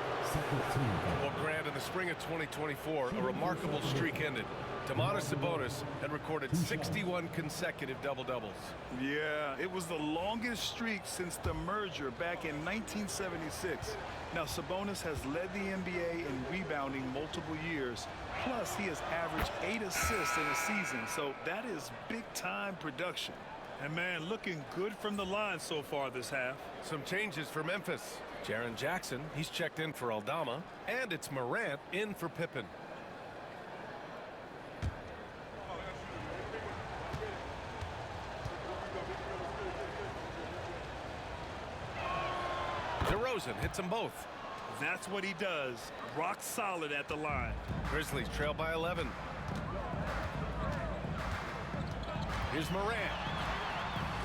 Well, Grant, in the spring of 2024, a remarkable streak ended. Domantas Sabonis had recorded 61 consecutive double-doubles. Yeah, it was the longest streak since the merger back in 1976. Now, Sabonis has led the NBA in rebounding multiple years. Plus, he has averaged 8 assists in a season, so that is big-time production. And, man, looking good from the line so far this half. Some changes for Memphis. Jaren Jackson, he's checked in for Aldama, and it's Morant in for Pippen. DeRozan hits them both. That's what he does. Rock solid at the line. Grizzlies trail by 11. Here's Morant.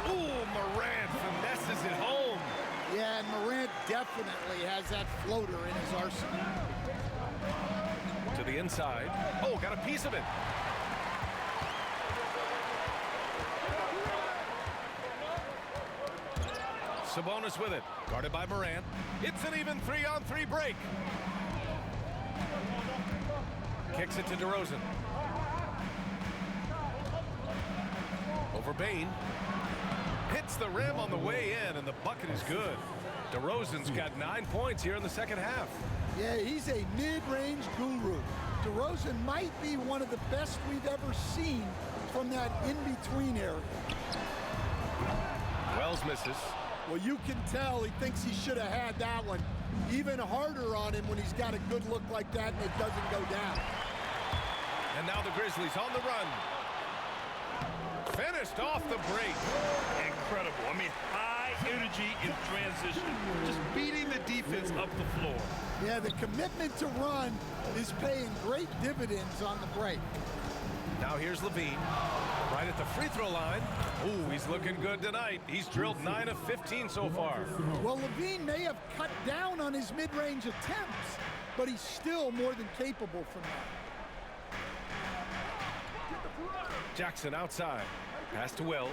Ooh, Morant finesses it home. Yeah, and Morant definitely has that floater in his arsenal. To the inside. Oh, got a piece of it. Sabonis with it. Guarded by Morant. It's an even 3-on-3 break. Kicks it to DeRozan. Over Bane. Hits the rim on the way in, and the bucket is good. DeRozan's got 9 points here in the second half. Yeah, he's a mid-range guru. DeRozan might be one of the best we've ever seen from that in-between area. Wells misses. Well, you can tell he thinks he should have had that one. Even harder on him when he's got a good look like that and it doesn't go down. And now the Grizzlies on the run. Finished off the break. Incredible. I mean, high energy in transition. Just beating the defense up the floor. Yeah, the commitment to run is paying great dividends on the break. Now here's Levine. Right at the free throw line. Ooh, he's looking good tonight. He's drilled 9 of 15 so far. Well, Levine may have cut down on his mid-range attempts, but he's still more than capable from that. Jackson outside. Pass to Wells.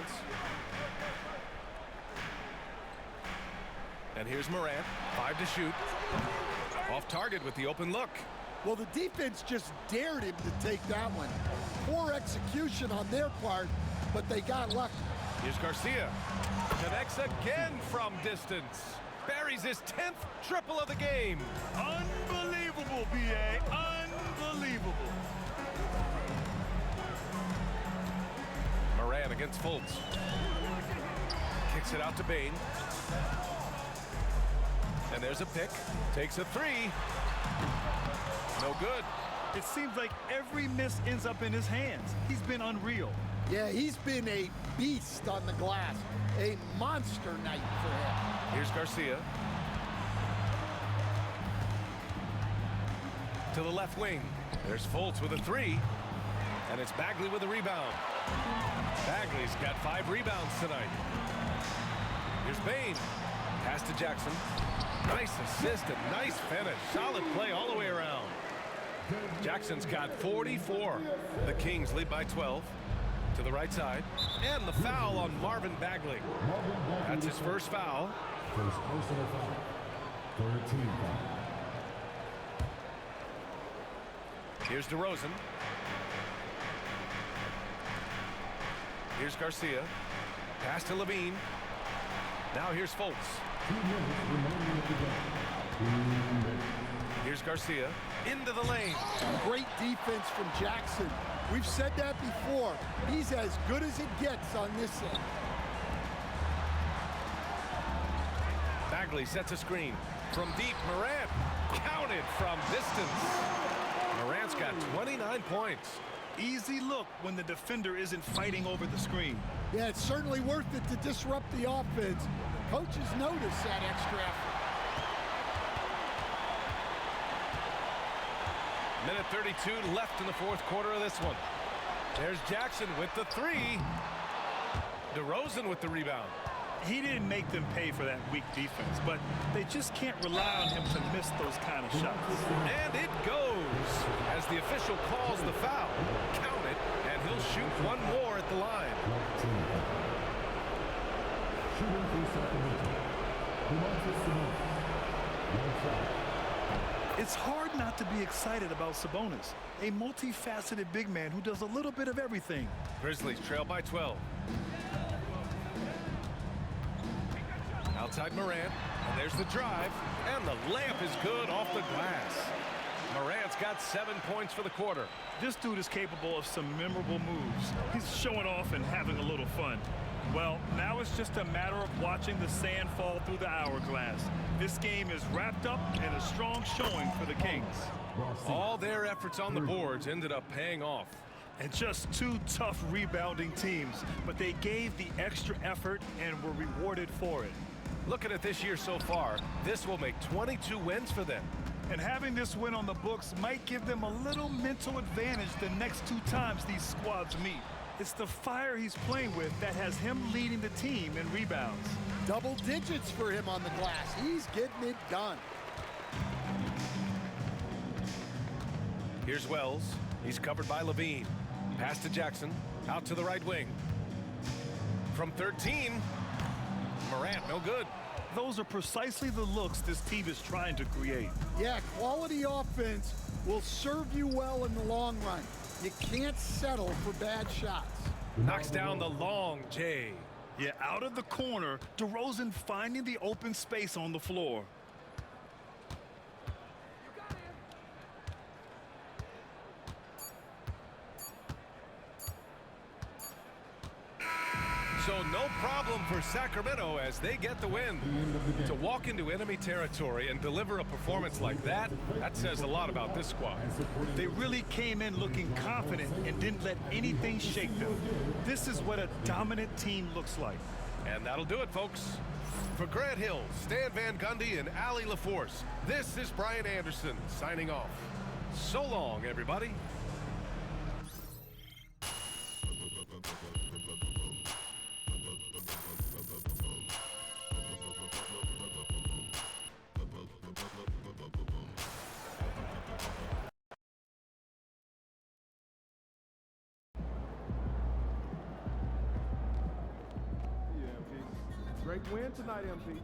And here's Morant. 5 to shoot. Off target with the open look. Well, the defense just dared him to take that one. Poor execution on their part, but they got lucky. Here's Garcia. Connects again from distance. Buries his 10th triple of the game. Unbelievable, B.A. Unbelievable. Morant against Fultz. Kicks it out to Bane. And there's a pick. Takes a three. No good. It seems like every miss ends up in his hands. He's been unreal. Yeah, he's been a beast on the glass. A monster night for him. Here's Garcia. To the left wing. There's Fultz with a three. And it's Bagley with a rebound. Bagley's got 5 rebounds tonight. Here's Bane. Pass to Jackson. Nice assist and nice finish. Solid play all the way around. Jackson's got 44. The Kings lead by 12. To the right side. And the foul on Marvin Bagley. That's his first foul. First personal foul. 13 foul. Here's DeRozan. Here's Garcia. Pass to Levine. Now here's Fultz. 2 minutes remaining in the game. 2 minutes. Here's Garcia. Into the lane. Great defense from Jackson. We've said that before. He's as good as it gets on this end. Bagley sets a screen. From deep, Morant. Counted from distance. Morant's got 29 points. Easy look when the defender isn't fighting over the screen. Yeah, it's certainly worth it to disrupt the offense. Coaches notice that extra effort. Minute 32 left in the fourth quarter of this one. There's Jackson with the three. DeRozan with the rebound. He didn't make them pay for that weak defense, but they just can't rely on him to miss those kind of shots. And it goes as the official calls the foul. Count it, and he'll shoot one more at the line. Shooting for Sacramento, Sabonis. One shot. It's hard not to be excited about Sabonis, a multifaceted big man who does a little bit of everything. Grizzlies trail by 12. Outside Morant, and there's the drive, and the layup is good off the glass. Morant's got 7 points for the quarter. This dude is capable of some memorable moves. He's showing off and having a little fun. Well, now it's just a matter of watching the sand fall through the hourglass. This game is wrapped up in a strong showing for the Kings. All their efforts on the boards ended up paying off. And just two tough rebounding teams, but they gave the extra effort and were rewarded for it. Looking at this year so far, this will make 22 wins for them. And having this win on the books might give them a little mental advantage the next 2 times these squads meet. It's the fire he's playing with that has him leading the team in rebounds. Double digits for him on the glass. He's getting it done. Here's Wells. He's covered by Levine. Pass to Jackson. Out to the right wing. From 13, Morant, no good. Those are precisely the looks this team is trying to create. Yeah, quality offense will serve you well in the long run. You can't settle for bad shots. Knocks down the long J. Yeah, out of the corner, DeRozan finding the open space on the floor. So no problem for Sacramento as they get the win. To walk into enemy territory and deliver a performance like that, that says a lot about this squad. They really came in looking confident and didn't let anything shake them. This is what a dominant team looks like. And that'll do it, folks. For Grant Hill, Stan Van Gundy, and Allie LaForce, this is Brian Anderson signing off. So long, everybody. Great win tonight, MP.